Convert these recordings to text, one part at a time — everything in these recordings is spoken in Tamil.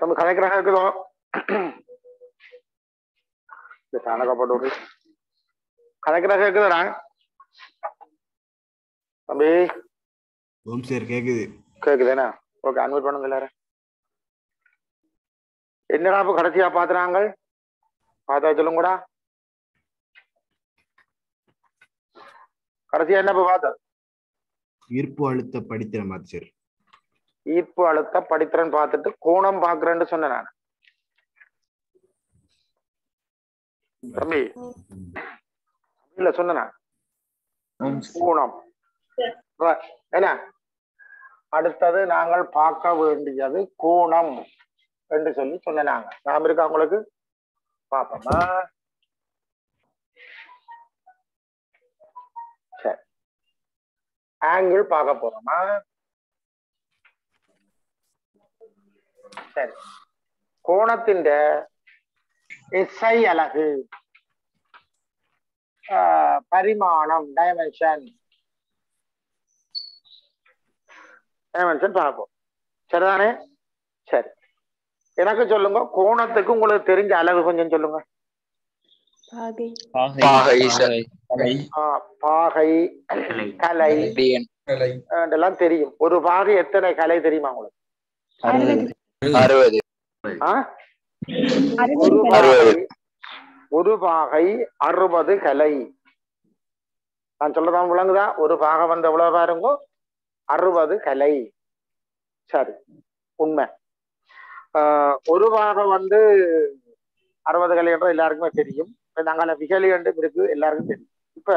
நம்ம கதைக்கிறாங்க இருக்குதோ போட்டு கதைக்கிறாங்க இருக்குதுடா தம்பி. சரி கேக்குது. கேக்குதுண்ணா? ஓகே, அன்வைட் பண்ணுங்க எல்லாரும். என்னடா இப்ப கடைசியா பாத்துறாங்க? பார்த்தா சொல்லுங்கடா. கடைசியா என்ன பார்த்த? ஈர்ப்பு அழுத்த படித்திறன் பார்த்து சார். ஈர்ப்பு அழுத்த படித்திறன் பார்த்துட்டு கோணம் பாக்குறேன்னு சொன்னேன் நான். தம்பி இல்ல சொன்ன கோணம் என்ன? அடுத்தது நாங்கள் பார்க்க வேண்டியது கோணம் என்று சொல்லி சொன்னாங்க. ஞாபகம் இருக்கா உங்களுக்கு? பாப்போமா? சரி, ஆங்கிள் பார்க்க போறோமா? சரி, கோணத்தின் SI அலகு, பரிமாணம், டைமென்ஷன் பார்ப்போம். சரிதானே? சரி, எனக்கு சொல்லுங்க, கோணத்துக்கு உங்களுக்கு தெரிஞ்ச அளவு கொஞ்சம் சொல்லுங்க. பாகை, கலை எல்லாம் தெரியும். ஒரு பாகை எத்தனை கலை தெரியுமா உங்களுக்கு? 60. ஒரு பாகை 60 கலை. நான் சொல்லதான் விளங்குதா? ஒரு பாகை வந்து எவ்வளவு பாருங்க, 60 கலை. சரி, உண்மை. ஒரு பாகை வந்து 60 கலை என்ற எல்லாருக்குமே தெரியும். நாங்கள் விகலி என்று இருக்கு, எல்லாருக்கும் தெரியும். இப்ப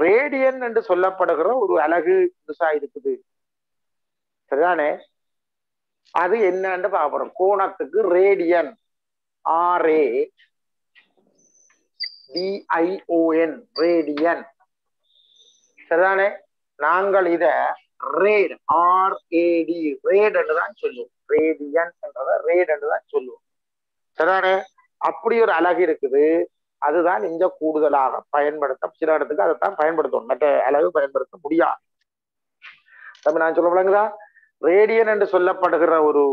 ரேடியன் என்று சொல்லப்படுகிற ஒரு அலகு இருக்குது, சரிதானே? அது என்னன்னு பார்ப்போம். கோணத்துக்கு ரேடியன், RADION, ரேடியன், சரிதானே? நாங்கள் இத ரேட், RAD, ரேட் என்று தான் சொல்லுவோம். ரேடியன் என்றதை ரேட் என்று தான் சொல்லுவோம், சரிதானே? அப்படி ஒரு அலகு இருக்குது. அதுதான் இங்க கூடுதலாக பயன்படுத்த, சில இடத்துக்கு அதைத்தான் பயன்படுத்தும், மற்ற அலகு பயன்படுத்த முடியாது. தம்பி நான் சொல்ல விளங்குதா? ரேடியன் என்று சொல்லப்படுகிற ஒரு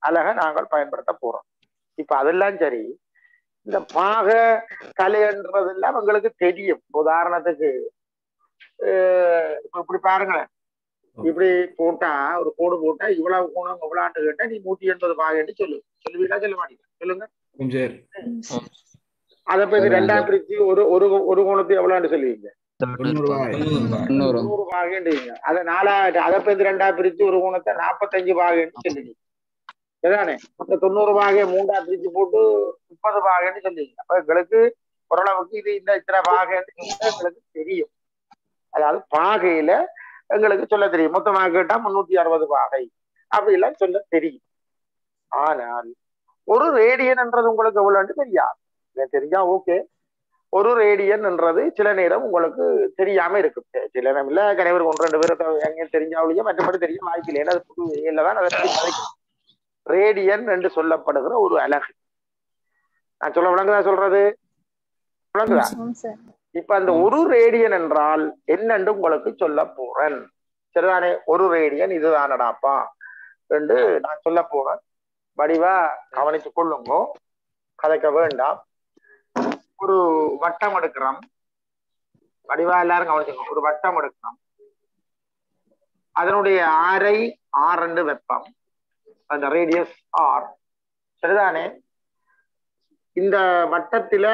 அலகை நாங்கள் பயன்படுத்த போறோம். இப்ப அதெல்லாம் சரி, இந்த பாக கலைன்றதெல்லாம் உங்களுக்கு தெரியும். உதாரணத்துக்கு இப்ப இப்படி பாருங்களேன், இப்படி போட்டா, ஒரு கோடு போட்டா இவ்வளவு கோணம் எவ்வளவு கேட்டா நீ 180 பாகன்னு சொல்லுவீங்களா? சொல்ல மாட்டீங்க? சொல்லுங்க. அதை போய் 2ஆ பிரிச்சு ஒரு கோணத்தை எவ்வளவுன்னு சொல்லுவீங்க? 90 பாகன்றீங்க. அதை 4ஆ, அதை போய் 2ஆ பிரிச்சு ஒரு கோணத்தை 45 பாகன்னு சொல்லுவீங்க, சரிதானே? இந்த 90 பாகை 3ஆ பிரிச்சு போட்டு 30 பாகன்னு சொல்லுவீங்க. அப்ப எங்களுக்கு ஓரளவுக்கு இது இந்த இத்தனை பாகைன்னு எங்களுக்கு தெரியும். அதாவது பாகையில எங்களுக்கு சொல்ல தெரியும். மொத்தமாக கேட்டா 360 பாகை அப்படிலாம் சொல்ல தெரியும். ஆனால் ஒரு ரேடியன் என்றது உங்களுக்கு எவ்வளவுன்னு தெரியாது. தெரிஞ்சா ஓகே. ஒரு ரேடியன் என்றது சில நேரம் உங்களுக்கு தெரியாம இருக்கு. சில நேரம் இல்ல, கணவர் 1-2 பேர் எங்க தெரிஞ்சாவளியோ மற்றபடி தெரிய வாய்ப்பில்லை. ஏன்னா அது புது இல்லதான் அதை கதைக்கும். ரேடியன் என்று சொல்லப்படுகிற ஒரு அலகு. நான் சொல்ல விளங்குதா? சொல்றது விளங்குதா? இப்ப அந்த ஒரு ரேடியன் என்றால் என்னன்னு உங்களுக்கு சொல்ல போறேன், சரிதானே? ஒரு ரேடியன் இதுதானடாப்பா என்று நான் சொல்ல போறேன். வடிவா கவனித்துக் கொள்ளுங்க, கதைக்க வேண்டாம். ஒரு வட்டம் எடுக்கிறோம். வடிவா எல்லாரும் கவனிச்சுக்கோங்க. ஒரு வட்டம் எடுக்கிறோம். அதனுடைய ஆரை R வெப்பம், அந்த ரேடியஸ் R, சரிதானே? இந்த வட்டத்தில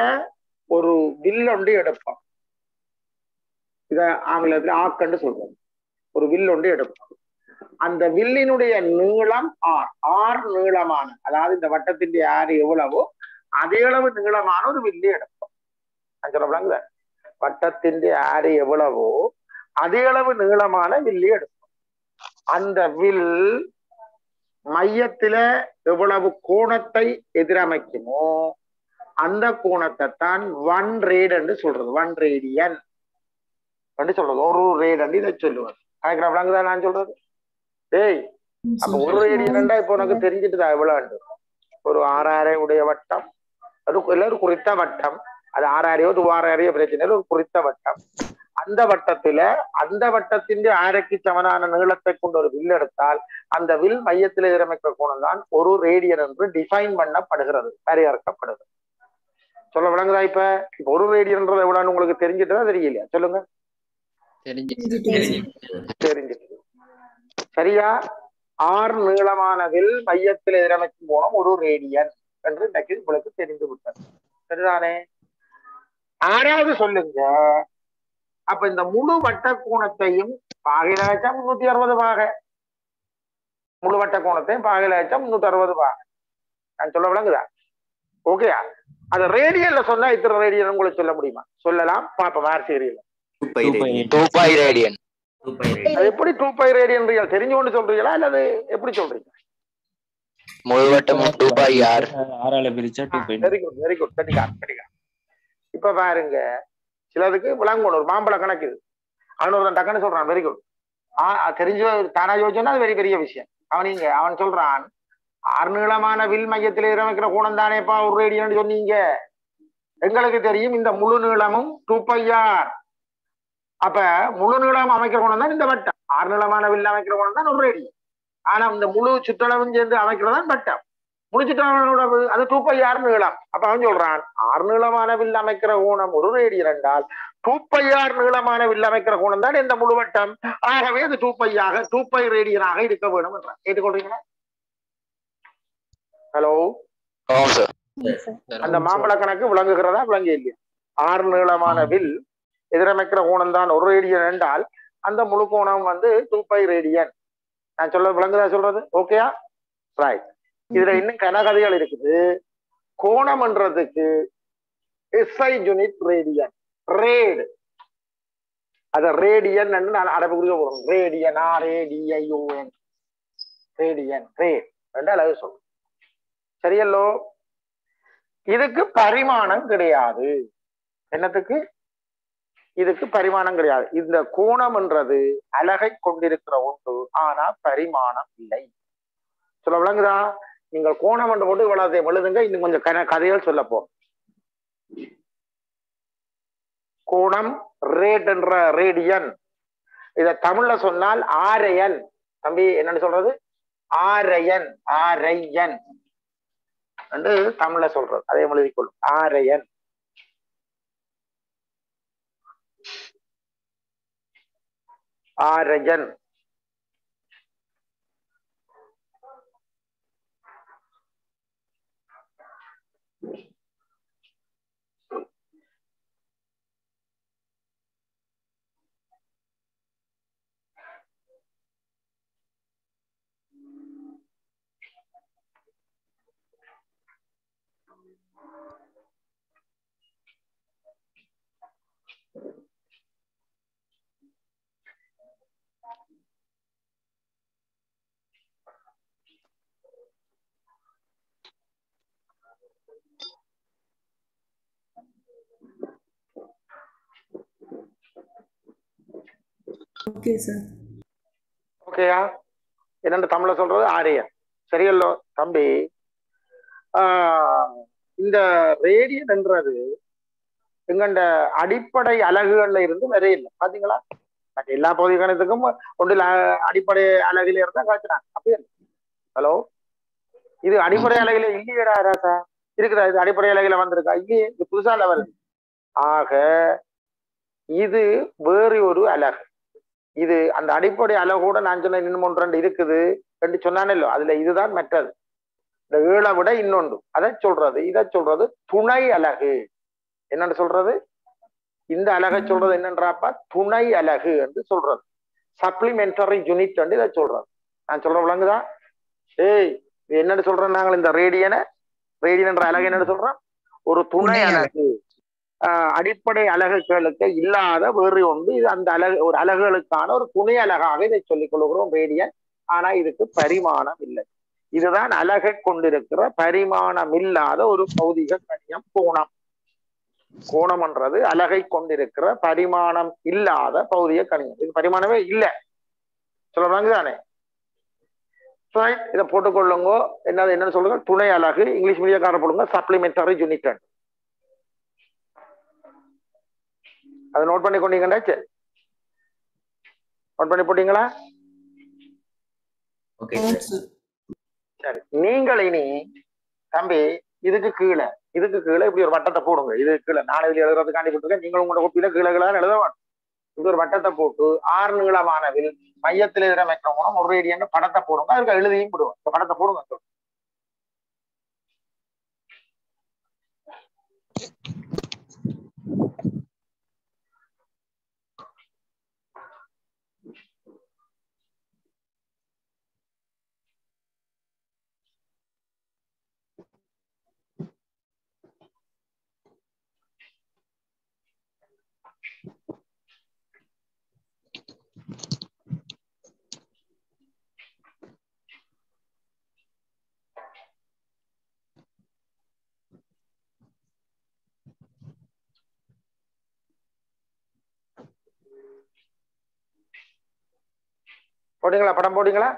ஒரு வில் ஒன்று எடுப்போம். இத ஆங்கிலத்துல ஆக்கண்டு சொல்றோம். ஒரு வில் ஒன்று எடுப்போம். அந்த வில்லினுடைய நீளம் R நீளமான, அதாவது இந்த வட்டத்தின் ஆறு எவ்வளவோ அதே அளவு நீளமான ஒரு வில்லி எடுப்போம். சொல்ல வட்டத்தின் ஆறு எவ்வளவோ அதே அளவு நீளமான வில்லி எடுப்போம். அந்த வில் மையத்தில எவ்வளவு கோணத்தை எதிரமைக்குமோ அந்த கோணத்தை தான் 1 ரேட் என்று சொல்றது. 1 ரேடியன் சொல்றது. ஒரு ரேட் இதை சொல்லுவார். அதுக்கு நான் சொல்றது டேய், அப்ப ஒரு ரேடியன் இப்ப உனக்கு தெரிஞ்சுட்டுதான் எவ்வளவு. ஒரு 6000 உடைய வட்டம், அது ஒரு குறித்த வட்டம். அது 6000 600 பிரச்சனை, ஒரு குறித்த வட்டம். அந்த வட்டத்துல அந்த வட்டத்தின் ஆரைக்கு சமனான நீளத்தை கொண்டு ஒரு வில் எடுத்தால் அந்த வில் மையத்தில் எதிரமைக்கிற கோணம் தான் ஒரு ரேடியன் என்று டிஃபைன் பண்ணப்படுகிறது, வரையறுக்கப்படுகிறது. சொல்ல விளங்குதா? இப்ப ஒரு ரேடியன்றது எவ்வளவு உங்களுக்கு தெரிஞ்சுட்டதா தெரியலையா? சொல்லுங்க. தெரிஞ்சிட்டு சரியா? 6 நீளமான வில் மையத்தில் எதிரமைக்கும் கோணம் ஒரு ரேடியன் என்று இன்னைக்கு உங்களுக்கு தெரிந்து விட்டது. சரிதானே? 6வது சொல்லுங்க. அப்ப இந்த முழு வட்ட கோணத்தையும் பாகையில வச்சா 360 பாகை, முழு வட்ட கோணத்தையும் பாகையில வச்சா 360 பாகை. நான் சொல்ல விளங்குதா? ஓகேயா? அது ரேடியன்ல சொன்னா இத்தனை ரேடியன் உங்களுக்கு சொல்ல முடியுமா? சொல்லலாம், பாப்போம். ஆர்சிரியல் 2π ரேடியன். அது எப்படி 2π ரேடியன் தெரிஞ்சு கொண்டு சொல்றீங்களா அல்லது எப்படி சொல்றீங்க? முழுவட்டம் 2πr. Very good, very good. சரிக்கா. இப்ப பாருங்க, சிலருக்கு விளங்கணும். ஒரு மாம்பழ கணக்கு இது. அவன் டக்குன்னு சொல்றான் வெரி குட். தெரிஞ்சு தானா யோசிச்சோன்னா அது பெரிய விஷயம். அவன் சொல்றான் 6 நீளமான வில் மையத்தில் இருக்கிற கோணம் தானேப்பா ஒரு ரேடியன் சொன்னீங்க. எங்களுக்கு தெரியும் இந்த முழு நீளமும் 2πr. அப்ப முழு நீளம் அமைக்கிற கோணம் தான் இந்த வட்டம். 6 நீளமான வில் அமைக்கிற கோணம் தான் ஒரு ரேடியன். ஆனா இந்த முழு சுற்றளவும் சேர்ந்து அமைக்கிறதான் வட்டம். முழு சுற்றளவு அது 2πr நீளம். அப்ப அவன் சொல்றான் 6 நீளமான வில் அமைக்கிற கோணம் ஒரு ரேடியன் என்றால் 2πr நீளமான வில் அமைக்கிற கோணம் தான் இந்த முழு வட்டம். ஆகவே அது 2π ரேடியனாக இருக்க வேண்டும் என்றான். கேட்டுக்கொள்றீங்களா? ஹலோ, அந்த மாம்பழ கணக்கு விளங்குகிறதா விளங்க இல்லையா? 6 நீளமான வில் எதிரமைக்கிற கோணம் தான் ஒரு ரேடியன் என்றால் அந்த முழு கோணம் 2π ரேடியன். நான் சொல்ல விளங்குதா சொல்றது? ஓகேயா? ரைட். இதுல இன்னும் கனகதைகள் இருக்குது. கோணம்ன்றதுக்கு SI யூனிட் ரேடியன், ரேடு. அத ரேடியன் நான் அடைப்புக்குரிய போறோம். ரேடியன், RADION, ரேடியன், ரேட் ரெண்டு அளவு சொல்றோம். சரியல்லோ? இதுக்கு பரிமாணம் கிடையாது. என்னத்துக்கு? இதுக்கு பரிமாணம் கிடையாது. இந்த கோணம்ன்றது அலகை கொண்டிருக்கிற ஒன்று, ஆனா பரிமாணம் இல்லை. சொல்ல விளங்குதா? நீங்கள் கோணம் என்று போட்டு இவ்வளவு எழுதுங்க. இன்னும் கொஞ்சம் கதைகள் சொல்ல போறோம். கோணம், ரேட் என்ற ரேடியன். இத தமிழ்ல சொன்னால் ஆரையன். தம்பி என்னன்னு சொல்றது? ஆரையன், ஆரையன் என்று தமிழ்ல சொல்றது. அதே எழுதிக்கொள்ளும், ஆரையன். ஆரையன். Okay sir. ஓகேயா? என்னன்னு தமிழ்ல சொல்றது ஆரியன். சரியல்லோ தம்பி? இந்த ரேடியன் என்றது எங்கண்ட அடிப்படை அலகுகள்ல இருந்து வரையில்லை. பாத்தீங்களா? எல்லா பகுதி கணத்துக்கும் ஒன்றில் அடிப்படை அலகுல இருந்தா காய்ச்சினாங்க. அப்படியே ஹலோ, இது அடிப்படை அலகுல இல்லையடா ராசா? இருக்குதா? இது அடிப்படை அலகுல வந்திருக்கா? இல்லையே, இது புதுசா வருது. ஆக இது வேறு ஒரு அலகு. இது அந்த அடிப்படை அலகோட நான் சொன்ன இன்னும் 1-2 இருக்குது ரெண்டு சொன்னானല്ലോ, அதுல இதுதான் மற்றது. இந்த 7 விட இன்னொன்று. அதை சொல்றது, இதை சொல்றது துணை அலகு. என்னன்னு சொல்றது? இந்த அலகை சொல்றது என்னன்றாப்பா? துணை அலகு என்று சொல்றது. சப்ளிமெண்டரி யூனிட் என்று இதை சொல்றது. நான் சொல்ற விளங்குதா? ஏய், இது என்னன்னு சொல்றேன்? நாங்கள் இந்த ரேடியன் என்ற அலகு என்னன்னு சொல்றோம்? ஒரு துணை அலகு. அடிப்படை அலகுகளுக்கு இல்லாத வேறு ஒன்று. இது அந்த அலகு, ஒரு அலகுகளுக்கான ஒரு துணை அலகாக இதை சொல்லிக் கொள்கிறோம் ரேடியன். ஆனா இதுக்கு பரிமாணம் இல்லை. இதுதான் அலகை கொண்டிருக்கிற பரிமாணம் இல்லாத ஒரு பௌதிக கணியம் கோணம். கோணம்ன்றது அலகை கொண்டிருக்கிற பரிமாணம் இல்லாத பௌதிக கணியம். இது பரிமாணமே இல்லை. சொல்றாங்க தானே? இதை போட்டுக்கொள்ளுங்க. என்னன்னு சொல்லுங்க? துணை அலகு. இங்கிலீஷ் மீடியக்கார போடுங்க சப்ளிமெண்டரி யூனிட். அதை நோட் பண்ணி கொண்டீங்கன்னாச்சு. நோட் பண்ணி போட்டீங்களா? Okay sir. சரி, நீங்கள் இனி தம்பி இதுக்கு கீழே இப்படி ஒரு வட்டத்தை போடுங்க. இதுக்கு கீழே நான் இதுல எழுதுறதுக்காண்டி போட்டுருக்கேன். நீங்கள் உங்களோட கோப்பியில கீழே எழுத வேணும். இது ஒரு வட்டத்தை போட்டு 6 நீளமானவில் மையத்தில் எதிரமைக்கணும் ஒரு ரேடியன் படத்தை போடுங்க. அதுக்கு எழுதியும் போடுவோம். இந்த படத்தை போடுங்க. போட்டீங்களா? படம் போட்டீங்களா?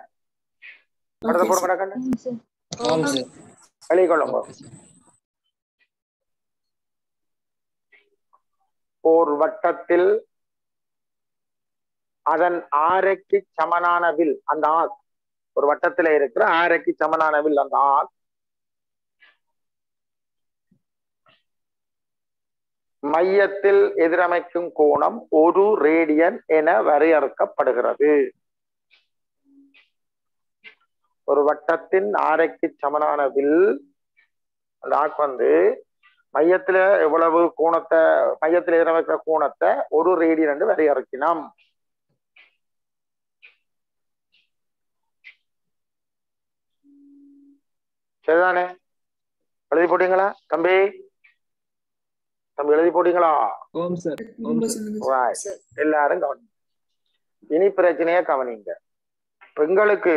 படத்தை போட மாட்டாங்க வெளிக்கொள்ளுங்க. ஒரு வட்டத்தில் அதன் ஆரைக்கு சமனான வில், அந்த ஆள் ஒரு வட்டத்தில் இருக்கிற ஆரைக்கு சமனான வில், அந்த ஆள் மையத்தில் எதிரமைக்கும் கோணம் 1 ரேடியன் என வரையறுக்கப்படுகிறது. ஒரு வட்டத்தின் ஆரைக்கு சமனான வில், அந்த ஆக் மையத்துல எவ்வளவு கோணத்தை, மையத்தில் எதிரமைக்கிற கோணத்தை 1 ரேடியன் என்று வரையறுக்கினோம். சரிதானே? எழுதி போட்டீங்களா தம்பி? எழுதி போட்டீங்களா? எல்லாரும் கவனி. இனி பிரச்சனைய கவனிங்க. பெண்களுக்கு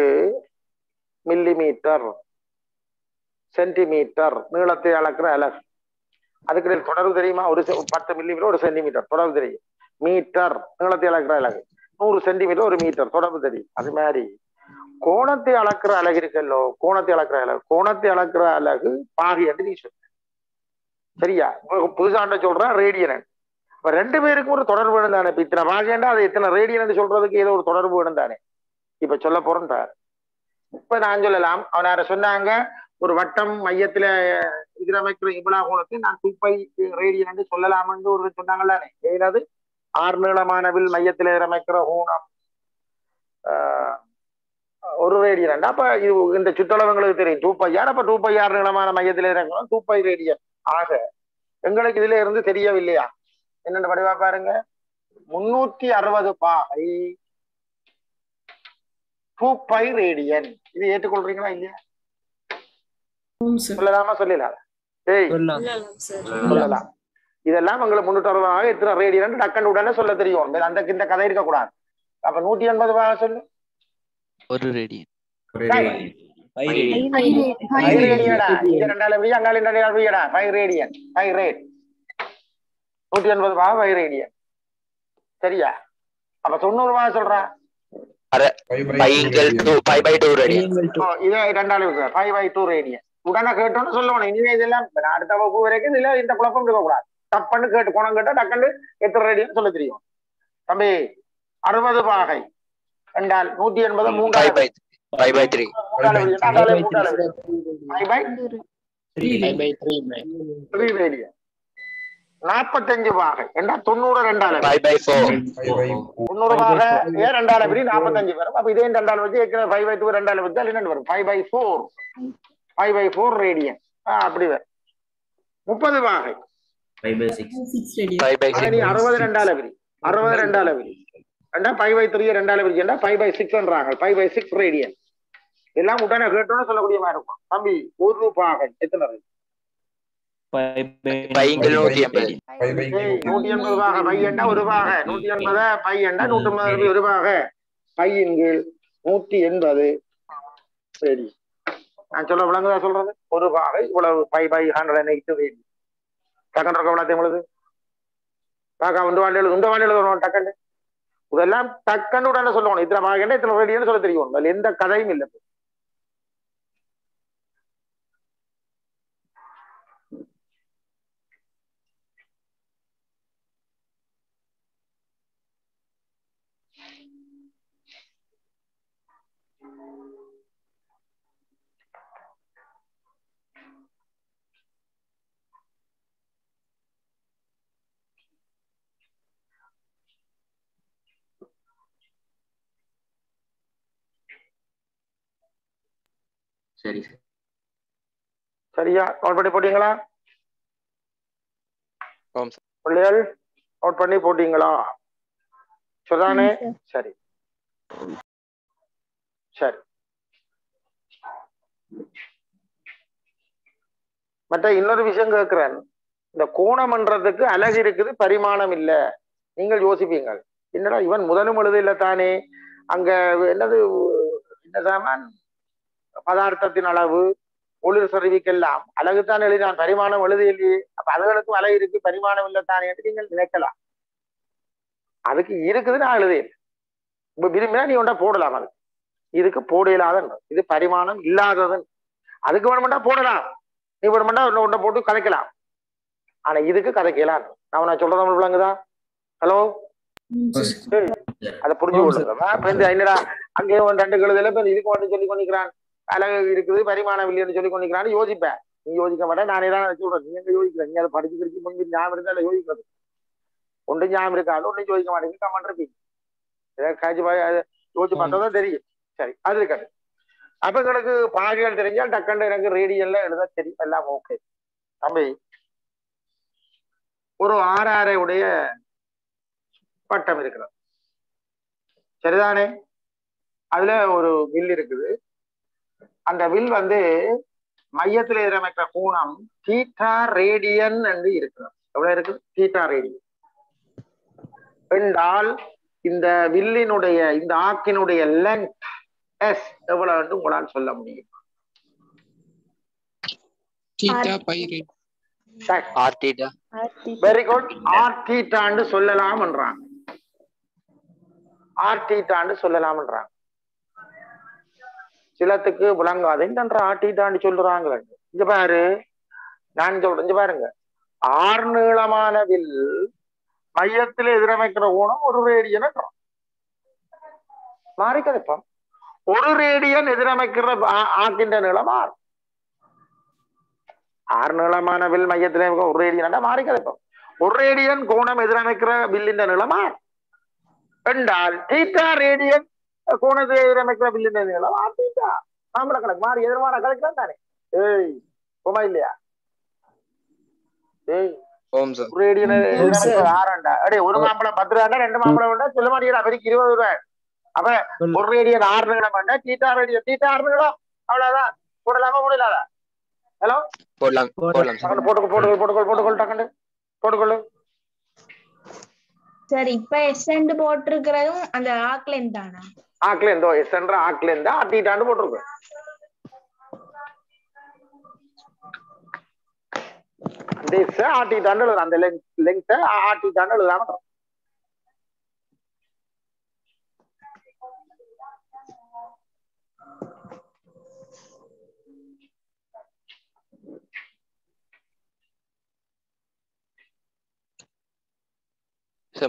மில்லிமீட்டர், சென்டிமீட்டர் நீளத்தை அளக்குற அலகு, அதுக்கு தொடர்பு தெரியுமா? ஒரு 10 மில்லிமீட்டர் 1 சென்டிமீட்டர் தொடர்பு தெரியும். மீட்டர் நீளத்தை அளக்குற அலகு, 100 சென்டிமீட்டர் 1 மீட்டர் தொடர்பு தெரியும். அது மாதிரி கோணத்தை அளக்குற அலகு இருக்கல்லோ, கோணத்தை அளக்குற அலகு பாகை என்று நீ சொல்ற. சரியா? புதுசாண்ட சொல்றேன் ரேடியன். இப்ப 2 பேருக்கும் ஒரு தொடர்பு வேணும் தானே? இப்ப இத்தனை பாகைண்டா அது எத்தனை ரேடியன் சொல்றதுக்கு ஏதோ ஒரு தொடர்பு வேணும் தானே? இப்ப சொல்ல போறேன். இப்ப நான் சொல்லலாம், அவன் யார சொன்னாங்க, ஒரு வட்டம் மையத்துல எதிரமைக்கிற இவ்வளவு கோணத்தை நான் 2π ரேடியன் என்று சொல்லலாம்னு ஒரு சொன்னாங்கல்ல. ஏதாவது 6 நீளமானவில் மையத்துல எதிரமைக்கிற கோணம் 1 ரேடியன். அப்ப இது இந்த சுற்றளவுங்களுக்கு தெரியும் 2πr. அப்ப 2πr நீளமான மையத்துல இறங்கணும் 2π ரேடியன். ஆக எங்களுக்கு இதுல இருந்து தெரியவில்லையா? என்னென்ன படிவா பாருங்க, 360 பாகை 2π ரேடியன். இது ஏற்றுக்கொள்றீங்களா இல்லையா? சொல்லலாமா சொல்லலாம்? சொல்லலாம். இதெல்லாம் உங்களுக்கு 360 எத்தனை ரேடியன் டக்குன்னு உடனே சொல்ல தெரியும். அந்த இந்த கதை இருக்க கூடாது. அப்ப 180 பாகை சொல்லு. 1 ரேடியன். ரேடியன்டா. இங்க 2 எப்படி அங்கால 2 எப்படிடா? 5 ரேடியன். 5 ரேட் 180 பாகை 5 ரேடியன். சரியா? அப்ப 90 பாகை சொல்றா. உடனே கேட்டோன்னு சொல்லணும். இனிமே இதெல்லாம் அடுத்த வகுப்பு வரைக்கும் இதுல இந்த குழப்பம் இருக்கக்கூடாது. தப்புன்னு கேட்டு கோணம் கேட்டா டக்குன்னு எத்தனை ரேடியன் சொல்ல தெரியும். தம்பி 60 பாகை என்றால் 180 3 45 பாகை என்றா 90 2 90 பாகை 2 பிரி 45 வரும். அப்ப இதே 2 வச்சு 5/2 2 வச்சா என்ன வரும்? 5/4 ரேடியன். அப்படி வரும். 30 பாகை 60 2 பிரி 60 2 பிரி 5/3 2 பிரிச்சா 5/6 5/6 ரேடியன். எல்லாம் உடனே கேட்டோன்னு சொல்லக்கூடிய மாதிரி இருக்கும். தம்பி 1 பாகை எத்தனை? 180 பாகை பையண்டா 1 பாகை 180 பையண்டா 180 1 பாகை பையின் கீழ் 180. சரி, நான் சொல்ல விளங்குதா சொல்றது? 1 பாகை இவ்வளவு 5/180 ரேடியன். டக்குன்னு இருக்க விளத்தை பொழுது பாக்கா உண்டு எழுதணும். டக்குன்னு இதெல்லாம் டக்குன்னு உடனே சொல்லணும். இத்தனை பாகை இத்தனை ரேடியன் சொல்ல தெரியும். அதுல எந்த கதையும் இல்லை. சரி சார். சரியா நோட் பண்ணி போட்டீங்களா? ஆமாம் சார். பிள்ளைகள் நோட் பண்ணி போட்டீங்களா? சொல்றானே. சரி சரி. மற்ற இன்னொரு விஷயம் கேட்கிறேன். இந்த கோணமன்றதுக்கு அழகு இருக்குது, பரிமாணம் இல்ல. நீங்கள் யோசிப்பீங்க, என்னடா இவன் முதலும் எழுத இல்ல தானே, அங்க என்னது என்னதான் பதார்த்தத்தின் அளவு ஒளிர் சரிவிக்கெல்லாம் அழகுத்தான் எழுதினான், பரிமாணம் எழுத இல்லையே. அப்ப அதுகளுக்கும் அழகு இருக்கு, பரிமாணம் இல்லை தானே என்று நீங்கள் நினைக்கலாம். அதுக்கு இருக்குது, நான் எழுத இல்லை. இப்ப விரும்பினா நீ ஒன்றா போடலாம், அது இதுக்கு போட இல்லாத, இது பரிமாணம் இல்லாததுன்னு. அதுக்கு வேணுமெண்டா போடலாம், நீ வேணுமெண்டா ஒன்றை போட்டு கதைக்கலாம். ஆனா இதுக்கு கதைக்கலாம். நான் சொல்றத விளங்குதா? ஹலோ, அதை புரிஞ்சு கொள்ளுங்க. என்னடா அங்கே ரெண்டு கழுதுல இதுக்கு மட்டும் சொல்லி கொண்டிருக்கிறான், அழகு இருக்குது பரிமாணம் இல்லைன்னு சொல்லி கொண்டிருக்கிறான்னு யோசிப்பேன். நீ யோசிக்க மாட்டேன், நானே தான் சொல்றேன். நீங்க யோசிக்கிறேன், நீங்க அதை படிச்சு படிச்சு கொஞ்சம் ஞாபகம் இருந்தா இல்லை யோசிக்கிறது. ஒன்று ஞாபகம் இருக்காது, ஒன்றும் யோசிக்க மாட்டேங்க, கமெண்ட் இருப்பீங்க. காய்ச்சி யோசிச்சு பார்த்தா தெரியும். சரி, அது இருக்காது. அப்ப எனக்கு பாகிகள் தெரிஞ்சால் டக்கண்டு எனக்கு ரேடியல்ல எழுத தெரியும், எல்லாம் ஓகே. தம்பி, ஒரு 6 உடைய பட்டம் இருக்கிறது, சரிதானே? அதுல ஒரு வில் இருக்குது. அந்த வில் மையத்தில் எதிரமைக்கிற கோணம் தீட்டா ரேடியன் என்று இருக்கிறது. எவ்வளவு இருக்கு? தீட்டா ரேடியன் என்றால் இந்த வில்லினுடைய, இந்த ஆக்கினுடைய லெங்த் எஸ் எவ்வளவு என்று உங்களால் சொல்ல முடியும்? Very good. ஆர் தீட்டான்னு சொல்லலாம் என்றாங்க, ஆர் தீட்டான்னு சொல்லலாம் என்றாங்க. சிலத்துக்கு விளங்காது, என்னன்ற ஆர் தீட்டான்னு சொல்றாங்க. இங்க பாரு, நான் சொல்றேன், இங்க பாருங்க. 6 நீளமான வில் மையத்தில் எதிரமைக்கிற கோணம் 1 ரேடியன் மாறிக்கதைப்பா. 1 ரேடியன் எதிரமைக்கிற ஆக்கின்ற நீளம் 6. 6 நீளமான வில் மையத்தில் 1 ரேடியன் மாறிக்கதைப்போம். 1 ரேடியன் கோணம் எதிரமைக்கிற வில்லின் நீளம் 6 என்றால் தீட்டா ரேடியன் கோணத்தை எதிரமைக்கிற வில்லின் நீளம் 6 தீட்டா. மாம்பழ கணக்கு மாறி எதிர்மான கணக்கு தானே. ஏய் போமா இல்லையா? ஏய் ரேடியன் எதிரமைக்கிற 6 அடே, ஒரு மாம்பழம் 10 ரூபா, 2 மாம்பழம் வேண்டா சொல்ல மாட்டேங்கிறா, பெருக்கு 20 ரூபாய். அப்ப 1 ரேடியன் 6 நீளம் வேண்டா, தீட்டா ரேடியன் தீட்டா 6 நீளம், அவ்வளவுதான். போடலாமா முடியலாதா? ஹலோ, போடலாம். போட்டுக்கொள் டக்கண்டு போட்டுக்கொள்ளு. சரி, இப்ப எஸ்என்ட் போட்டிருக்கிறதும் அந்த ஆக்லெண்ட் தானா? ஆக்லெண்ட் எஸ்என்ற ஆக்லெண்ட் தான் தீட்டான்னு போட்டிருக்கு. ஆட்டிட்டாண்டு எழுதுறான், அந்த லெங்த் ஆட்டிட்டாண்டு எழுதாம.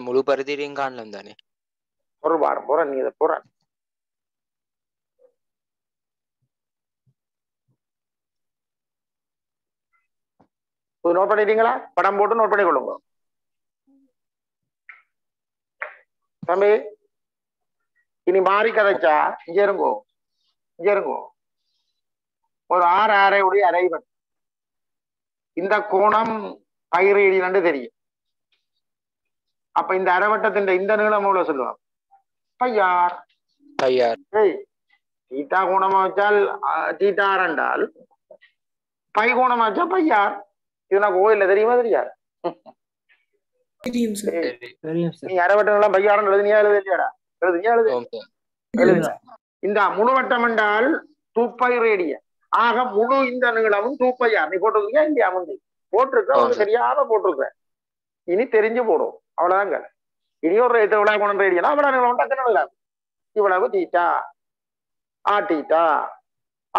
முழு பரிதியும் காணலாம் தானே? ஒரு வாரம் போற நீ இதை போற. நோட் பண்ணிட்டீங்களா? படம் போட்டு நோட் பண்ணி கொள்ளுங்க தம்பி. இனி மாறி கதைச்சா இங்க இருங்கோ, இங்க இருங்கோ. ஒரு 6 உடைய அரைவன், இந்த கோணம் பைரேடியன் தெரியும். அப்ப இந்த அரைவட்டத்தின் இந்த நீளம் எவ்வளவு சொல்லுவாங்க? பையார். ஏய், தீட்டா கோணமா வச்சால் தீட்டா என்றால் பை கோணமா வச்சா பையார். இது நான் கோயில்ல தெரியுமா தெரியாது? நீ அரைவட்டம் எல்லாம் பையாரம் எழுதினியா எழுதியாடா? எழுது. இந்த முழுவட்டம் என்றால் 2π ரேடியன். ஆக முழு இந்த நீளமும் 2πr. நீ போட்டிருக்கியா இல்லையா? முந்தி போட்டிருக்க, சரியாக போட்டிருக்க. இனி தெரிஞ்சு போடும், அவ்வளவுதாங்க. இனி ஒரு எவ்வளவு கோணம் ரேடியன், அவ்வளவு நீளம் டக்குன்னு எழுதாது. இவ்வளவு theta R theta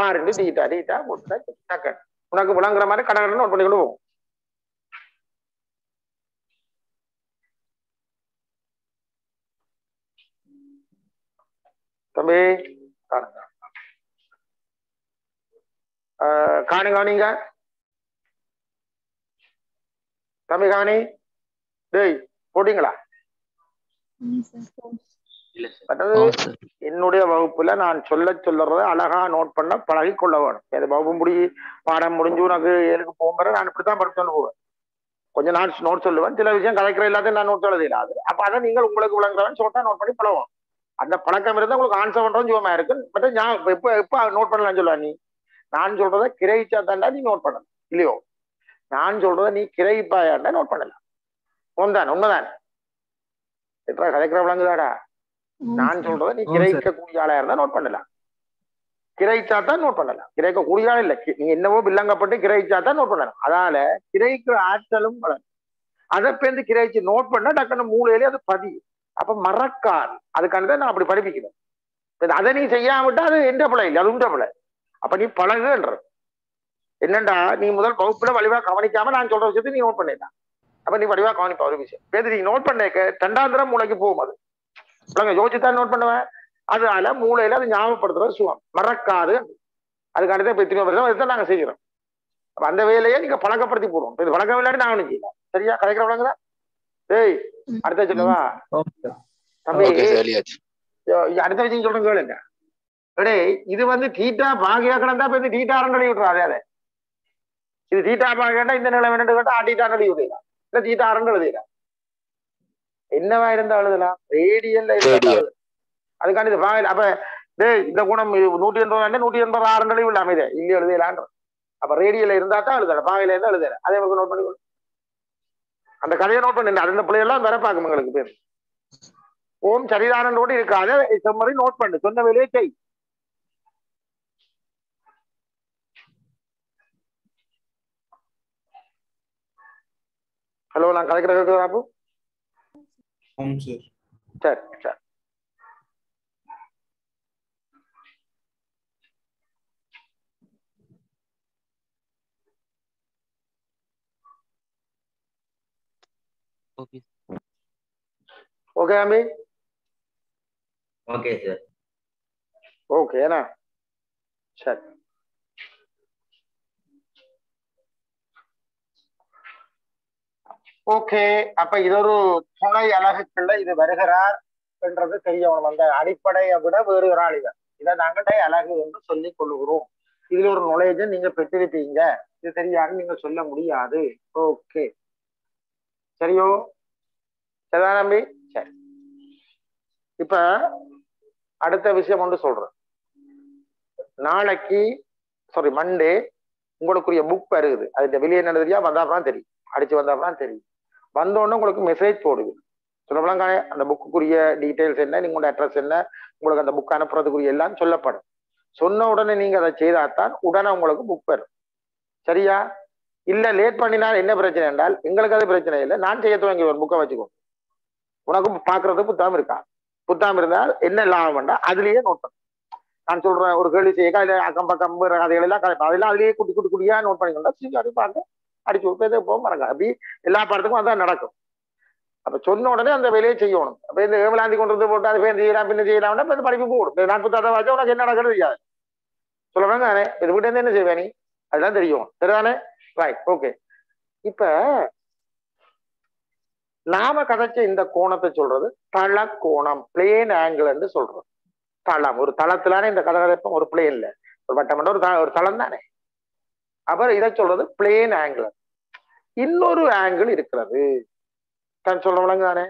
R into theta theta போட்டு டக்கு உனக்கு விளங்குற மாதிரி கடற்கரை நோட் பண்ணிக்கொண்டு போகும். தம்பி காணுங்க, கவனிங்க தம்பி, கவனி. டேய் போட்டீங்களா? என்னுடைய வகுப்புல நான் சொல்றத அழகா நோட் பண்ண பழகி கொள்ள வேணும். இந்த வகுப்பு பாடம் முடிஞ்சு உனக்கு ஏழுக்கு போகும்போது நான் இப்படித்தான் படிச்சுட்டு போவேன். கொஞ்சம் நான் நோட் சொல்லுவேன், சில விஷயம் கலைக்கிற எல்லாத்தையும் நான் நோட் எழுத இல்லாது. அப்ப அதை நீங்கள் உங்களுக்கு விளங்குறவன் சொல்லிட்டா நோட் பண்ணி பழகும். அந்த பழக்கம் இருந்தா உங்களுக்கு ஆன்சர் பண்றோம் சுவமா இருக்கு. பட் எப்ப நோட் பண்ணலாம் சொல்லுவா நீ? நான் சொல்றத கிரகிச்சா தாண்டா நீ நோட் பண்ணலாம் இல்லையோ? நான் சொல்றத நீ கிரகிப்பாயாண்டா நோட் பண்ணலாம். உண்மைதானே? எப்ப கலைக்கிற விளங்குதாடா? நான் சொல்றத நீ கிரகிக்கக்கூடிய ஆளா இருந்தா நோட் பண்ணலாம். கிரகிச்சா தான் நோட் பண்ணலாம். கிரகிக்க கூடிய ஆள் இல்ல, நீ என்னவோ வில்லங்கப்பட்டு கிரகிச்சா தான் நோட் பண்ணலாம். அதனால கிரகிக்கிற ஆற்றலும் வளரும். அதை பேருந்து கிரகிச்சு நோட் பண்ணா டக்குன்னு மூளையிலே அது பதியும். அப்ப மறக்காது. அதுக்கானதான் நான் அப்படி படிப்பிக்கிறேன். அதை நீ செய்யாமட்டா அது எந்த பிள்ளை இல்லை, அது உண்ட பிள்ளை. அப்ப நீ பழகுன்ற என்னண்டா, நீ முதல் வகுப்புல வலிவா கவனிக்காம நான் சொல்ற விஷயத்தை நீ நோட் பண்ணிடலாம். அப்ப நீ வலிவா கவனிப்பா ஒரு விஷயம் பேருந்து நீ நோட் பண்ண ரெண்டாந்திரம் மூளைக்கு போகும். அது யோசிச்சுதான் நோட் பண்ணுவேன். அதனால மூளையில அது ஞாபகப்படுத்துறது சுகம், மறக்காது. அதுக்கானதான் இப்ப திரும்ப வருஷம் நாங்க செய்கிறோம். அப்ப அந்த வேலையை நீங்க பழக்கப்படுத்தி போடுவோம். இது பழக்கம் இல்லாட்டி நான் ஒண்ணு செய்யலாம். சரியா? கலைக்கிற விளங்குதா? ஏய், அடுத்த சொல்லவா தம்பி? அடுத்த விஷயம் சொல்றேன் கேளுங்க. எடே, இது வந்து தீட்டா பாகியா கிடந்தா இப்ப தீட்டா அரண்டடி விட்டுறாரு. அதை இது தீட்டா பாகியா இந்த நிலை வேண்டு கேட்டா தீட்டா அரண்டடி விட்டுலாம், இல்ல தீட்டா அரண்டு எழுதிடலாம். என்னவா இருந்தா எழுதலாம்? ரேடியல்ல இருந்தா. அதுக்காண்டி இது பாகல. அப்ப இந்த குணம் 180 180 அரண்டடி விட அமைத இல்லையா எழுதலான்ற. அப்ப ரேடியல்ல இருந்தா தான் எழுதலாம், பாகையில இருந்தா எழுதல. அதே மாதிரி நோட் பண்ணி அந்த கதையை நோட் பண்ணி அந்த பிள்ளையெல்லாம் வர பார்க்கும் எங்களுக்கு பேர். ஓம் சரிதானோடு இருக்காது மாதிரி நோட் பண்ணு, சொன்ன வேலையை செய். ஹலோ, நான் கலைக்கிற கேட்குறாப்பு? சரி சரி. ஓகே அம்பி? Okay sir. ஓகேண்ணா, சரி. ஓகே, அப்ப இது ஒரு துணை அலகுக்குள்ள இது வருகிறார் என்றது தெரியணும். அந்த அடிப்படையை விட வேறு ஒரு ஆள் இதை நாங்கள் அலகு என்று சொல்லிக் கொள்ளுகிறோம். இதுல ஒரு நுழைஞ்ச நீங்க பெற்றிருப்பீங்க, இது தெரியாது நீங்க சொல்ல முடியாது. ஓகே, சரியோ? சரிதான் நம்பி? சரி. இப்ப அடுத்த விஷயம் ஒன்று சொல்றேன். நாளைக்கு மண்டே உங்களுக்குரிய புக் வருது. அதுக்கு வெளியே என்ன தெரியா வந்தாப்பதான் தெரியும், அடிச்சு வந்தாப்பதான் தெரியும். வந்தோடனே உங்களுக்கு மெசேஜ் போடுது. சொல்லப்போலாம் அந்த புக்குரிய டீட்டெயில்ஸ் என்ன, நீங்களோட அட்ரஸ் என்ன, உங்களுக்கு அந்த புக் அனுப்புறதுக்குரிய எல்லாம் சொல்லப்படும். சொன்ன உடனே நீங்க அதை செய்தாத்தான் உடனே உங்களுக்கு புக் வரும். சரியா? இல்ல லேட் பண்ணினால் என்ன பிரச்சனை என்றால் எங்களுக்கு அது பிரச்சனை இல்லை, நான் செய்ய துவங்கி ஒரு புக்கை வச்சுக்கோ. உனக்கும் பாக்குறது புத்தகம் இருக்கா? புத்தகம் இருந்தால் என்ன லாபம் வேண்டாம், அதுலயே நோட் பண்ண. நான் சொல்றேன், ஒரு கேள்வி செய்ய அக்கம் பக்கம் கதைகள் எல்லாம் அதெல்லாம் அதுலயே குட்டி குட்டி குட்டியா நோட் பண்ணிக்கொண்டா அப்படி பார்க்க அடிச்சு விட்டு போக மறக்க. அப்படி எல்லா பாடத்துக்கும் அதான் நடக்கும். அப்ப சொன்ன உடனே அந்த வேலையை செய்யணும். அப்ப இந்த ஏமலாந்தி கொண்டு வந்து போட்டு அது பேர் செய்யலாம் பின்ன செய்யலாம் படிப்பு போடும். நான் புத்தகத்தை வாச்சா உனக்கு என்ன நடக்கிறது தெரியாது. சொல்லுவாங்க தானே, இது வீட்டு இருந்து என்ன செய்வேன் நீ, அதெல்லாம் தெரியும். சரிதானே? Right, okay. இப்ப நாம கதைச்ச இந்த கோணத்தை சொல்றது தள கோணம், பிளேன் ஆங்கிள் என்று சொல்றோம். தளம், ஒரு தளத்திலான இந்த கதகதப்பம், ஒரு பிளேன்ல ஒரு வட்டம் ஒரு தளம் தானே. அப்புறம் இதை சொல்றது பிளேன் ஆங்கிள். இன்னொரு ஆங்கிள் இருக்கிறது சொல்றவங்க தானே,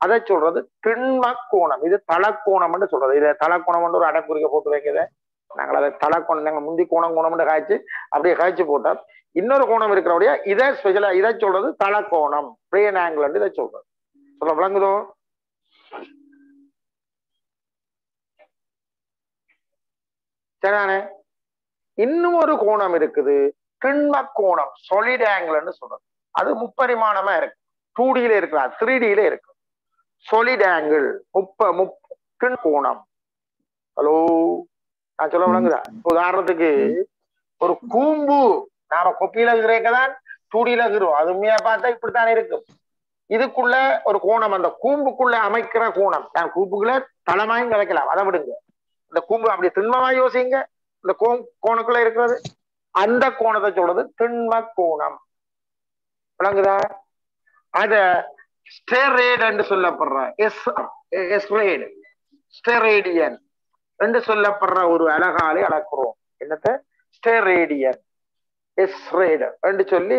அதை சொல்றது திண்ம கோணம். இது தளக்கோணம் சொல்றது. இதை தளக்கோணம் ஒரு அடைப்புரிக்க போட்டு வைக்கிறத நாங்கள் அதை தளக்கோணம், நாங்கள் முந்தி கோணம் காய்ச்சி அப்படியே காய்ச்சி போட்டோம். இன்னொரு கோணம் இருக்கிறபடியா இதை ஸ்பெஷலா இதை சொல்றது தளக்கோணம், பிளேன் ஆங்கிள் இதை சொல்றது. சொல்ல விளங்குதோ? சரிதானே? இன்னும் ஒரு கோணம் இருக்குது, திண்ம கோணம், சாலிட் ஆங்கிள் சொல்றது. அது முப்பரிமாணமா இருக்கு, 2Dல இருக்கலாம், 3Dல இருக்கு. சாலிட் ஆங்கிள் கோணம். ஹலோ, நான் சொல்ல விளங்குதா? உதாரணத்துக்கு ஒரு கூம்பு நாம கொப்பியில இருக்கிறதான் 2Dல இருக்கிறோம், அது உண்மையா பார்த்தா இப்படித்தானே இருக்கும். இதுக்குள்ள ஒரு கோணம், அந்த கூம்புக்குள்ள அமைக்கிற கோணம். நான் கூம்புக்குள்ள தளமாயும் கிடைக்கலாம், அதை விடுங்க. இந்த கூம்பு அப்படி திண்மமா யோசிங்க, இந்த கோணுக்குள்ள இருக்கிறது அந்த கோணத்தை சொல்றது திண்ம கோணம். விளங்குதா? அத ஸ்டெரேட் என்று சொல்லப்படுற ஸ்டெரேடியன் என்று சொல்லப்படுற ஒரு அலகாலை அளக்கிறோம். என்னத்த? ஸ்டெரேடியன் எஸ்ரேடர் என்று சொல்லி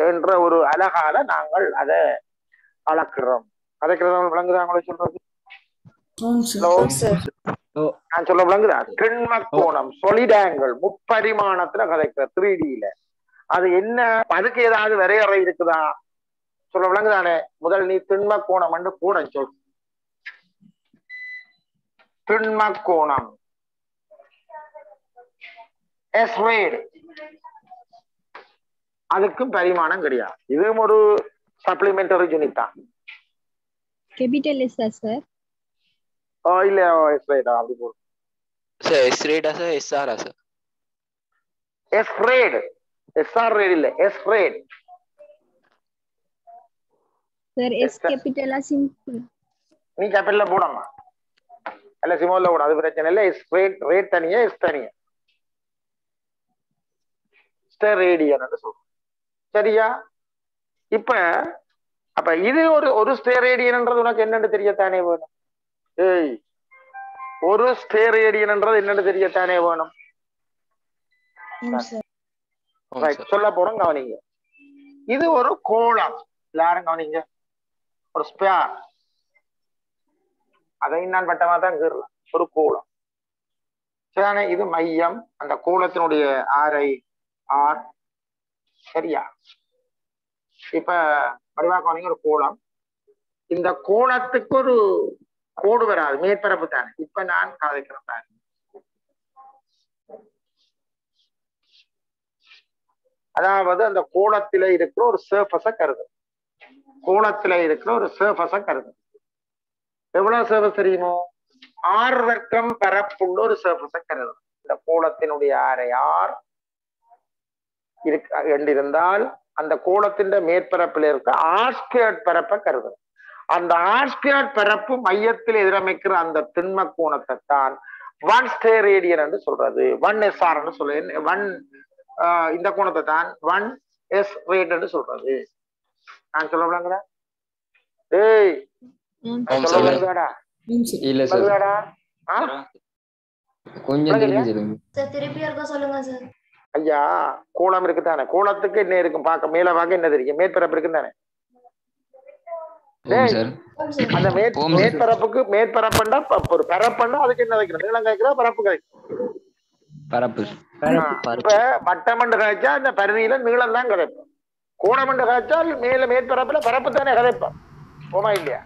என்ற ஒரு அலகால நாங்கள் அதை அளக்கிறோம். கதைக்கிறதவங்க விளங்குதாங்களோ சொல்றது? நான் சொல்ல விளங்குதா? திண்ம கோணம் solid angle முப்பரிமாணத்துல கதைக்கிற 3Dல அது என்ன? அதுக்கு ஏதாவது வரையறை இருக்குதா? சொல்ல விளங்குதானே? முதல் நீ திண்ம கோணம் என்று கூட சொல். திண்ம கோணம் எஸ்ரேட், அதுக்கும் பரிமாணம் கிடையாது. இதுவும் ஒரு சப்ளிமெண்டரி யூனிட் தான். Capital S sir? இல்ல எஸ்ரேடா அப்படி போடு. சார் எஸ் ரேடா சார் எஸ்ஆரா சார்? எஸ்ரேட், எஸ்ஆர் ரேட் இல்ல, எஸ்ரேட். சார் எஸ் கேபிட்டலா சிம்பிள்? நீ கேபிட்டல்ல போடமா, அல்ல சிமோல்ல போட, அது பிரச்சனை இல்லை. எஸ் ரேட், ரேட் தனியா எஸ் தனியா, ஸ்டெரேடியன் சொல்றோம். சரியா? இப்ப அப்ப இது ஒரு ஸ்டெரேடியன்ன்றது உனக்கு என்னன்னு தெரியத்தானே வேணும். ஏய், ஒரு ஸ்டெரேடியன்ன்றது என்னன்னு தெரியத்தானே வேணும். சொல்ல போறோம், கவனிங்க. இது ஒரு கோளம், எல்லாரும் கவனிங்க. ஒரு ஸ்பேர், அதையும் நான் பட்டமா தான் கீறலாம். ஒரு கோளம் சரிதானே? இது மையம், அந்த கோளத்தினுடைய ஆரை ஆர். சரியா? இப்ப வடிவா கவனிங்க, ஒரு கோளம். இந்த கோணத்துக்கு ஒரு கோடு வராது, மேற்பரப்பு தானே. இப்ப நான் கதைக்கிறேன். அதாவது அந்த கோணத்தில இருக்கிற ஒரு சர்ஃபஸ கருது, கோணத்தில இருக்கிற ஒரு சர்ஃபஸ கருது. எவ்வளவு சர்ஃபஸ் தெரியுமோ? 6 வர்க்கம் பரப்புள்ள ஒரு சர்ஃபஸ கருது. இந்த கோளத்தினுடைய ஆரை ஆர் என்றிருந்தால் அந்த கோளத்தின் மேற்பரப்பில் இருக்க ஆர்2 பரப்பை கருது. அந்த ஆர்2 பரப்பு மையத்தில் எதிரமைக்கிற அந்த திண்ம கோணத்தை தான் 1 ஸ்டெரேடியன் என்று சொல்றது. 1SR என்று சொல்ல, 1 இந்த கோணத்தை தான் 1S ரேட் என்று சொல்றது. நான் சொல்ல விளங்குதா? ஏய், சொல்ல விளங்குதாடா? இல்ல சார், கொஞ்சம் திருப்பி இருக்க சொல்லுங்க சார். ஐயா, கோளம் இருக்குதானே, கோளத்துக்கு என்ன இருக்கும்? பார்க்க மேல பார்க்க என்ன தெரியும்? மேற்பரப்பு இருக்கு தானே. அந்த மேற்பரப்புக்கு மேற்பரப்புண்டா ஒரு பரப்புண்டா அதுக்கு என்ன வைக்கணும்? நீளம் கேட்கிறா, பரப்பு கிடைக்கும். பரப்பு. இப்ப வட்டமண்டு காய்ச்சா அந்த பருதியில நீளம் தான் கிடைக்கும். கோணமண்டு காய்ச்சால் மேல மேற்பரப்புல பரப்பு தானே கிடைப்போம். போமா இல்லையா?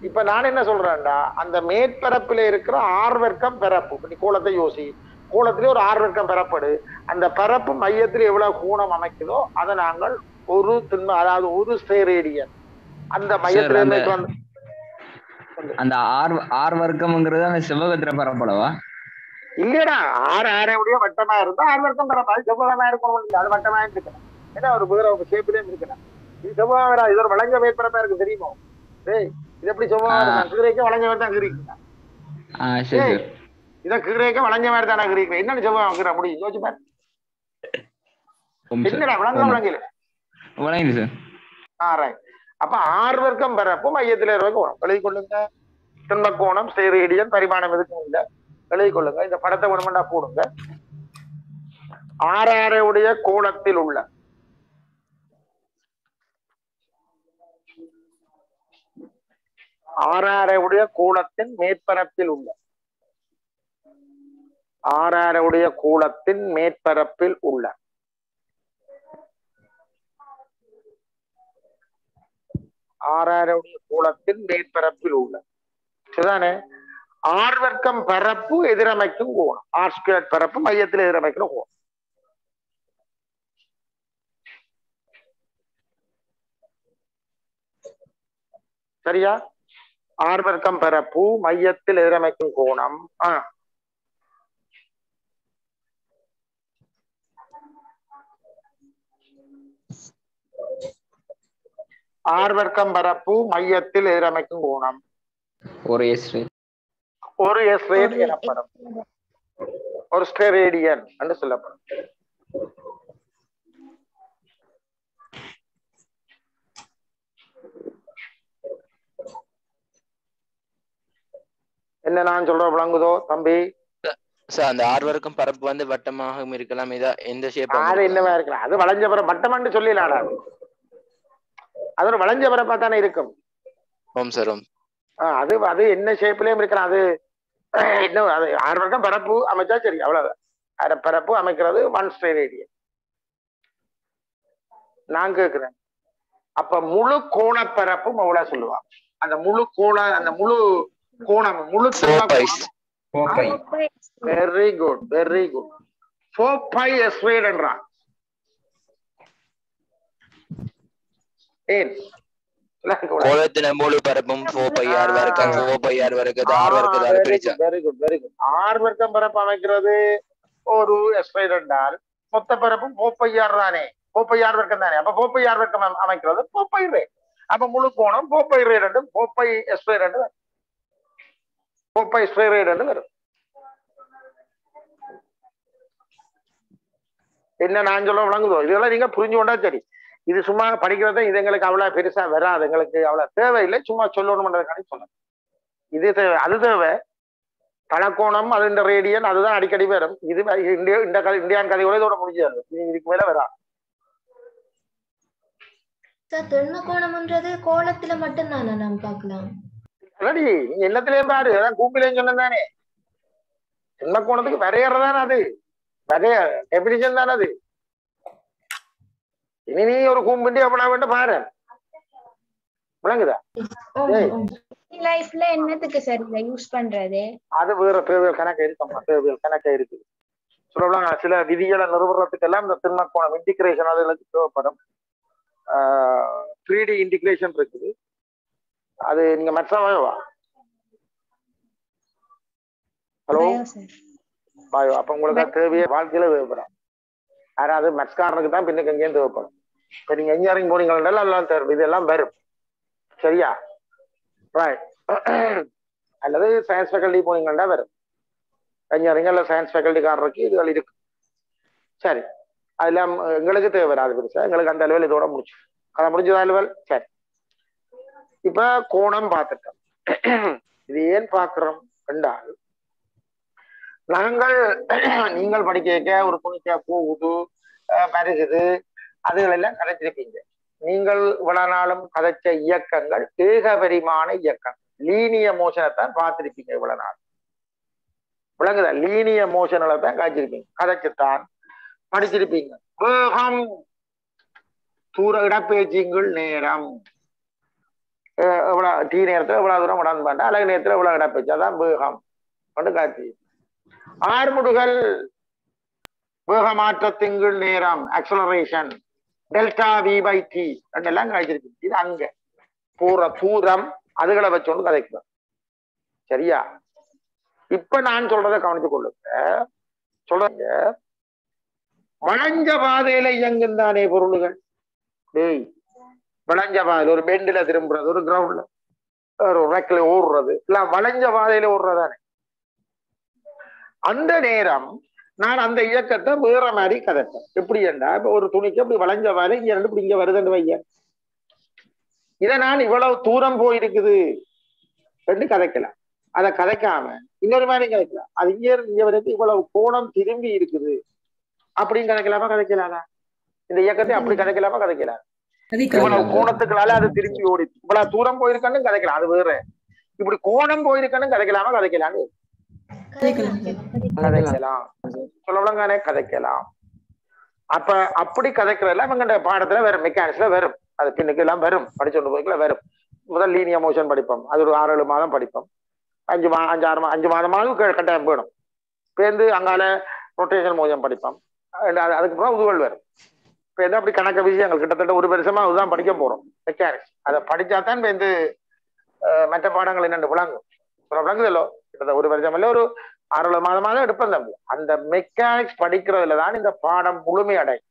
இப்ப நான் என்ன சொல்றேன்டா, அந்த மேற்பரப்புல இருக்கிற 6 வர்க்கம் பரப்பு. நீ கோளத்தை யோசி, கோளத்திலே ஒரு 6 வர்க்கம் பரப்படு. அந்த பரப்பு மையத்தில் எவ்வளவு கோணம் அமைக்குதோ அதை நாங்கள் ஒரு திண்ம, அதாவது ஒரு ஸ்டெரேடியன் அந்த மையத்துல அந்த ஆர் வர்க்கம்ங்கிறது அந்த செவ்வகத்திர பரப்பளவா? இல்லையடா, 6 ஆரையுடைய வட்டமா இருந்தா 6 வர்க்கம் பரப்பா. அது செவ்வகமா இருக்கணும் இல்லை, அது வட்டமா இருக்கணும். ஏன்னா ஒரு வேற ஷேப்லயும் இருக்கணும். இது செவ்வகா, இது ஒரு வளைஞ்ச மேற்பரப்பா இருக்கு தெரியுமோ? டேய், இது எப்படி செவ்வகா? கீரைக்க வளைஞ்ச மாதிரி தான் கீரிக்கா. இதை கீரைக்க வளைஞ்ச மாதிரி தானே கீரிக்கிறேன். என்னன்னு செவ்வகா கீர முடியும்? யோசிச்சு பாரு. என்னடா விளங்கல? வளையுது சார். அப்ப 6 வர்க்கம் பரப்பு மையத்துல கோணம் எழுதி கொள்ளுங்க. திண்ம கோணம் ஸ்டெரேடியன், பரிமாணம் எதுக்கும் இல்லை, எழுதி கொள்ளுங்க. இந்த படத்தை வேணுமெண்டா போடுங்க. 6 உடைய கோணத்தில் உள்ள 6 உடைய கோணத்தின் மேற்பரப்பில் உள்ள 6 உடைய கோணத்தின் மேற்பரப்பில் உள்ள 6 உடைய கோணத்தின் மேற்பரப்பில் உள்ள சரிதானே? 6 வர்க்கம் பரப்பு எதிரமைக்கும் கோணம், R2 பரப்பு மையத்தில் எதிரமைக்கிற கோணம். சரியா? 6 வர்க்கம் பரப்பு மையத்தில் எதிரமைக்கும் கோணம். 6 வர்க்கம் பரப்பு மையத்தில் எதிரமைக்கும் கோணம் ஒரு எஸ் ரேட் எனப்படும், ஒரு ஸ்டெரேடியன் என்று சொல்லப்படும். என்ன நான் சொல்ற விளங்குதோ தம்பி? சார் அந்த ஆறு வரைக்கும் பரப்பு வந்து வட்டமாகவும் இருக்கலாம், இதா எந்த ஷேப் அது என்னவா இருக்கலாம், அது வளைஞ்ச பரப்பு வட்டமான்னு சொல்லிடலாம். அது ஒரு வளைஞ்ச பரப்பா தானே இருக்கும். ஓம் சார் ஓம். அது அது என்ன ஷேப்லயும் இருக்கலாம். அது இன்னும் அது 6 வரைக்கும் பரப்பு அமைச்சா சரி, அவ்வளவுதான். அரை பரப்பு அமைக்கிறது 1 ஸ்கொயர் ரேடியன். நான் கேட்கிறேன், அப்ப முழு கோணப்பரப்பும் எவ்வளவு சொல்லுவான்? அந்த முழு கோணம் முழு வெரி குட் வெரி குட் 4π s²என்றான். ஏன் கோலத்தின முழு பரப்பும் 4πr வரைக்கும் 4πr வரைக்கும் 6 வரைக்கும் பிரிச்சா. Very good very good. 6 வரைக்கும் பரப்பு அமைக்கிறது ஒரு s² என்றால் மொத்த பரப்பும் 4πr தானே, 4πr வரைக்கும் தானே. அப்ப 4πr வரைக்கும் அமைக்கிறது 4π². அப்ப முழு கோணம் 4π² 4π s² 4π² வரும். என்ன நான் சொல்ல விளங்குதோ? இதெல்லாம் நீங்க புரிஞ்சு கொண்டா சரி. இது சும்மா படிக்கிறத இது எங்களுக்கு அவ்வளவு பெருசா வராது, எங்களுக்கு அவ்வளவு தேவையில்லை. சும்மா சொல்லணும்ன்றதுக்காண்டி சொன்னேன். இது தேவை, அது தேவை. பணக்கோணம் அது இந்த ரேடியன் அதுதான் அடிக்கடி வரும். இது இந்தியான் கதையோட இதோட முடிஞ்சாது, இதுக்கு மேல வரா. தென்மக்கோணம்ன்றது கோலத்துல மட்டும் தானே நாம் பார்க்கலாம். நீ எல்லாத்திலயும் பாரு, அதான் கூப்பிலேன்னு சொன்னதானே. தென்மக்கோணத்துக்கு வரையறதானே, அது வரைய டெபினிஷன் தானே அது. இனி நீ ஒரு கூம்பிண்டி அப்படா வேண்டாம் பாரு, விளங்குதா? லைஃப்ல என்னத்துக்கு சார் இத யூஸ் பண்றது? அது வேற தேவையல் கணக்கு இருக்கமா, தேவையல் கணக்கு இருக்குது. சொல்லலாம் சில விதிகளை நிறுவனத்துக்கு எல்லாம் இந்த தென்மக்கோணம் இன்டிகிரேஷன் அதுகளுக்கு தேவைப்படும். 3D இன்டிகிரேஷன் இருக்குது. அது நீங்க மற்றவா ஹலோ பாயோ, அப்ப உங்களுக்கு தேவையே வாழ்க்கையில தேவைப்படும். யாராவது மெட்ஸ்காரனுக்கு தான் பின்னுக்கு எங்கேயும் தேவைப்படும். இப்ப நீங்க இன்ஜினியரிங் போனீங்கன்னா எல்லாம் தேவை, இதெல்லாம் வரும். சரியா? ரைட். அல்லது சயின்ஸ் ஃபேக்கல்டி போனீங்கன்னா வரும். இன்ஜினியரிங் அல்ல சயின்ஸ் ஃபேக்கல்டிக்காரருக்கு இதுகள் இருக்கு. சரி, அதெல்லாம் எங்களுக்கு தேவை வராது பெருசா. எங்களுக்கு அந்த லெவல் இதோட முடிச்சு அதை முடிஞ்சதா லெவல். சரி, இப்ப கோணம் பார்த்துட்டோம். இது ஏன் பார்க்கிறோம் என்றால், நீங்கள் படிக்க ஒரு துணிக்கா போகுது பரிசுது அதுகள் எல்லாம் கதைச்சிருப்பீங்க. நீங்கள் இவ்வளவு நாளும் கதைச்ச இயக்கங்கள் ஏகபரிமாண இயக்கம், லீனிய மோஷனை தான் பார்த்திருப்பீங்க இவ்வளவு நாள். விளங்குதா? லீனிய மோஷனில தான் காய்ச்சிருப்பீங்க, கதைச்சுத்தான் படிச்சிருப்பீங்க. வேகம், தூர இடப்பெயர்ச்சிகள், நேரம், எவ்வளவு டீ நேரத்துல எவ்வளவு தூரம் உடம்பு பண்ண, அழகு நேரத்துல எவ்வளவு இடப்பெயர்ச்சி, அதான் வேகம் கொண்டு காட்சி. ஆறுமுடுகள், வேகமாற்றத்தின்கள் நேரம், ஆக்சலரேஷன், டெல்டா v/t எல்லாம் காய்ச்சிருக்கு. இது அங்க போற தூரம் அதுகளை வச்சோண்டு கதைக்கலாம். சரியா? இப்ப நான் சொல்றதை கவனித்துக் கொள்ளுங்க. சொல்றீங்க வளைஞ்ச பாதையில இயங்கும் தானே பொருள்கள். டேய், வளைஞ்ச பாதையில ஒரு பெண்டில திரும்புறது, ஒரு கிரவுண்ட்ல ஒரு ரெக்ல ஓடுறது, எல்லாம் வளைஞ்ச பாதையில ஓடுறதானே. அந்த நேரம் நான் அந்த இயக்கத்தை வேற மாதிரி கதைப்பேன். எப்படி என்றா, இப்ப ஒரு துணிக்கு அப்படி வளைஞ்ச பாதை இங்க ரெண்டு இப்படி இங்க வருதுன்னு வைய, இதை நான் இவ்வளவு தூரம் போயிருக்குது ரெண்டு கதைக்கலாம். அதை கதைக்காம இன்னொரு மாதிரி கதைக்கலாம். அது இங்க வரைக்கும் இவ்வளவு கோணம் திரும்பி இருக்குது அப்படின்னு கதைக்கலாமா, கதைக்கலாதா? இந்த இயக்கத்தை அப்படி கதைக்கலாமா, கதைக்கலாம்? இவ்வளவு கோணத்துக்குனால அது திரும்பி ஓடி இவ்வளவு தூரம் போயிருக்கான்னு கதைக்கலாம், அது வேற. இப்படி கோணம் போயிருக்கான்னு கதைக்கலாமா, கதைக்கலான்னு? கதைக்கலாம். சொல்லலாங்கானே கதைக்கலாம். அப்ப அப்படி கதைக்கிறதுல இவங்க பாடத்துல வரும், மெக்கானிக்ஸ்ல வரும், அது பின்னுக்கு எல்லாம் வரும், படிச்சோண்டு போய்க்குள்ள வரும். முதல் லீனியர் மோஷன் படிப்போம், அது ஒரு 6-7 மாதம் படிப்போம். 5 மாதமாவது கட்டாயம் போயிடும். பேருந்து அங்கால ரொட்டேஷன் மோஷன் படிப்போம். அதுக்கப்புறம் உதுவல் வரும். இப்ப எந்த அப்படி கணக்க விஷயங்கள் கிட்டத்தட்ட 1 வருஷமா அதுதான் படிக்க போறோம், மெக்கானிக்ஸ். அதை படிச்சாதான் வந்து மற்ற பாடங்கள் என்னென்று விளங்கும். விளங்குதல்லோ? கிட்டத்தட்ட 1 வருஷம் இல்ல, ஒரு 6-7 மாதமாக எடுப்பேன் தம்பி. அந்த மெக்கானிக்ஸ் படிக்கிறதுல தான் இந்த பாடம் முழுமை அடையும்.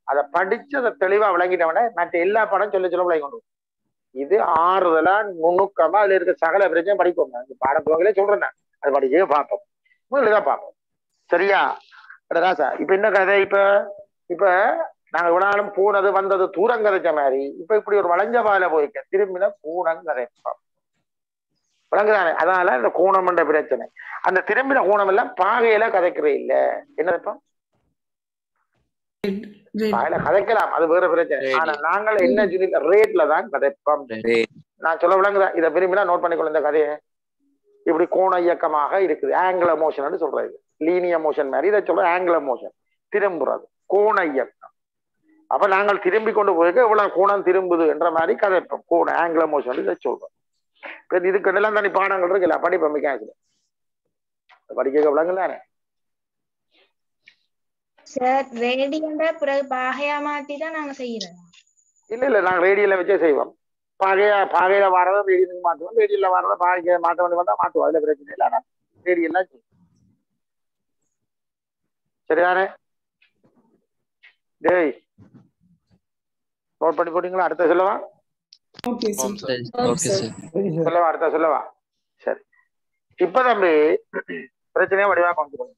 அதை படிச்சு அதை தெளிவா விளங்கிட்டவன மற்ற எல்லா பாடம் சொல்ல விளங்கி கொண்டு. இது ஆறுதலா நுணுக்கமா அதுல இருக்க சகல பிரச்சனை படிப்போம். இந்த பாடத்துவங்களே சொல்றேன், அது படிக்கவே பார்ப்போம், முதல்தான் பார்ப்போம். சரியா ராசா? இப்ப என்ன கதை? இப்ப நாங்க இவ்வளவு போனது வந்தது தூரம் கதைச்ச மாதிரி இப்ப இப்படி ஒரு வளைஞ்ச பால போய்க்க திரும்பின பூனம் கதைப்போம். விளங்குதானே? அதனால இந்த கோணம் என்ற பிரச்சனை. அந்த திரும்பின கோணம் எல்லாம் பாகையில கதைக்கிறே இல்ல. என்ன இப்போ பாகையில கதைக்கலாம், அது வேற பிரச்சனை. ஆனா நாங்கள் என்ன ரேட்ல தான் கதைப்போம். நான் சொல்ல விளங்குதா? இதை விரும்பினா நோட் பண்ணிக்கொள்ள இந்த கதையை. இப்படி கோண இயக்கமாக இருக்குது, ஆங்குலர் மோஷன் சொல்றது. லீனியர் மோஷன் மாதிரி இதை சொல்ற ஆங்குலர் மோஷன், திரும்புறது கோண இயக்கம். அப்ப நாங்கள் திரும்பி கொண்டு போயிருக்க இவ்வளவு கோணம் திரும்புது என்ற மாதிரி கதைப்போம். கோண ஆங்குலர் மோஷன் இதை சொல்றோம். இதுக்கு எல்லாம் தனி பாடங்கள் இருக்குல்ல, படிப்போம் மெக்கானிக்ஸ்ல. படிக்க விளங்குதானே? சார் ரேடியன்ட பிறகு பாகையா மாத்தி தான் நாங்க செய்யறோம். இல்ல நாங்க ரேடியன்ல வச்சே செய்வோம். பாகையில வரத ரேடியனுக்கு மாற்றுவோம், ரேடியன்ல வரத பாகையை மாற்ற வேண்டிய வந்தா மாற்றுவோம். அதுல பிரச்சனை இல்லை. ஆனா ரேடியன்லாம் சரியானே? டேய் நோட் பண்ணி போட்டீங்களா? அடுத்த சொல்லவா? சொல்லவா? அடுத்த சொல்லவா? சரி. இப்ப தம்பி பிரச்சனையா வடிவா கொண்டு போங்க.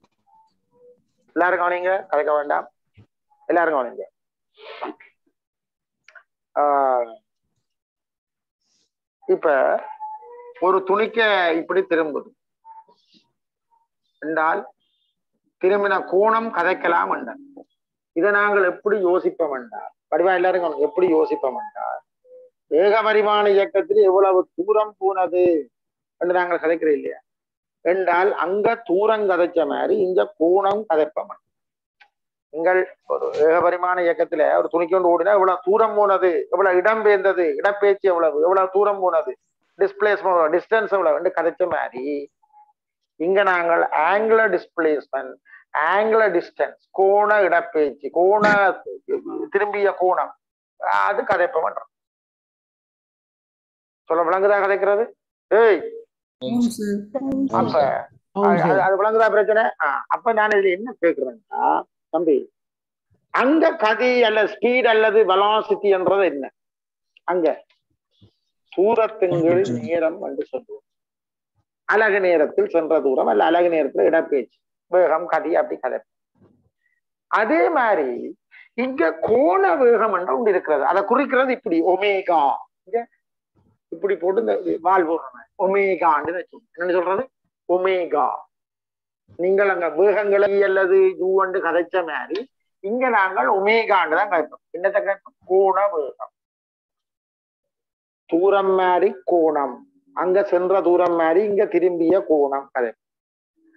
எல்லாரும் கவனிங்க, கதைக்க வேண்டாம். எல்லாரும் கவனிங்க. இப்ப ஒரு துணிக்க இப்படி திரும்புது என்றால் திரும்பின கோணம் கதைக்கலாம் என்றால் இதை நாங்கள் எப்படி யோசிப்போம் என்றால், வடிவா எல்லாரும் எப்படி யோசிப்போம் என்றால், ஏகபரிமாண இயக்கத்தில் எவ்வளவு தூரம் போனது என்று நாங்கள் கதைக்கிறோம் இல்லையா என்றால், அங்க தூரம் கதைச்ச மாதிரி இங்க கோணம் கதைப்போம். நீங்கள் ஒரு ஏகபரிமாண இயக்கத்துல ஒரு துணிக்கு கொண்டு ஓடினா எவ்வளவு தூரம் போனது, எவ்வளவு இடம் பெயர்ந்தது, இடப்பெயர்ச்சி எவ்வளவு தூரம் போனது, டிஸ்பிளேஸ்மெண்ட் டிஸ்டன்ஸ் எவ்வளவு கதைச்ச மாதிரி இங்க நாங்கள் ஆங்குலர் டிஸ்பிளேஸ்மெண்ட், ஆங்குலர் டிஸ்டன்ஸ், கோண இடப்பெயர்ச்சி, கோண திரும்பிய கோணம், அது கதைப்ப பண்றோம். சொல்ல விளங்குதா கதைக்கிறது? ஏய் அப்ப அது விளங்குதா பிரச்சனை? அப்ப நான் இதுல என்ன கேட்கிறேன்னா தம்பி, அங்க கதி அல்ல ஸ்பீட் அல்லது வெலாசிட்டி என்றது என்ன? அங்க தூரத்தின்கள் நேரம் என்று சொல்லுவோம். அலகு நேரத்தில் சென்ற தூரம் அல்ல அலகு நேரத்தில் இடப்பெயர்ச்சி, வேகம், கதி அப்படி கதை. அதே மாதிரி இங்க கோண வேகம் என்று ஒன்று இருக்கிறது. அதை குறிக்கிறது இப்படி ஒமேகா. இங்க இப்படி போட்டு இந்த வால் போடுறேன் ஒமேகான்னு என்ன சொல்றது? ஒமேகா. நீங்கள் அங்க வேகங்களை அல்லது யூண்டு கதைச்ச மாதிரி இங்க நாங்கள் ஒமேகான்னு தான் கதைப்போம். என்னத்தை கதைப்போம்? கோண வேகம். தூரம் மாதிரி கோணம், அங்க சென்ற தூரம் மாதிரி இங்க திரும்பிய கோணம் கதை.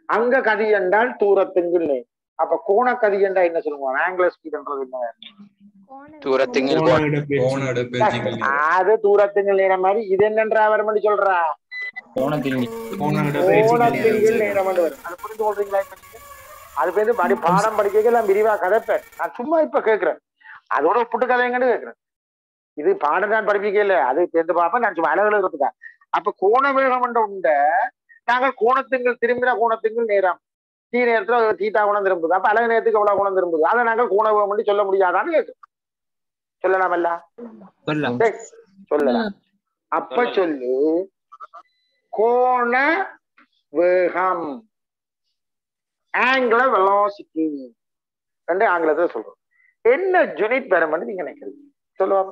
அங்க கதி என்றால் தூரத்துங்கில். அப்ப கோண கதி என்றா என்ன சொல்லுவோம்? ஆங்குலர் ஸ்பீட்ன்றது என்ன? அது தூரத்துங்கில் நேரம் மாதிரி. இது என்னன்றா வரும் சொல்றா? கோணத்தின்கில் நேரம் வரும். அது புரிந்து கொள்றீங்களா? அது பேருந்து பாடம் படிக்க நான் விரிவா கதைப்பேன். நான் சும்மா இப்ப கேட்கிறேன், அதோட புட்டு கதைங்கன்னு கேட்கிறேன். இது பாடம் நான் படிப்பிக்க இல்லை, அது சேர்ந்து பார்ப்பேன். நான் சும்மா அழகு எழுதுறதுதான். அப்ப கோண வேகம் என்ற உண்ட நாங்கள் கோணத்துங்கள் திரும்பின கோணத்துங்கள் நேரம், தீ நேரத்துல தீட்டா குணம் திரும்புது. அப்ப அழகு நேரத்துக்கு எவ்வளவு குணம் திரும்புது, அதை நாங்கள் கோண வேகம் பண்ணி சொல்ல முடியாதான்னு கேட்கிறோம். சொல்லலாமல்ல? சொல்லலாம். அப்ப சொல்லு, கோண வேகம், ஆங்குலர் வெலாசிட்டி என்று ஆங்கிலத்தை சொல்றோம். என்ன யூனிட் பெறும் நீங்க நினைக்கிறீங்க? சொல்லுவாங்க.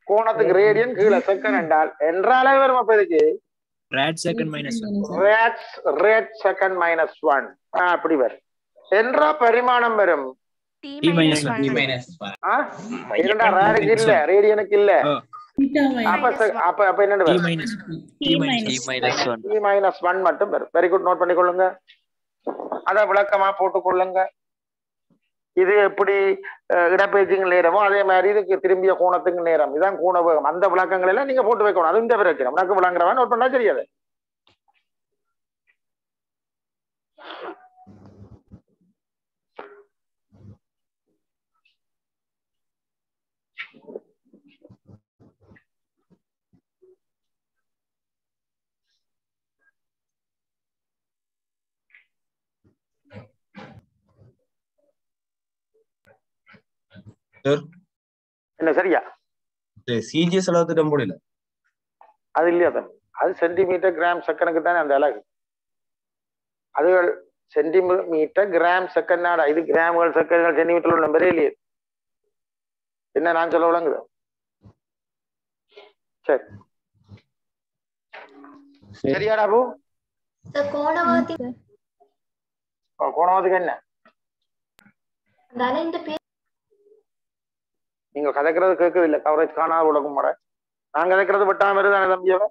கோணத்துக்கு ரேடியன், கீழே செகண்ட் என்றால் என்றாலே வரும். அப்ப இதுக்கு ரேட் செகண்ட் மைனஸ் 1 அப்படி வரும். என்ற பரிமாணம் வரும். ரேடுக்கு இல்ல, ரேடியனுக்கு இல்ல. அப்ப என்ன வரும்? -1 மட்டும் வரும். வெரி குட், நோட் பண்ணிக்கொள்ளுங்க. அத விளக்கமா போட்டுக்கொள்ளுங்க. இது எப்படி இடப்பெயர்ச்சிக்கு நேரமோ அதே மாதிரி இதுக்கு திரும்பிய கோணத்துக்கு நேரம், இதுதான் கோண வேகம். அந்த விளக்கங்கள் எல்லாம் நீங்க போட்டு வைக்கணும். அது இந்த பிரச்சனை உனக்கு விளங்குறவா நோட் பண்ணா தெரியாது. என்ன சரியா? சிஜிஎஸ் அளவுக்கு போடல. அது இல்லையா தம்பி? அது சென்டிமீட்டர் கிராம் செகண்டுக்கு தானே அந்த அலகு. அது சென்டிமீட்டர் கிராம் செகண்ட். இது கிராம்கள் செகண்ட்கள் சென்டிமீட்டர் நம்பரே இல்லையே. என்ன நான் சொல்ல விளங்குது? சரி, சரியாடா பூ? கோணவத்துக்கு என்ன நீங்க கதைக்கிறது கேட்கறது இல்ல, கவரேஜ் காணாத உலகம் முறை. நான் கதைக்கிறது பட்டாம வருதானே தம்பியவ?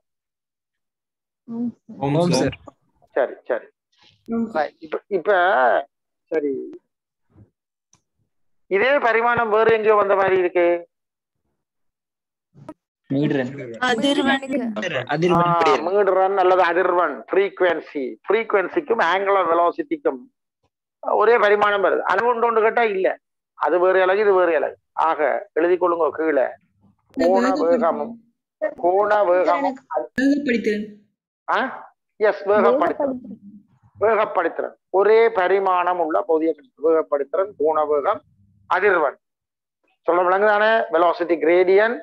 சரி சரி. இப்ப சரி, இதே பரிமாணம் வேறு எங்கேயோ வந்த மாதிரி இருக்கு. மீடுரன் அல்லது அதிர்வன், ஃப்ரீக்வன்சிக்கும் ஆங்குலர் வெலாசிட்டிக்கும் ஒரே பரிமாணம் வருது. அது ஒன்று கேட்டா இல்ல, அது வேறு அலகு இது வேறு அலகு. ஆக எழுதி கொள்ளுங்க கீழே கோண வேகமும் வேகப்படுத்துறன் ஒரே பரிமாணம் உள்ள பகுதியை வேகப்படுத்துறன் கோண வேகம் அதிர்வன். சொல்ல விளங்குதானே? Velocity gradient,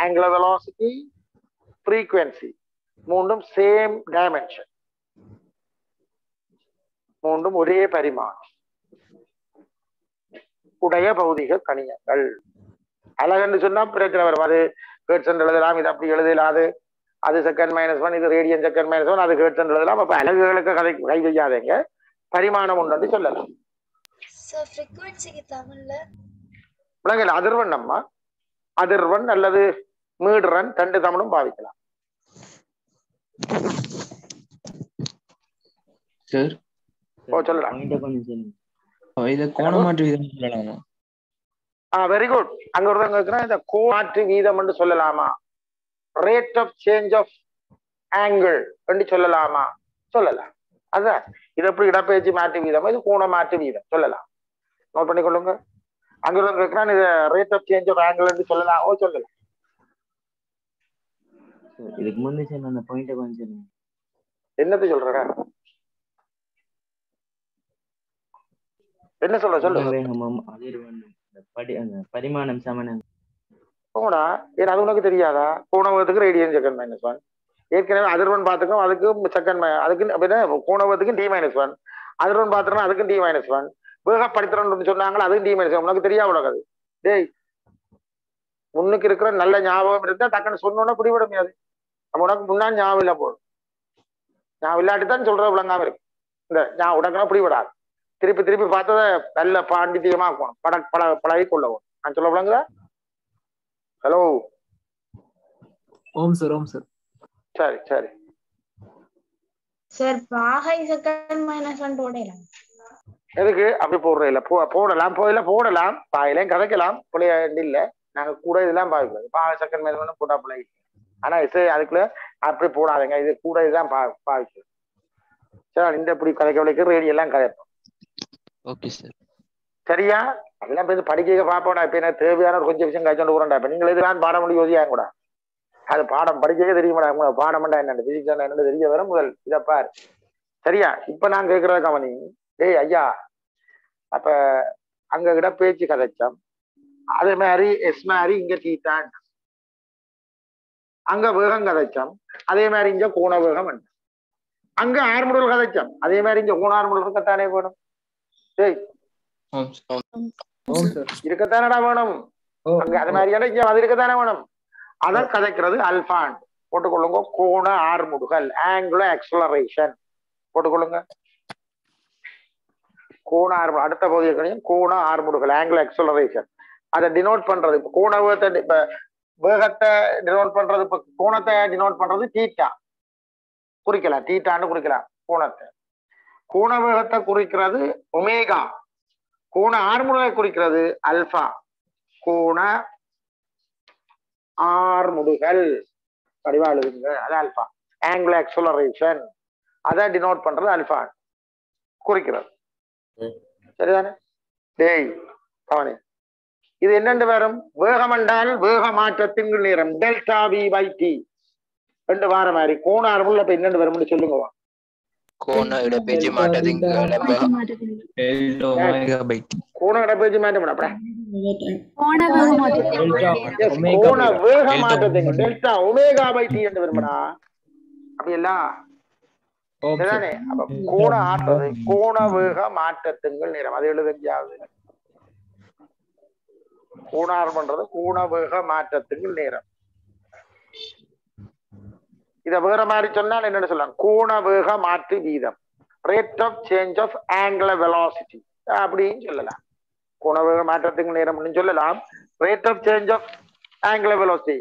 angular velocity, frequency மூன்றும் சேம் டைமென்ஷன், மூன்றும் ஒரே பரிமாணம் உடைய பௌதிக கணியங்கள். அழகன்னு சொன்னா பிரச்சனை வரும். அது ஹெர்ட்ஸ் எழுதலாம், இது அப்படி எழுதலாது, அது செகண்ட் -1, இது ரேடியன் செகண்ட் -1, அது ஹெர்ட்ஸ் எழுதலாம். அப்ப அலகுகளுக்கு கை செய்யாதீங்க, பரிமாணம் உண்டு சொல்லலாம். விளங்கல? அதிர்வன் நம்ம அதிர்வன் அல்லது மீடுரன் ரெண்டு தமிழும் பாவிக்கலாம். சொல்லலாம். Very good. அங்க ஒருத்தங்க இருக்கிறான், இந்த கோணமாற்று வீதம் என்று சொல்லலாமா? Rate of change of angle என்று சொல்லலாமா? சொல்லலாம். அதான் இது எப்படி இடப்பெயர்ச்சி மாற்று வீதம், இது கோண மாற்று வீதம் சொல்லலாம். நோட் பண்ணிக்கொள்ளுங்க. அங்க ஒருத்தங்க இருக்கிறான், இது rate of change of angle என்று சொல்லலாம். சொல்லலாம். இதுக்கு முன்னே சொன்ன அந்த பாயிண்ட் கொஞ்சம் என்னத்தை சொல்ற? என்ன சொல்ற? சொல்லு. பரிமாணம் சமணம் போடா, ஏன் அது உனக்கு தெரியாதா? கோணவத்துக்கு ரேடியன் செகண்ட் -1, ஏற்கனவே அதிர்வன் பார்த்துக்கோ, அதுக்கு செகண்ட், அதுக்கு கோணவத்துக்கு D-1, அதிர்வன் பார்த்துக்கணும், அதுக்கு D-1, வேகப்படுத்துறன்னு சொன்னாங்களா, அதுக்கு D-1. உனக்கு தெரியா உனக்கு? அது டேய், முன்னுக்கு இருக்கிற நல்ல ஞாபகம் இருந்தா டக்குன்னு சொன்னோன்னா பிடிவிட முடியாது. நம்ம உனக்கு முன்னாடி ஞாபகம் இல்ல போதும், ஞாபகம் இல்லாட்டித்தான் சொல்ற விளங்காம இருக்கு. இந்த ஞாபகம் உடனே பிடிவிடாது. திருப்பி திருப்பி பார்த்தத நல்ல பாண்டித்தியமா இருக்கணும், பழகி கொள்ளவும். நான் சொல்ல விளங்குதா? ஹலோ. ஓம் சார். ஓம் சார். சரி சரி சார். பாகை செகண்ட் -1 போடலாம். எதுக்கு அப்படி போடுற? இல்ல போடலாம், பாயிலையும் கதைக்கலாம், பிள்ளைய இல்ல. நாங்க கூட இதெல்லாம் பாவிக்கிறது, பாகை செகண்ட் -1 போட்டா பிள்ளை. ஆனா அதுக்குள்ள அப்படி போடாதுங்க, இது கூட இதுதான் பாவிக்கிறது. சரி, இந்த இப்படி கதைக்க விளைக்க ரேடியோ எல்லாம் கதைப்போம். Okay sir. சரியா? அதெல்லாம் போய் படிக்க பாப்போம்டா. இப்ப எனக்கு தேவையான ஒரு கொஞ்சம் விஷயம் காய்ச்சோண்டு போறேன்டா. இப்ப நீங்க இதெல்லாம் பாடம் பண்ணி யோசியாங்க கூட, அது பாடம் படிக்கவே தெரியுமாடா? பாடம்டா என்னன்னு, பிசிக்ஸ் என்னன்னு தெரிய வர முதல் இதை பாரு. சரியா? இப்ப நான் கேட்கறத கவனி. டேய் ஐயா, அப்ப அங்க இடப்பெயர்ச்சி கதைச்சோம், அதே மாதிரி எஸ் மாதிரி இங்க தீட்டான், அங்க வேகம் கதைச்சோம், அதே மாதிரி இங்க கோண வேகம், அங்க ஆர்முடல் கதைச்சோம், அதே மாதிரி இங்க கோண ஆர்முடல் இருக்கத்தானே வேணும். டேய் இருக்கத்தானடா வேணும். அங்க அது மாதிரியான இங்க அது இருக்கத்தானே வேணும். அதை கதைக்கிறது அல்பான் போட்டுக்கொள்ளுங்க. கோண ஆர்முடுகள், ஆங்குலர் ஆக்ஸலரேஷன் போட்டுக்கொள்ளுங்க. கோண ஆர்முடு அடுத்த பகுதியும் கோண ஆர்முடுகள், ஆங்குலர் ஆக்ஸலரேஷன். அதை டினோட் பண்றது கோண வேகத்தை, இப்ப வேகத்தை டினோட் பண்றது, இப்ப கோணத்தை டினோட் பண்றது தீட்டா குறிக்கலாம், தீட்டான்னு குறிக்கலாம் கோணத்தை. கோண வேகத்தை குறிக்கிறது ஒமேகா, கோண ஆர்முடுகளை குறிக்கிறது அல்பா. கோண ஆர்முடுகள் படிவா எழுதுங்க, அது அல்பா. ஆங்குலர் ஆக்ஸலரேஷன் அதை டினோட் பண்றது அல்பா குறிக்கிறது. சரிதானே? டேய் கவனி, இது என்னென்று வரும்? வேகம் என்றால் வேக மாற்றத்தின் நேரம் டெல்டா V/T ரெண்டு வார மாதிரி. கோண ஆர்முடுகள் அப்ப என்னென்று வரும்னு சொல்லுங்க. கோண இடப்பெயர்ச்சி மாற்றத்தின் கோண இடப்பெயர்ச்சி மாற்றம் கோண வேக மாற்றத்தின் டெல்டா ω/T என்று வரும்டா. அப்படி எல்லாம் சரிதானே? அப்ப கோண ஆற்றது கோண வேக மாற்றத்தின் நேரம், அது எழுதஞ்சாவது. கோண ஆர்மன்றது கோண வேக மாற்றத்தின் நேரம். இதை வேற மாதிரி சொன்னால் என்னன்னு சொல்லலாம், கோண வேக மாற்று வீதம், rate of change of angular velocity அப்படின்னு சொல்லலாம். கோண வேக மாற்றத்துக்கு நேரம் சொல்லலாம், rate of change of angular velocity,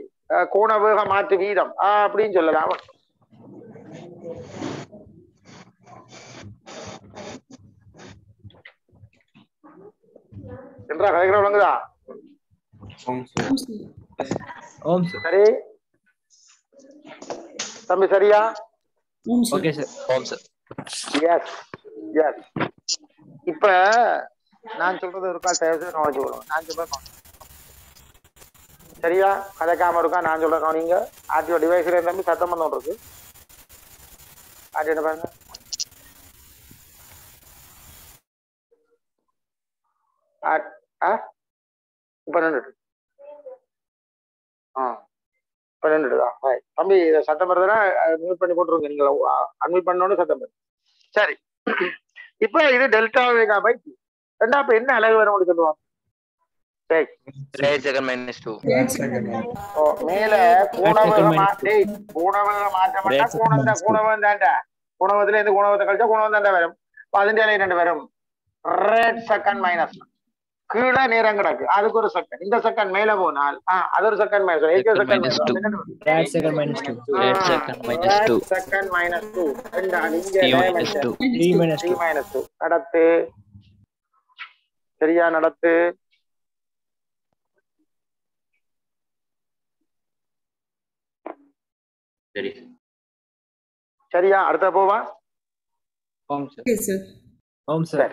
கோண வேக மாற்று வீதம் அப்படின்னு சொல்லலாம். என்றா கலைக்கிற விளங்குதா? சரி தம்பி, சரியா? Okay sir. Yes yes. இப்ப நான் சொல்றது ஒரு கால் தயவு செய்து கவனிச்சு கொள்ளுங்க. நான் சொல்றேன் சரியா? கதைக்காம இருக்கா? நான் சொல்றேன் கவனிங்க. ஆர்டிஓ டிவைஸ்ல தம்பி சத்தம் பண்ண இருக்கு. ஆர்டிஓ என்ன பாருங்க. இப்ப நின்றுட்டு இப்ப நின்றுட்டுதா? தம்பி சத்தம் வருதுன்னா மியூட் பண்ணி போட்டுருங்க. நீங்க அன்மியூட் பண்ணோன்னு சத்தம் வருது. சரி, இப்ப இது டெல்டா ஒமேகா பை டி. ரெண்டா இப்ப என்ன அலகு வரும் உங்களுக்கு சொல்லுவாங்க? மேல கோணவேக மாற்றம்னா கோணவம் தாண்டா. கோணவத்துல இருந்து கோணவத்தை கழிச்சா கோணவம் தாண்டா வரும். அதிന്റെ ரெண்டு வரும். ரேட் செகண்ட் மைனஸ் கீழே நேரம் கிடக்கு, அதுக்கு ஒரு செகண்ட். இந்த செகண்ட் மேல போனால் அது ஒரு செகண்ட் மைனஸ் நடத்து. சரியா? நடத்து. சரியா? அடுத்த போவா. சரி,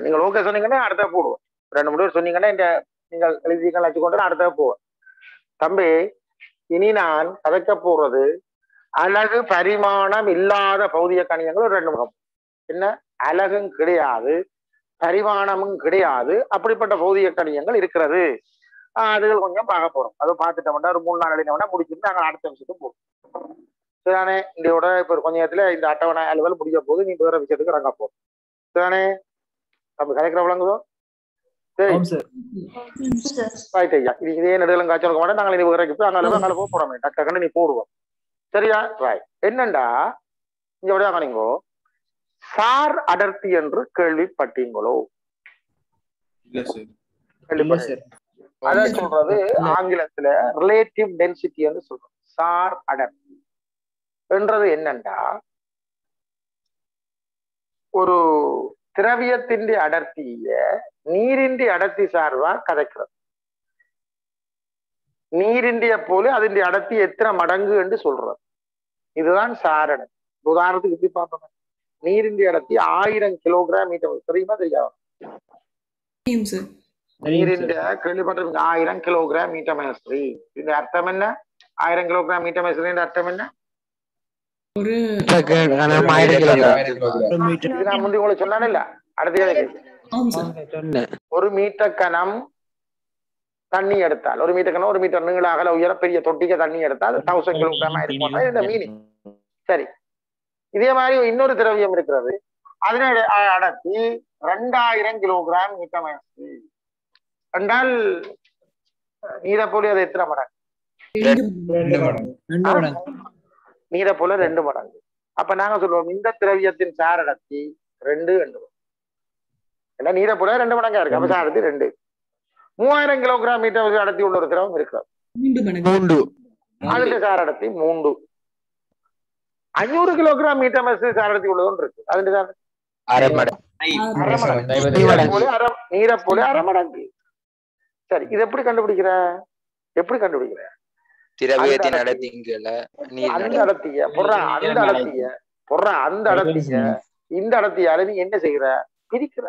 நீங்கள் ஓகே சொன்னீங்கன்னா அடுத்த போடுவோம். 2-3 பேர் சொன்னீங்கன்னா நீங்கள் எழுதிகள் வச்சுக்கொண்டு அடுத்த போவோம். தம்பி, இனி நான் கதைக்க போறது அலகு பரிமாணம் இல்லாத பௌதிக கணிதங்கள் ஒரு 2 முகம். என்ன? அலகும் கிடையாது, பரிமாணமும் கிடையாது, அப்படிப்பட்ட பௌதிக கணிதங்கள் இருக்கிறது. அதுகள் கொஞ்சம் பார்க்க போறோம். அது பார்த்துட்டோம்னா ஒரு 3-4 அடினோம்னா முடிச்சுட்டு நாங்கள் அடுத்த விஷயத்துக்கு போவோம். சரிதானே? இந்தியோட இப்ப கொஞ்ச நேரத்துல இந்த அட்டவணை அலுவல் முடிய போது நீ வேற விஷயத்துக்கு இறங்க போறோம். சரிதானே? நம்ம கலைக்கிற விளங்குதோ? சரி ஐயா, இது இதே நடுவில் காய்ச்சல் இருக்க மாட்டேன். நாங்கள் இனி வேற அங்கே போக போறோமே, டக்கு நீ போடுவோம். சரியா? ராய். என்னண்டா இங்க விட காணிங்கோ, சார் அடர்த்தி என்று கேள்விப்பட்டீங்களோ? அத சொல்றது ஆங்கிலத்துல ரிலேட்டிவ் டென்சிட்டி என்று சொல்றோம். சார் அடர்த்தி என்றது என்னண்டா, ஒரு திரவியத்தின் அடர்த்திய நீரின்றி அடர்த்தி சார்பா கதைக்கிறது. நீரிண்டிய போல அதன் அடர்த்தி எத்தனை மடங்கு என்று சொல்றது. இதுதான் சார் அடர்த்தி. உதாரணத்துக்கு எப்படி பார்ப்போம், நீரின்றி அடர்த்தி 1000 கிலோகிராம் மீட்டர். தெரியுமா? தெரியாது? நீரின் கேள்விப்பட்டிருக்கீங்க? 1000 கிலோகிராம் மீட்டர் மைனஸ். இந்த அர்த்தம் என்ன? 1000 கிலோகிராம் மீட்டர் மைனஸ் அர்த்தம் என்ன? நான் முந்தி உங்களுக்கு சொன்னானே இல்ல, அடுத்த ஒரு மீட்டர் கனம் தண்ணி எடுத்தால், ஒரு மீட்டர் கனம் 1 மீட்டர் நீள அகல உயர பெரிய தொட்டிக்க தண்ணி எடுத்தால் 1000 கிலோகிராம் இருக்கும். இந்த மீனிங். சரி, இதே மாதிரி இன்னொரு திரவியம் இருக்கிறது, அதனுடைய அடர்த்தி 2000 கிலோகிராம் மீட்டர் மைனஸ் என்றால் நீரை போல அது எத்தனை மடங்கு? நீரை போல 2 மடங்கு. அப்ப நாங்க சொல்லுவோம் இந்த திரவியத்தின் சார் அடர்த்தி 2 என்று. ஏன்னா நீரை போல 2 மடங்கா இருக்கு. அப்ப சார் அடர்த்தி 2. 3000 கிலோகிராம் மீட்டர் அடர்த்தி உள்ள ஒரு திரவம் இருக்கிறது, அதுக்கு சார் அடர்த்தி 3. 500 கிலோகிராம் மீட்டர் சார் அடர்த்தி உள்ளது இருக்கு, அதுக்கு சார் நீரை போல 1/2 மடங்கு. சரி, இது எப்படி கண்டுபிடிக்கிற? திரவியத்தின் அடர்த்திங்கள அந்த அடர்த்திய இந்த அடர்த்தியால நீ என்ன செய்கிற? பிரிக்கிற.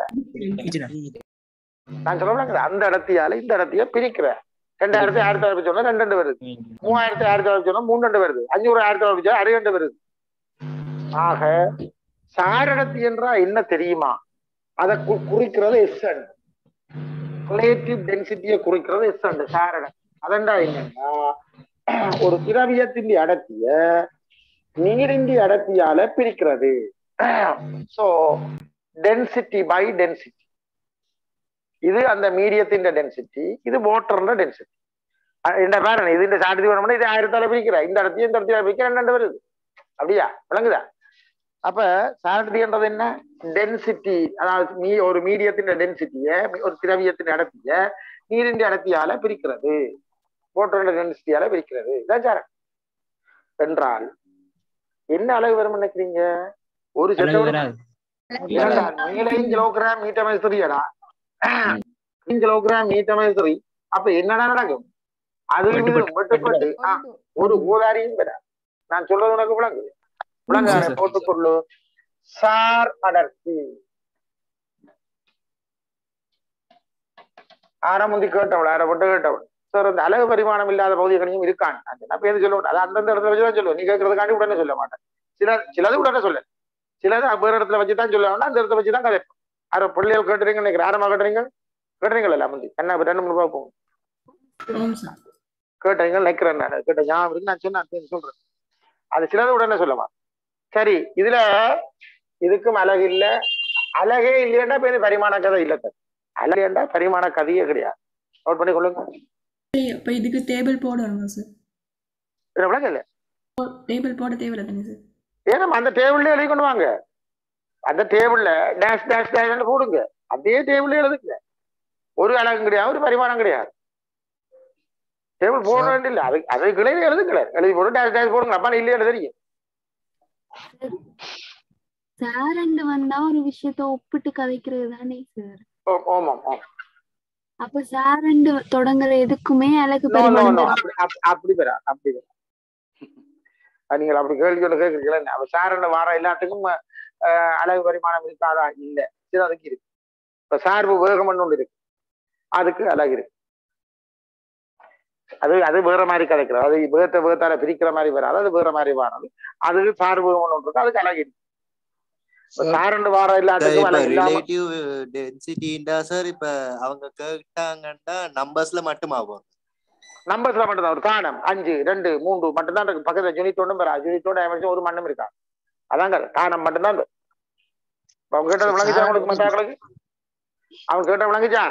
நான் சொல்ல அந்த அடர்த்தியால இந்த அடர்த்திய பிரிக்கிற. 2000 1000 சொன்னா 2 வருது, 3000 1000 சொன்னா 3 வருது, 500 1000 சொன்னா 2 வருது. ஆக சாரடர்த்தி என்றா என்ன தெரியுமா? அதை குறிக்கிறது எஸ்என். ரிலேட்டிவ் டென்சிட்டியை குறிக்கிறது எஸ்என் சாரடர்த்தி. அதெண்டா என்னன்னா, ஒரு திரவியத்தின் அடர்த்திய நீரின்றி அடர்த்தியால பிரிக்கிறது. So density by density. இது அந்த மீடியத்தின் டென்சிட்டி, இது வாட்டர்ல டென்சிட்டி. இந்த பாருங்க இது இந்த சாட்டு வேணும்னா இது 1000 பிரிக்கிற இந்த இடத்தையும் இந்த இடத்தையும் பிரிக்க 2 வருது அப்படியா விளங்குதா? அப்ப சாரதின்றது என்ன? டென்சிட்டி, அதாவது நீ ஒரு மீடியத்தின் டென்சிட்டிய ஒரு திரவியத்தின் அடர்த்திய நீரின் அடர்த்தியால பிரிக்கிறது, போட்டோட டென்சிட்டியால பிரிக்கிறது. இதான் சாரம் என்றால் என்ன அளவு வரும் நினைக்கிறீங்க? ஒரு கிலோகிராம் மீட்டமைசரியடா, கிலோகிராம் மீட்டமைசரி. அப்ப என்னடா நடக்கும்? அது வெட்டுப்பட்டு ஒரு ஊதாரியும் பெற. நான் சொல்றது உனக்கு விளங்குது? விளங்க போட்டுக்கொள்ளு. சார் அடர்த்தி ஆரம்பி கேட்டவள் அரைப்பட்டு கேட்டவள் சார் அந்த அளவு பரிமாணம் இல்லாத பகுதிகளையும் இருக்கான். நான் பேர் சொல்லுவேன், அது அந்தந்த இடத்துல வச்சுதான் சொல்லுவேன். நீ கேட்கறதுக்காண்டி உடனே சொல்ல மாட்டேன். சிலது உடனே சொல்ல, சிலது வேற இடத்துல வச்சுதான் சொல்லுவாங்கன்னா அந்த இடத்துல வச்சுதான் கதைப்போம். அரை பிள்ளைகள் கேட்டுறீங்க நினைக்கிறேன். ஆரம்பா கேட்டுறீங்களா? முந்தி என்ன 2-3 ரூபா போகும் கேட்டீங்க நினைக்கிறேன். நான் கேட்ட ஞாபகம் நான் சொன்னேன் சொல்றேன். அது சிலது உடனே சொல்லமா. சரி, இதுல இதுக்கும் அழகு இல்ல, அழகே இல்லையா பேரு பரிமாண கதை இல்ல. அழகேண்டா பரிமாண கதையே கிடையாது. நோட் பண்ணி கொள்ளுங்க. இப்ப இதுக்கு டேபிள் போடணுமா சார்? விளங்கல, டேபிள் போட தேவையில்லை தானே சார்? ஏன்னா அந்த டேபிள்ல எழுதி கொண்டு வாங்க. அந்த டேபிள்ல டேஷ் டேஷ் டேஷ் போடுங்க. அதே டேபிள்ல எழுதுங்க. ஒரு அழகும் கிடையாது, ஒரு பரிமாணம் கிடையாது. டேபிள் போட வேண்டிய அது அதுக்குள்ளே எழுதுங்கள, எழுதி போட்டு டேஷ் டேஷ் போடுங்க. அப்பா இல்லையா தெரியும். சாரண்டு வந்தா ஒரு விஷயத்த ஒப்பிட்டு கதைக்கிறது தானே சார்? ஆமாம். அப்ப சாரண்டு தொடங்குற எதுக்குமே அழகு அப்படி பெறா அப்படி பெறா. நீங்கள் அப்படி கேள்வி ஒன்று கேட்கறீங்களா? அப்ப சாரண்ட வார எல்லாத்துக்கும் அழகு பரிமாணம் இருக்காதா? இல்ல, சரி அதுக்கு இருக்கு. இப்ப சார்பு வேகம் ஒன்று இருக்கு, அதுக்கு அழகு இருக்கு. அது வேற மாதிரி கதைக்கிறது. அது வேகத்தால பிரிக்கிற மாதிரி வராது, அது வேற மாதிரி வராது. அது சார்பு வேகம் ஒன்று இருக்கு, அதுக்கு அழகு இருக்கு. சாரண்டு வார எல்லாத்துக்கும் ரிலேட்டிவ் டென்சிட்டிண்டா சார் இப்ப அவங்க கேட்டாங்கன்னா நம்பர்ஸ்ல மட்டும் ஆகும். நம்பர்ஸ்ல மட்டும்தான். ஒரு தானம் 5, 2, 3 மட்டும்தான் இருக்கு. பக்கத்துல யூனிட்டோடும் பெறா. யூனிட்டோட ஒரு மண்ணும் இருக்கா. அதாங்க தானம் மட்டும்தான். அவங்க கேட்டது விளங்குச்சா உங்களுக்கு? மத்தாக்களுக்கு அவங்க கேட்ட விளங்குச்சா?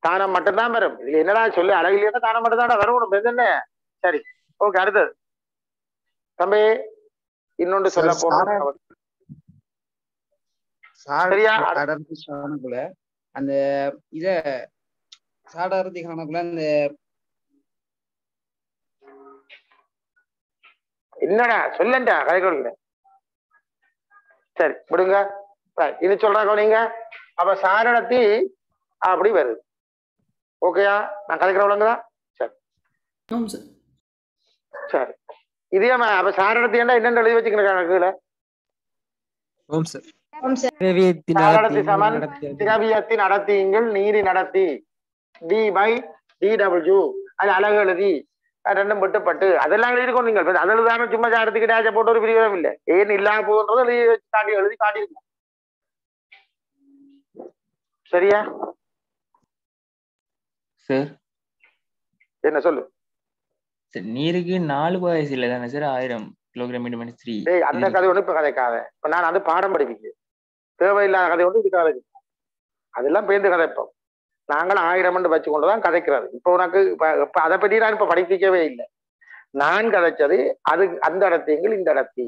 தானம் மட்டும்தான் வரும். இதுல என்னடா சொல்லு, அழகு இல்லையா தானம் மட்டும் தான் வரும். என்ன சரி, ஓகே. அடுத்தது தம்பி இன்னொன்று சொல்ல போறோம். அடர்த்தி காணக்குள்ள அந்த இத சாடர்த்தி காணக்குள்ள அந்த என்னடா சொல்லண்டா கதை கொடுக்குற. சரி விடுங்க, இது சொல்றாங்க நீங்க. அப்ப சாரணத்தி அப்படி வருது. ஓகேயா? நான் கதைக்கிறவங்களா? சரி சரி. இதே அப்ப சாரணத்தி என்னென்ன எழுதி வச்சுக்கிற கணக்குல? திரவியத்தின் அடர்த்திங்கள் நீரின் அடர்த்தி D/dW. அது அழகு எழுதி ரெண்டும் வெட்டுப்பட்டு அதெல்லாம் எழுதிக்கொண்டு நீங்கள் அது எழுதாம சும்மா சாரத்துக்கு டேஜ போட்டு ஒரு பிரிவும் இல்லை. ஏன் இல்லாம போகுன்றது எழுதி காட்டியிருக்கோம். சரியா சார்? என்ன சொல்லு. நீருக்கு 4 வயசு இல்லை தானே சார்? 1000 kg/3. அந்த கதை ஒண்ணு இப்ப கதைக்காத. இப்ப நான் அது பாடம் படிப்பீங்க. தேவையில்லாத கதை ஒன்று இது கதை, அதெல்லாம் பேருந்து கதைப்போம். நாங்களும் 1000 வச்சு கொண்டுதான் கதைக்கிறது. இப்போ உனக்கு இப்ப அதை பற்றி நான் இப்ப படிப்பிக்கவே இல்லை. நான் கதைச்சது அது அந்த இடத்தையும் இந்த இடத்தி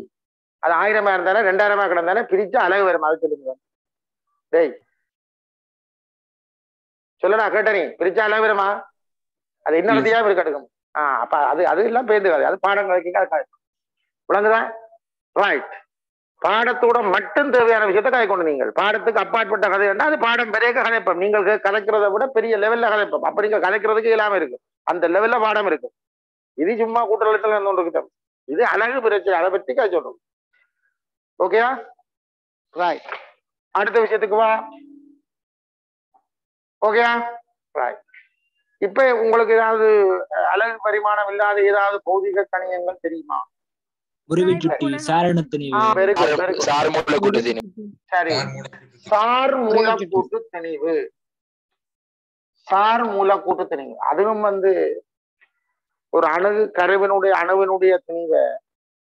அது 1000 இருந்தானே 2000 கிடந்தானே பிரிச்சு அழகு வரும். அது சொல்லுங்க டேய், சொல்லடா கேட்ட நீ. பிரிச்சா அழகு வருமா? அது என்ன இடத்தையா இருக்கட்டும். அப்ப அது எல்லாம் பேருந்து கதை. அது பாடம் கதைக்க விளங்குதான்? ரைட். பாடத்தோட மட்டும் தேவையான விஷயத்த கதை கொண்டு நீங்கள் பாடத்துக்கு அப்பாற்பட்ட கதை என்ன? அது பாடம் பெரிய கதைப்போம். நீங்கள் கதைக்கிறத விட பெரிய லெவல்ல கதைப்போம். அப்ப நீங்க கதைக்கிறதுக்கு இல்லாம இருக்கு, அந்த லெவல்ல பாடம் இருக்கு. இது சும்மா கூட்டத்துல இருக்கு. இது அழகு பிரச்சனை, அதை பத்தி கதை சொல்றோம். ஓகேயா? ரைட். அடுத்த விஷயத்துக்கு வா. ஓகேயா? ரைட். இப்ப உங்களுக்கு ஏதாவது அழகு பரிமாணம் இல்லாத ஏதாவது பௌதிக கணியங்கள் தெரியுமா? சரி, சார் மூலக்கூட்டு திணிவு. சார் மூலக்கூட்டு திணிவு அதுவும் ஒரு அணுவினுடைய திணிவை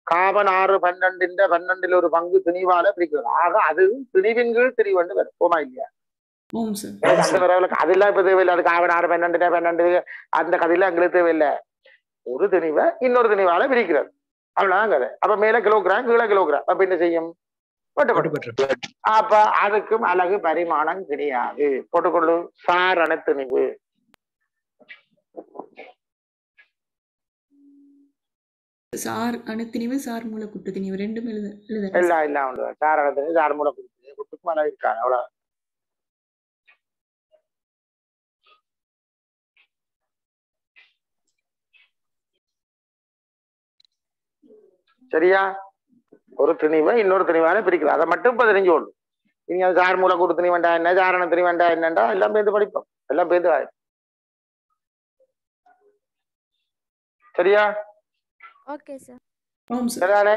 காபன் 6 12 ஒரு பங்கு திணிவால பிரிக்கிறது. ஆக அதுவும் திணிவின் கீழ் திணிவு வரும். போமா இல்லையா? அது எல்லாம் இப்ப தேவையில்லை. அது காபன் 6 12 அந்த கதையில எங்களுக்கு தேவையில்லை. ஒரு திணிவை இன்னொரு திணிவால பிரிக்கிறது. அவ்வளவுதான் கதை. அப்ப மேல கிலோகிராம் கீழே கிலோகிராம். அப்ப என்ன செய்யும்? வெட்டுப்பட்டு. அப்ப அதுக்கும் அலகு பரிமாணம் கிடையாது. போட்டுக்கொள்ளு சாரண திணிவு. சார் அணுத்திணிவு சார் மூல குட்டு திணிவு ரெண்டும் எழுத இல்ல உண்டு. சாரண திணிவு சார் மூல குட்டு குட்டுக்கும் அலகு இருக்காது. அவ்வளவு சரியா? ஒரு திணிவை இன்னொரு திணிவால பிரிக்கலாம். அதை மட்டும் இப்ப தெரிஞ்சு கொள்ளும். நீங்க அது சார் மூல கூட்டு திணி வேண்டாம் என்ன, சாரண திணி வேண்டாம் என்னண்டா எல்லாம் பேருந்து படிப்போம். எல்லாம் பேருந்து ஆயிடும். சரியா? சரிதானே?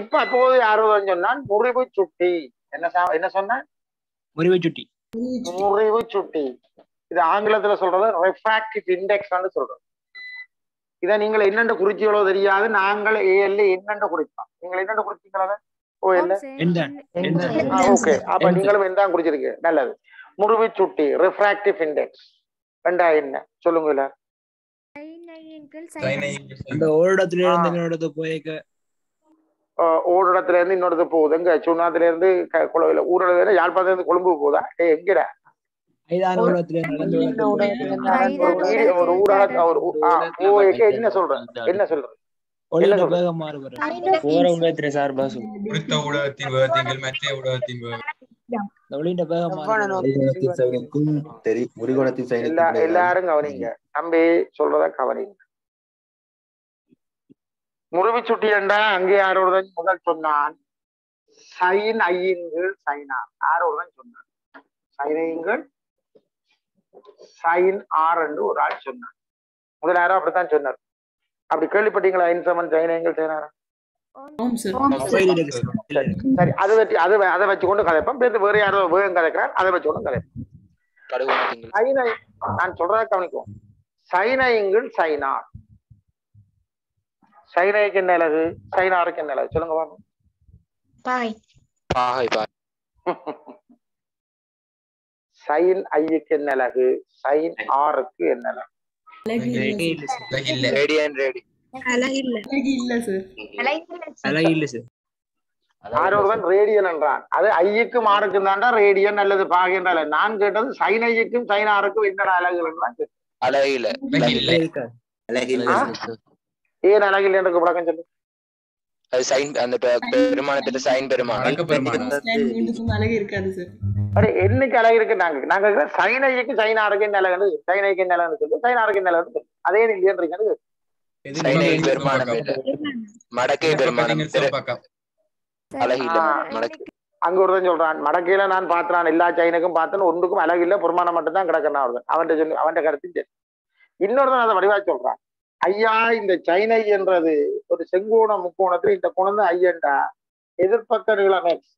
இப்ப அப்போது யாரோ சொன்னான் முறிவு சுட்டி. என்ன சொன்ன? முறிவு சுட்டி. முறிவு சுட்டி. இது ஆங்கிலத்துல சொல்றது ரெஃப்ராக்டிவ் இண்டெக்ஸ் சொல்றது. இதை நீங்கள் என்னென்ன குறிச்சிகளோ தெரியாது. நாங்கள் ஏஎல்ல என்னென்ன குறிப்போம். நீங்கள் என்னென்ன குறிச்சிங்களா? ஓகே. அப்ப நீங்களும் என்ன குறிச்சிருக்கீங்க? நல்லது. முறிவு சுட்டி ரெஃப்ராக்டிவ் இண்டெக்ஸ் ரெண்டா என்ன சொல்லுங்க. ஓரிடத்துல இருந்து இன்னொரு போகுது. எங்க சுண்ணாத்துல இருந்து ஊரில் யாழ்ப்பாணத்துல இருந்து கொழும்பு போதா? எங்கடா ஒரு ஊடக என்ன சொல்றேன் என்ன சொல்றேன் எல்லாரும் கவனிங்க. தம்பி சொல்றத கவனிங்க. முறிவு சுட்டி என்றா அங்கே யாரோட முதல் சொன்னான்? சைன் ஐயீன்கள் சைனார். யாரோட சொன்னான்? சைனையுங்கள் சைன் ஆர் என்று ஒரு ஆள் சொன்னார். முதல் யாரோ அப்படித்தான் சொன்னார். அப்படி கேள்விப்பட்டீங்களா? இன்சமன் சைனையுங்கள் சைனாரா? சரி, அதை வச்சுக்கொண்டு கதைப்போம். வேற யாரோ வேகம் கதைக்கிறார், அதை வச்சுக்கொண்டு கதைப்போம். சைனை நான் சொல்றத கவனிக்கும். சைனையுங்கள் சைனார். சைனைக்கு என்ன அழகு, சைனாருக்கு என்ன அழகு சொல்லுங்க பாருங்க. சைன் ஐக்கு என்ன அழகு, சைன் ஆருக்கு என்ன அழகு? ஆரோதான் ரேடியன் என்றான். அது ஐக்கும் ஆருக்கும் தான்டா ரேடியன் அல்லது பாகை என்றால. நான் கேட்டது சைன் ஐக்கும் சைன் ஆருக்கும் என்னடா அழகுகள்? ஏன் அழகில்லை என்று விளக்கம் சொல்லு. அது சைன் அந்த பெருமானத்துல சைன் பெருமானம் அழகு இருக்காது சார். என்னைக்கு அழகு இருக்கு? நாங்க சைனைக்கு சைனாருக்கு என்ன அழகு, சைனைக்கு என்ன அழகுன்னு சொல்லி சைனாருக்கு என்ன அழகுன்னு சொல்லி அதே இல்லையன்றீங்க. சைனை பெருமானம் மடக்கை பெருமானம் அங்க ஒருத்தன் சொல்றான், மடக்கையில நான் பாத்துறான் எல்லா சைனுக்கும் பார்த்தேன்னு ஒன்றுக்கும் அழகு இல்ல, பெருமானம் மட்டும் தான் கிடக்கணும். அவன் அவன்கிட்ட சொல்லி அவன்கிட்ட கருத்து. இன்னொருத்தன் அதை வடிவா சொல்றான், ஐயா இந்த சைனை என்றது ஒரு செங்கோண முக்கோணத்துல இந்த குணம் ஐயண்டா எதிர்பக்க நீளம் எக்ஸ்,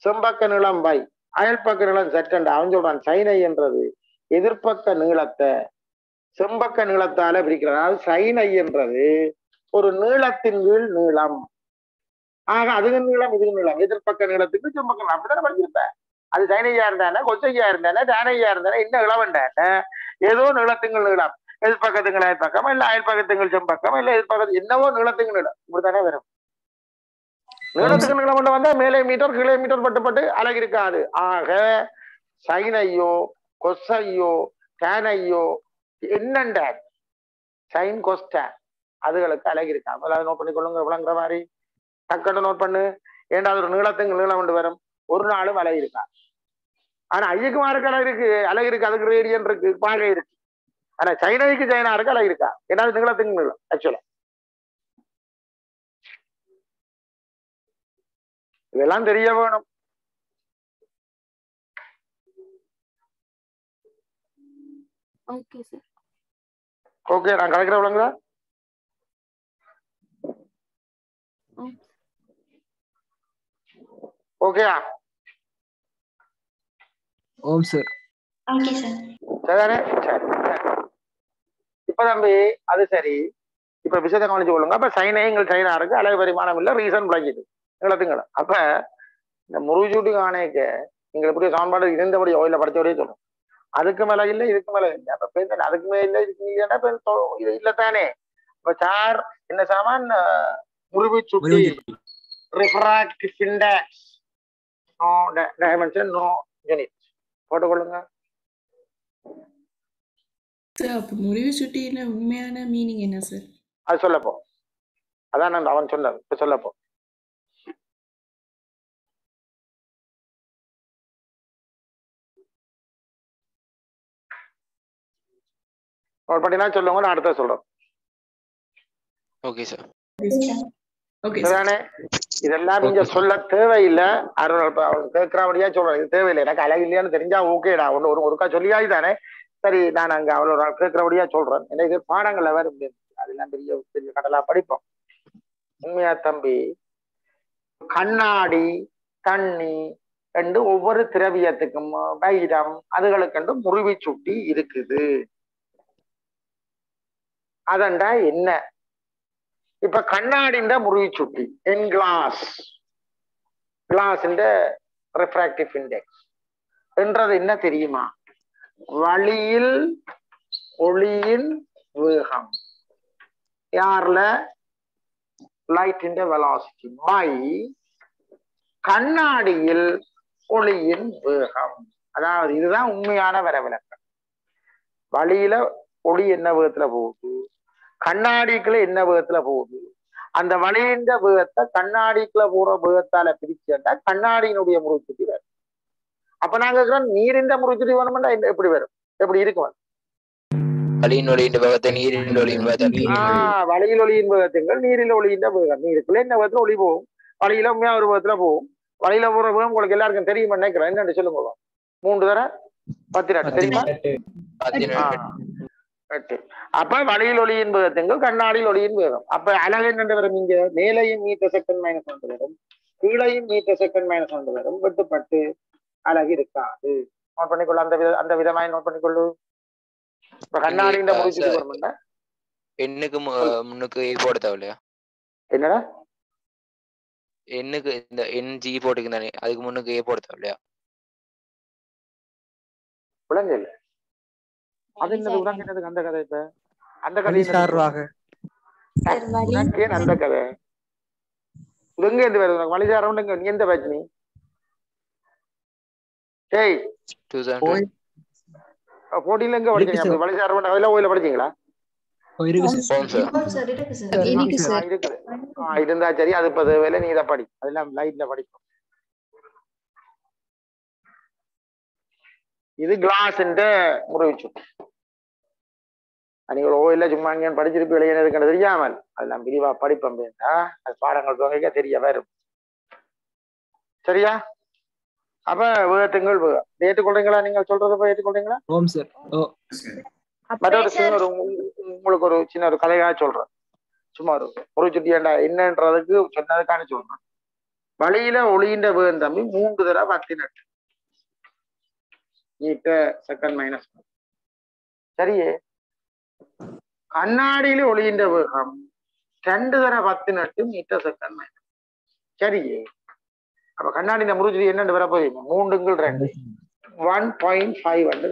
செம்பக்க நீளம் y, அயல்பக்க நீளம் z. அவன் சொல்றான் சைனை என்றது எதிர்பக்க நீளத்தை செம்பக்க நீளத்தால பிரிக்கிறது. அதாவது சைனை என்றது ஒரு நீளத்தின் கீழ் நீளம். ஆக அதுக்கு நீளம் இதுக்கு நீளம், எதிர்பக்க நீளத்துக்கு செம்பக்க நீளம். அப்படித்தானே படிச்சிருப்பேன். அது சைனையா இருந்தானே கொச்சையா இருந்தானே தானையா இருந்தானே இன்னும் இளவண்டானே ஏதோ நீளத்துங்கள் நீளம், எதிர்பக்கத்துங்கள் அயற்பக்கம் இல்ல அயல்பக்கத்துங்கள் செம்பக்கம் இல்ல எதிர்பக்கத்து என்னவோ நீளத்துக்கு நீளம். இப்படித்தானே வரும். நீளத்துக்கு நீளம் மட்டும் வந்தா மேலே மீட்டர் கீழே மீட்டர் பட்டு அழகு இருக்காது. ஆக சைனையோ கொசையோ டேனையோ என்னண்ட சைன் கொஸ்டான் அதுகளுக்கு அழகு இருக்காது. அதை நோட் பண்ணிக்கொள்ளுங்க. விளங்குற மாதிரி டக்குன்னு நோட் பண்ணு. ஏண்டாவது ஒரு நீளத்துக்கு நீளம் கொண்டு வரும், ஒரு நாளும் அழகு இருக்கா. ஆனா ஐயக்கு மாருக்கு அழகு இருக்கு, அழகு இருக்கு, அதுக்கு ரேடியன் இருக்கு, பாகை இருக்கு. ஆனா சைனைக்கு சைனாருக்கு அழகு இருக்கா? ஏதாவது நீளத்துக்கு நீளம் ஆக்சுவலா. இதெல்லாம் தெரிய வேணும். ஓகே, நான் கலக்கிற விளங்குதா? ஓகேயா? ஓம் சார். சரிதானே? சரி. இப்ப தம்பி அது சரி. இப்ப விஷயத்தை கவனிச்சு கொள்ளுங்க. அப்ப சைனைங்கள் சைனாருக்கு அழகு பரிமாணம் இல்ல, ரீசன் விளக்கிது நிலத்துங்களை. அப்ப இந்த முருகூட்டி காணைக்கு நீங்கள் எப்படி சான்பாடு இருந்தபடி ஓயில படித்தவரையே சொல்லும். அதுக்கு மேல இல்ல இதுக்கு மேல இல்ல. அப்ப பேர் அதுக்கு மேல இல்ல இதுக்கு இல்லைன்னா இது இல்லத்தானே. இப்ப சார் என்ன சாமான் முறிவு சுட்டி refractive index no dimension no unit போட்டுக்கொள்ளுங்க. சார் அப்ப முறிவு சுட்டியில உண்மையான மீனிங் என்ன சார்? அது சொல்லப்போ அதான் நான் அவன் சொன்னது. இப்ப சொல்லப்போ நோட் பண்ணினா சொல்லுங்க, நான் அடுத்த சொல்றேன். Okay sir. சரிதானே? இதெல்லாம் இங்க சொல்ல தேவையில்லை. அவன் கேட்கிறபடியா சொல்றேன், இது தேவையில்லை. எனக்கு அழகு இல்லையான்னு தெரிஞ்சா ஓகேடா, ஒருக்கா சொல்லியாய் தானே. சரி, நான் அங்க அவளோட கேட்கிறபடியா சொல்றேன். எனக்கு பாடங்கள்ல வேற முடியாது, அதெல்லாம் பெரிய பெரிய கடலா படிப்போம். உண்மையா தம்பி, கண்ணாடி தண்ணி என்று ஒவ்வொரு திரவியத்துக்கும் வைரம் அதுகளுக்கு முறிவு சுட்டி இருக்குது. அதண்டா என்ன? இப்ப கண்ணாடின்ற முறிவு சுட்டி என் கிளாஸ் ரிஃப்ராக்டிவ் இண்டெக்ஸ் என்றது என்ன தெரியுமா? வழியில் ஒளியின் வேகம், யார்ல லைட் இன் வெலாசிட்டி பை கண்ணாடியில் ஒளியின் வேகம். அதாவது இதுதான் உண்மையான வரைவிலக்கம். வழியில ஒளி என்ன வேகத்துல போகுது, கண்ணாடிக்குள்ள என்ன வேகத்துல போகுது, அந்த வழியின் வேகத்தை கண்ணாடிக்குள்ள போற வேகத்தால பிரிச்சுட்டா கண்ணாடியினுடைய முறிச்சுட்டி வரும். அப்ப நாங்க இருக்கிறோம் நீரின் முறிச்சுட்டி வேணும்னா எப்படி வரும், எப்படி இருக்கும்? வழியின் ஒளியின் வேகத்தை நீரின் ஒளியின் வழியில் ஒளியின் வேகத்துங்கள் நீரில் ஒளியின் வேகம். நீருக்குள்ள என்ன வேகத்துல ஒளி போகும், வழியில உண்மையா ஒரு வேகத்துல போகும். வழியில போற வேகம் உங்களுக்கு எல்லாருக்கும் தெரியுமா நினைக்கிறேன். என்னன்னு சொல்லுங்க. 3 தர 10 தெரியுமா? 8. அப்ப வழியில் ஒளியின் வேகத்துங்கள் கண்ணாடியில் ஒளியின் வேகம். அப்ப அழகு என்ன வரும்? இங்க மேலையும் மீட்டர் செகண்ட் -1 வரும், கீழையும் மீட்டர் செகண்ட் -1 வரும். வெட்டுப்பட்டு அழகு இருக்காது. நோட் பண்ணிக்கொள்ளு, அந்த விதமாய் நோட் பண்ணிக்கொள்ளு. இப்ப கண்ணாடியின் முடிச்சுட்டு வரணும்னா எண்ணுக்கு முன்னுக்கு போட தேவையில்லையா? என்னடா எண்ணுக்கு இந்த என்ஜி போட்டுக்குதானே, அதுக்கு முன்னுக்கு போட தேவையில்லையா? விளங்க இல்ல அது என்னது உனக்கு அந்த கதை? இப்ப அந்த கதை அந்த கதை எங்க இருந்து வருது? வழிசாரம் நீ எந்த பேட்ச்? நீ ஏய் 14 எங்க படிச்சீங்க? வழிசாரம் அதெல்லாம் ஓயில படிச்சீங்களா? இருந்தா சரி, அது இப்ப வேலை நீ இதை படி, அதெல்லாம் லைட்ல படிக்கும். இது கிளாஸ் முறிவுச்சு. நீங்கள் ஓயில சும்மா அங்கேயும் படிச்சிருப்பு விளையாடுறது தெரியாமல் அதெல்லாம் விரிவா படிப்போம். அது பாடங்கள் தொகைக்க தெரிய வரும். சரியா? அப்ப வேகத்துங்கள் ஏற்றுக்கொள்றீங்களா? நீங்கள் சொல்றது ஏற்றுக்கொள்றீங்களா? உங்களுக்கு ஒரு சின்ன ஒரு கதையா சொல்றேன். சும்மா ஒரு முறிச்சுட்டி என்னன்றதுக்கு சொன்னதுக்கான சொல்றேன். வழியில ஒளியின் வேகம் தம்பி 3 தர 18 மீட்டர் செகண்ட் -1. சரியே? கண்ணாடியில ஒளியின் வேகம் 2 தர 18 மீட்டர் செகண்ட் -. சரியே? அப்ப கண்ணாடி முறிச்சுட்டி என்னன்னு வர போய் 3 1.5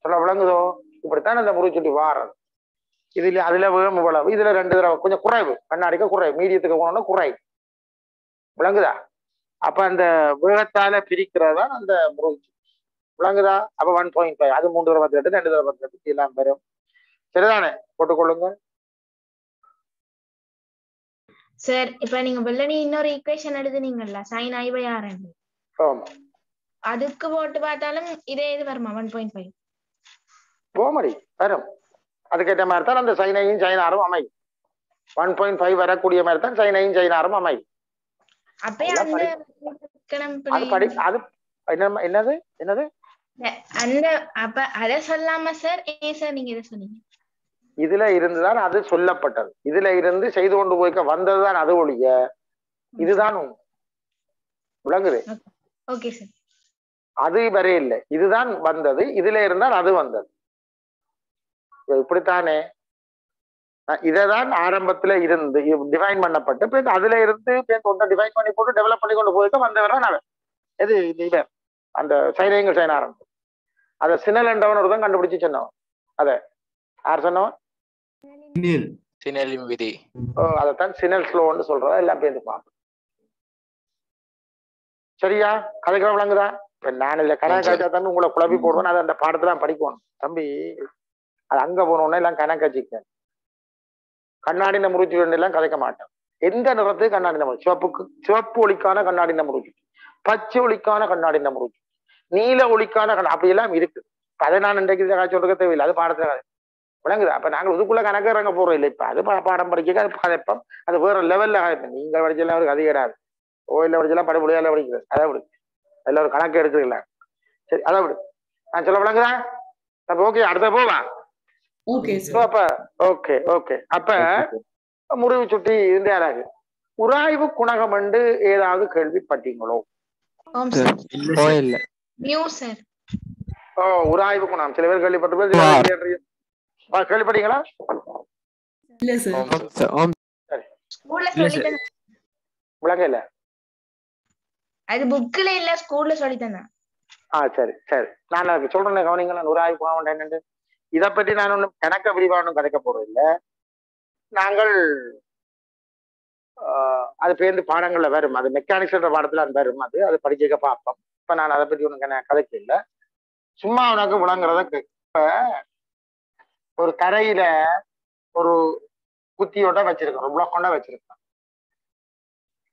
சொல்ல விளங்குதோ? இப்படித்தான் அந்த முறிச்சுட்டி வாரது. இதுல அதுல வேகம் இவ்வளவு, இதுல 2 தடவை கொஞ்சம் குறைவு, கண்ணாடிக்கு குறைவு, மீடியத்துக்கு போனோம்னா குறைவு. விளங்குதா? அப்ப அந்த வேகத்தால பிரிக்கிறதா அந்த முறிச்சு. விளங்குதா? அப்ப 1.5 அது 3 தடவை 18 2 தடவை 18 எல்லாம் வரும். சரிதானே? போட்டுக்கொள்ளுங்க சார். இப்ப நீங்க வெள்ளனி இன்னொரு ஈக்குவேஷன் எழுதுனீங்கல்ல, sin i/r. அதுக்கு போட்டு பார்த்தாலும் இதே இது வருமா? 1.5 போமடி வரும். அதுக்கேற்ற மாதிரி தான் அந்த சைனையும் சைனாரும் அமையும். 1.5 வரக்கூடிய மாதிரி தான் சைனையும் சைனாரும் அமையும். என்னது என்னது அந்த அப்ப அத சொல்லாம சார் ஏன் சார் நீங்க இதை சொன்னீங்க? இதுல இருந்துதான் அது சொல்லப்பட்டது. இதுல இருந்து செய்து கொண்டு போய்க்க வந்ததுதான் அது ஒழிய இதுதான் விளங்குது. Okay sir. அது வரைய இல்லை, இதுதான் வந்தது, இதுல இருந்தால் அது வந்தது. இப்படித்தானே? இதைதான் ஆரம்பத்துல இருந்து டிஃபைன் பண்ணப்பட்டு அதுல இருந்து டிஃபைன் பண்ணி போட்டு டெவலப் பண்ணி கொண்டு போயிட்டு வந்தவரை நான் எது இவர் அந்த சைனைங்கள் சைன ஆரம்பம். அத சினல் என்றவன் ஒருத்தன் கண்டுபிடிச்சு சொன்னவன். அத யார் சொன்னவன்? சினலின் விதி. அதைத்தான் சினல் ஸ்லோன்னு சொல்றதா எல்லாம் பேருந்து பார்ப்போம். சரியா? கதைக்கு விளங்குதா? இப்ப நான் இல்ல கணக்கு காய்ச்சா தம்பி உங்களை குழப்பி போடுவேன். அதை அந்த பாடத்துல படிக்கணும் தம்பி. அது அங்க போனோடனே எல்லாம் கணக்கு வச்சுக்க. கண்ணாடி முறிச்சு எல்லாம் கதைக்க மாட்டேன். எந்த நிறத்துக்கு கண்ணாடி முறிச்சு? சிவப்பு ஒளிக்கான கண்ணாடி முறிச்சு, பச்சை ஒளிக்கான கண்ணாடி முறிச்சு, நீல ஒளிக்கான அப்படி எல்லாம் இருக்கு. அதை நான் இன்றைக்கு சொல்றதுக்கு தேவையில்லை. அது பாடத்துல விளங்குது. அப்ப நாங்கள் இதுக்குள்ள கணக்கு இறங்க போறோம் இல்லை. இப்ப அது பாடம் படிக்க அது கதைப்போம். அது வேற லெவல்ல நீங்க படிச்செல்லாம் ஒரு கதை கிடையாது. ஓயில படிச்செல்லாம் படிப்படியால படிக்கிறது. அதை விடு. அதுல ஒரு கணக்கு எடுக்கிறீங்களா? சரி, அதை விடு. நான் சொல்ல விளங்குதா? ஓகே, அடுத்த போவா. அப்ப ஓகே ஓகே. அப்ப முறிவு சுட்டி இருந்து யாராவது உராய்வு குணகம் என்று ஏதாவது கேள்விப்பட்டீங்களோ? உராய்வு குணம் சில பேர் கேள்விப்பட்ட கேள்விப்பட்டீங்களா? விளங்க இல்ல, அது புக்ல இல்ல, ஸ்கூல்ல சொல்லி தந்தேன். சரி சரி, நான் சொல்றேன் கவனிங்களா. உராய்வு குணம் என்னன்னு இதை பற்றி நான் ஒன்றும் கணக்க விரிவானும் கதைக்க போறது இல்லை. நாங்கள் அது பேருந்து பாடங்கள்ல வரும். அது மெக்கானிக்ஸ் என்ற பாடத்துல அது வரும். அது படிக்க பார்ப்போம். இப்ப நான் அதை பற்றி ஒன்றும் கதைக்க இல்லை. சும்மா உனக்கு விளங்குறத. இப்ப ஒரு தரையில ஒரு குத்தியோட வச்சிருக்கோம், ஒரு பிளாக் கொண்ட வச்சிருக்கோம்.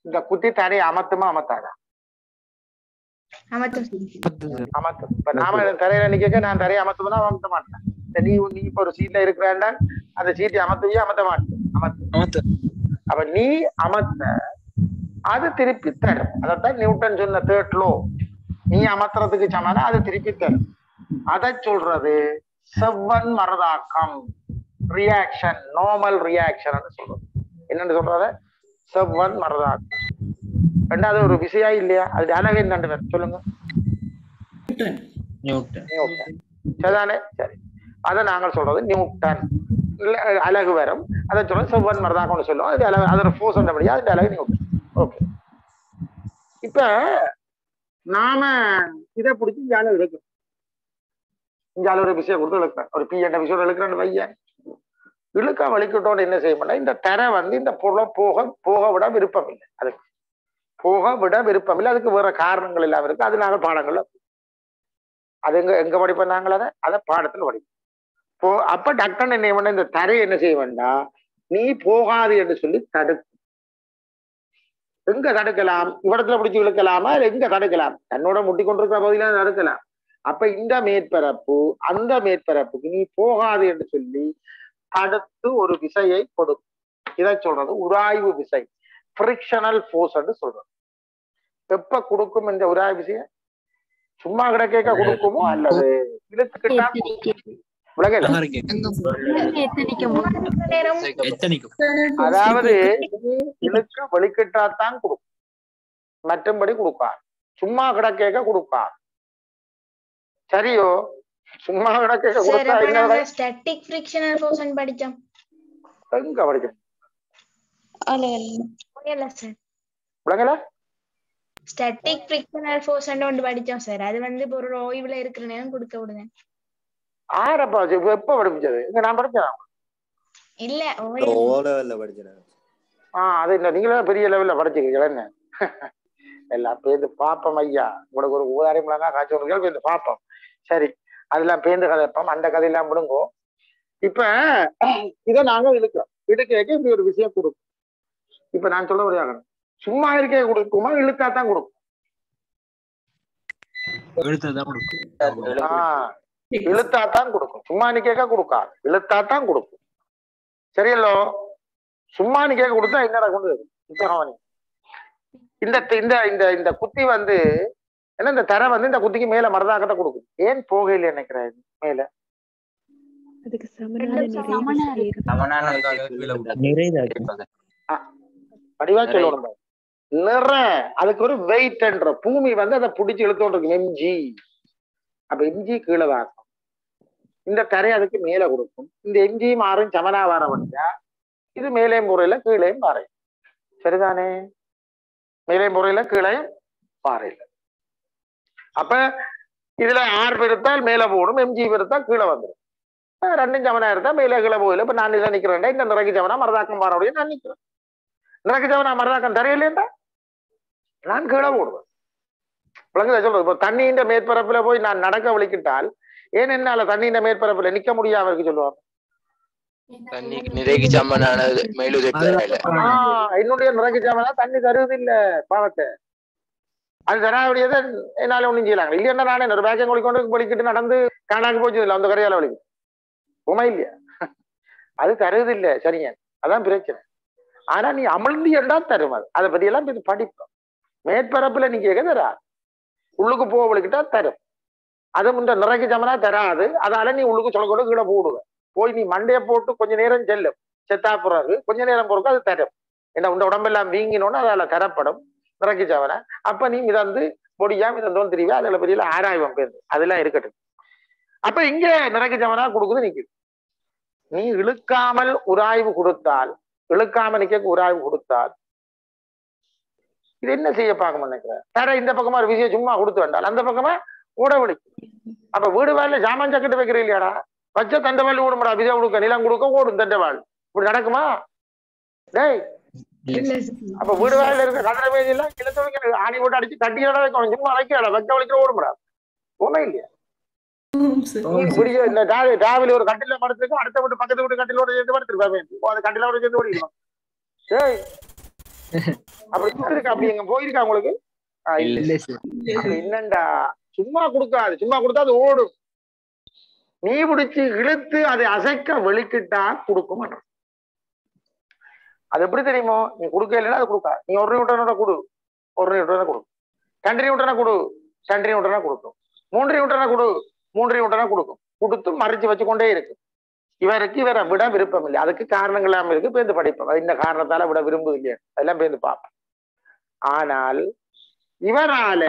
இந்த குத்தி தரையை அமத்துமா அமத்தாதா? அமத்தும். இப்ப நாம தரையில நிக்க நான் தரையை அமத்துவனா அமத்த மாட்டேன். நீ இப்ப ஒரு சீட்ல இருக்கிறாண்டா அந்த சீட்டை அமத்துவியா? அமத்த மாட்டேன். அமத்து. அப்ப நீ அமத்த அது திருப்பி தரும். அதைத்தான் நியூட்டன் சொன்ன தேர்ட் லோ. நீ அமத்துறதுக்கு சமனா அது திருப்பி தரும். அதை சொல்றது செவ்வன் மரதாக்கம், ரியாக்ஷன், நார்மல் ரியாக்ஷன் சொல்றது. என்னன்னு சொல்றத? செவ்வன் மரதாக்கம். ரெண்டாவது ஒரு விஷயம் இல்லையா? அது அழகு என்னன்னு சொல்லுங்க. சரிதானே? சரி, அதை நாங்கள் சொல்றது நியூட்டன். அழகு வரும். அதை சொல்றது செவ்வன் மரதாக்கம்னு சொல்லுவோம். அது அழகு, அதோட ஃபோர்ஸ் வந்தபடியா அது அழகு நியூட்டன். ஓகே. இப்ப நாம இதை பிடிச்சி இங்கால இழுக்கிறோம். இங்கால ஒரு விஷயம் கொடுத்து இழுக்கிறேன். ஒரு பி என்ற விஷயம் இழுக்கிறேன்னு வையன். இழுக்க வலிக்கிட்டோன்னு என்ன செய்ய மாட்டேன், இந்த தரை இந்த பொருளை போக விட விருப்பம் இல்லை. அதுக்கு போக விட விருப்பம் இல்லை. அதுக்கு வேற காரணங்கள் எல்லாம் இருக்கு. அது நாங்கள் பாடங்கள்ல அது எங்க படிப்போம் நாங்கள் அதை பாடத்துல படிப்போம். அப்ப டாக்டர் என்ன பண்ண, இந்த தரையை என்ன செய்ய வேண்டாம், நீ போகாது என்று சொல்லி தடுக்கும். எங்க தடுக்கலாம்? இவ்விடத்துல பிடிச்சி இழுக்கலாமா? எங்க தடுக்கலாம்? தன்னோட முட்டி கொண்டிருக்கிற பகுதியில தடுக்கலாம். அப்ப இந்த மேற்பரப்பு அந்த மேற்பரப்புக்கு நீ போகாது என்று சொல்லி தடுத்து ஒரு விசையை கொடுக்கும். இதை சொல்றது உராய்வு விசை, ஃப்ரிக்ஷனல் ஃபோர்ஸ் என்று சொல்றது. எப்ப கொடுக்கும் இந்த உராய்வு விசையை? சும்மா கிடக்க கொடுக்குமோ அல்லது இழுத்துக்கிட்டா? அதாவது இழுக்க வலிக்கிட்டாத்தான் கொடுக்கும், மற்றபடி கொடுக்காது. சும்மா கிடக்க கொடுக்காது. சரியோ? சும்மா கிடக்க கொடுத்தா என்ன? ஸ்டாட்டிக் ஃப்ரிக்ஷனல் ஃபோர்ஸ் படிச்சோம். எங்க படிச்சோம்? விளங்கல? ஸ்டாட்டிக் ஃப்ரிக்ஷனல் ஃபோர்ஸ் ஒன்று படிச்சோம் சார். அது ஒரு ஓய்வுல இருக்கிற நேரம் கொடுக்க விடுங்க. ஆறப்பா எப்ப படிச்சது? இங்க நான் படிச்சேன் இல்ல, ஓ லெவல்ல படிச்சேன். அது இல்ல, நீங்களே பெரிய லெவல்ல படிச்சிருக்கீங்களா? என்ன எல்லாம் பேருந்து பாப்போம் ஐயா. உங்களுக்கு ஒரு ஊதாரி முழங்கா காய்ச்சி ஒரு பேருந்து பாப்போம். சரி, அதெல்லாம் பேருந்து கதைப்போம். அந்த கதையெல்லாம் முடுங்கும். இப்ப இதை நாங்க இழுக்கிறோம். இடுக்க இப்படி ஒரு விஷயம் கொடுக்கும். இப்ப நான் சொல்ல முடியாது, சும்மா இருக்க கொடுக்குமா இழுத்தாத்தான் கொடுக்கும்? இழுத்தாத்தான் கொடுக்கும். சும்மா நிக்க கொடுக்காது, இழுத்தாத்தான் கொடுக்கும். சரியல்லோ? சும்மா நிக்க கொடுத்தா என்னடா கொண்டு இந்த இந்த இந்த குத்தி ஏன்னா இந்த தரை இந்த குத்திக்கு மேல மரதாக்கத்தை கொடுக்கும். ஏன் போகையில நினைக்கிறேன் மேல? படிவா சொல்லணும். நிற அதுக்கு ஒரு வெயிட் என்ற பூமி அதை பிடிச்சு இழுத்தோன்னு இருக்கு, எம்ஜி. அப்ப எம்ஜி கீழே வாக்கும். இந்த தரை அதுக்கு மேல கொடுக்கும். இந்த எம்ஜி மாறும் சமனா வர வழியா இது மேலே முறையில கீழே மாறை. சரிதானே? மேலே முறையில கீழே மாறையில. அப்ப இதுல ஆர் பெருத்தால் மேல போடும், எம்ஜி பெருத்தால் கீழே வந்துடும். ரெண்டும் சமனா இருந்தா மேல கீழே போகல. இப்ப நான் இதை நிக்கிறேன், இந்த நிறக்கு சமனா மரதாக்கம் பாரோடைய நான் நிக்கிறேன். நிறக்கு சமனா மரதாக்கம் தெரியலேண்டா நான் கீழே போடுவேன். சொல்றது இப்போ தண்ணியின் மேற்பரப்புல போய் நான் நடக்க வலிக்கிட்டால் ஏன் என்னால தண்ணியின் மேற்பரப்புல நிக்க முடியாம இருக்கு சொல்லுவாங்க. நிறைக்கு சமனானது என்னுடைய நிறைக்கு சமனா தண்ணி தருவது இல்ல பாவத்தை. அது தராவிடையதை என்னால ஒண்ணும் செய்யலாங்க. இல்லையா நானே ஒரு பேக்கம் கொண்டு வலிக்கிட்டு நடந்து காணாக்கு போச்சு இல்லை அந்த கரையால வலிக்கு உமா இல்லையா, அது தருவது இல்லை சரிங்க. அதான் பிரச்சனை. ஆனா நீ அமிழ்ந்து என்றா தரும். அதை பத்தி எல்லாம் படிப்போம். மேற்பரப்புல நீ கேட்க தராது, உள்ளுக்கு போக வலிக்கிட்டா தரும். அது முந்த நிறைக்கு சமனா தராது. அதால நீ உள்ளுக்கு சொல்ல கூட கீழே போடுவ. போய் நீ மண்டைய போட்டு கொஞ்ச நேரம் செல்லும், செத்தா பிறகு கொஞ்ச நேரம் பொறுக்க அது தரும். என்ன உண்ட உடம்பெல்லாம் வீங்கினோன்னு அதால தரப்படும் நிறைக்கு சவனை. அப்ப நீ மிதந்து பொடியா மிதந்தோன்னு தெரியுவா. அதுல பெரிய ஆராய்வம் பேரு அதெல்லாம் இருக்கட்டும். அப்ப இங்க நிறைக்கு சவனா கொடுக்குது நிக்குது. நீ இழுக்காமல் உராய்வு கொடுத்தால், இழுக்காம நிக்க உராய்வு கொடுத்தால் இது என்ன செய்ய பார்க்க நினைக்கிற தர இந்த பக்கமா ஒரு விஷயம் சும்மா கொடுத்து வேண்டால் அந்த பக்கமா ஓட வலிக்கும். அப்ப வீடு வாயில ஜாமான் சக்கட்டு வைக்கிற இல்லையாடா, வச்ச தண்டவாள் ஓடுமாடா, விஜய் கொடுக்க நிலம் கொடுக்க ஓடும் தண்டவாள். இப்படி நடக்குமா டேய்? அப்ப வீடு வாயில இருக்க கதிர மேஜ் எல்லாம் கிழத்து ஆணி போட்டு அடிச்சு கட்டியோட வைக்கணும். சும்மா வைக்கல வைக்க வலிக்கிற ஓடுமாடா உண்மை இல்லையா? இந்த டிராவல் ஒரு கட்டில படுத்துருக்கும், அடுத்த வீட்டு பக்கத்து வீட்டு கட்டிலோட சேர்ந்து படுத்துருப்பாங்க. அந்த கட்டிலோட சேர்ந்து ஓடிடுவான். ஏய் அப்படி இருக்கு. அப்படி எங்க போயிருக்கா உங்களுக்கு? என்னண்டா சும்மா கொடுக்காது, சும்மா கொடுத்தா அது ஓடும். நீ பிடிச்சு இழுத்து அதை அசைக்க வெளிக்கிட்டா கொடுக்கும். அது எப்படி தெரியுமோ? நீ கொடுக்க இல்லைன்னா அது கொடுக்கா. நீ 1 நியூட்டனோட கொடு, 1 நியூட்டனை கொடு, 2 நியூட்டனை கொடு, 2 நியூட்டனை கொடுக்கும், 3 நியூட்டனை கொடு, 3 நியூட்டனை கொடுக்கும். கொடுத்து மறைச்சு வச்சு கொண்டே இருக்கு. இவருக்கு இவரை விட விருப்பம் இல்லை. அதுக்கு காரணங்கள் எல்லாம் இருக்கு, பேருந்து படிப்போம். இந்த காரணத்தால விட விரும்புது இல்லையா, அதெல்லாம் பேருந்து பார்ப்போம். ஆனால் இவரால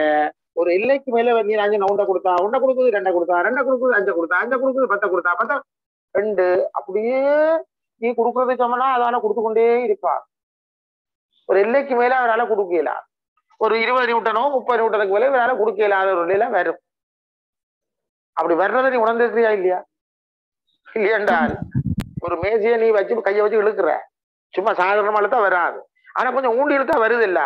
ஒரு எல்லைக்கு மேல நீ 5 நவுண்ட கொடுத்தா 1 கொடுக்குது, 2 கொடுத்தா 2 கொடுக்குது, 5 கொடுத்தா 5 கொடுக்குது, 10 கொடுத்தா 10 2 அப்படியே நீ கொடுக்கறது சமனா அதால கொடுத்து கொண்டே இருப்பா. ஒரு எல்லைக்கு மேல அவரால் கொடுக்கல. ஒரு 20 நியூட்டனோ 30 நியூட்டனுக்கு மேல இவரால கொடுக்க இல்லாத ஒரு நிலை வரும். அப்படி வர்றதை நீ உணர்ந்துருக்கியா இல்லையா? இல்லையென்றால் ஒரு மேஜையை நீ வச்சு கையை வச்சு இழுக்கிற, சும்மா சாதாரணமா இழுத்தா வராது. ஆனா கொஞ்சம் ஊண்டி இழுத்தா வருது இல்ல.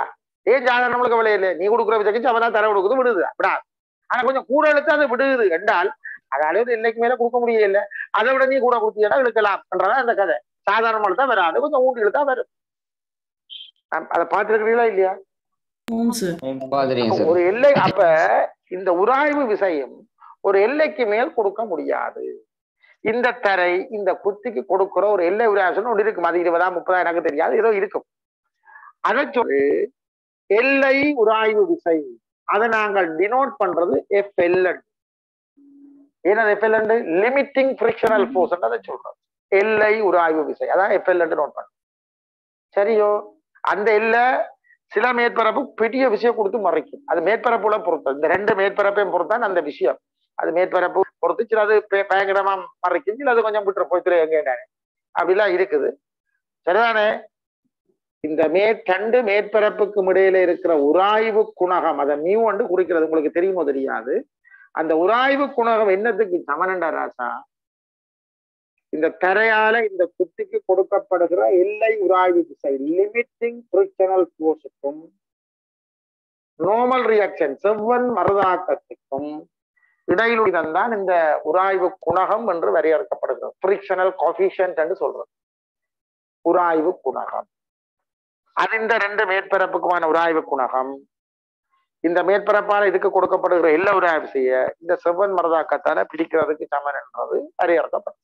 ஏன் சாதாரண கவலை இல்லை, நீ கொடுக்குற விசைக்கு அவதான் தர கொடுக்குது விடுது விடாது. ஆனா கொஞ்சம் கூட இழுத்தா அது விடுது என்றால் அதாவது இன்னைக்கு மேல கொடுக்க முடியல, அதை விட நீ கூட கொடுத்தீங்கன்னா இழுக்கலாம் என்றதான் அந்த கதை. சாதாரண இழுத்தா வராது, கொஞ்சம் ஊண்டி இழுத்தா வரும். அதை பார்த்துருக்கிறீங்களா இல்லையா? ஒரு எல்லை. அப்ப இந்த உராய்வு விசையும் ஒரு எல்லைக்கு மேல் கொடுக்க முடியாது. இந்த தரை இந்த குத்திக்கு கொடுக்கிற ஒரு எல்லை உராய்வு ஒன்று இருக்கும். அது 20 30 எனக்கு தெரியாது, ஏதோ இருக்கும். அதை சொல்லி எல்லை உராய்வு விசை, அதை நாங்கள் டினோட் பண்றது FLN. என்னது FLN? லிமிட்டிங் ஃபிரிக்ஷனல் ஃபோர்ஸ் அதை சொல்றோம். எல்லை உராய்வு விசை அதான் FLN நோட் பண்ண. சரியோ? அந்த எல்லை சில மேற்பரப்பு பெரிய விஷயம் கொடுத்து மறைக்கும். அது மேற்பரப்புல பொறுத்து, இந்த 2 மேற்பரப்பையும் பொறுத்தான் அந்த விஷயம். அது மேற்பரப்பு பொறுத்து சில அது பயங்கரமா மறைக்கும், சில அது கொஞ்சம் விட்டுற போய்த்துல எங்க அப்படிலாம் இருக்குது. சரிதானே? இந்த 2 மேற்பரப்புக்கு இடையில இருக்கிற உராய்வு குணகம், அதை மியூ என்று குறிக்கிறது. உங்களுக்கு தெரியுமோ தெரியாது? அந்த உராய்வு குணகம் என்னத்துக்கு சமனண்டா ராசா? இந்த தரையால இந்த குத்திக்கு கொடுக்கப்படுகிற எல்லை உராய்வு விசை லிமிட்டிங் ஃபிரிக்ஷனல் ஃபோர்ஸுக்கும் நார்மல் ரியாக்ஷன் செவ்வன் மறுதாக்கத்துக்கும் இடையிலுடன் தான் இந்த உராய்வு குணகம் என்று வரையறுக்கப்படுகிறது. ஃபிரிக்ஷனல் கோஎஃபிஷியன்ட் என்று சொல்றது உராய்வு குணகம். அது இந்த 2 மேற்பரப்புக்குமான உராய்வு குணகம். இந்த மேற்பரப்பால இதுக்கு கொடுக்கப்படுகிற எல்லா உராய்வு செய்ய இந்த செவ்வன் மரதாக்கத்தால பிடிக்கிறதுக்கு சமன் என்றது வரையறுக்கப்படும்.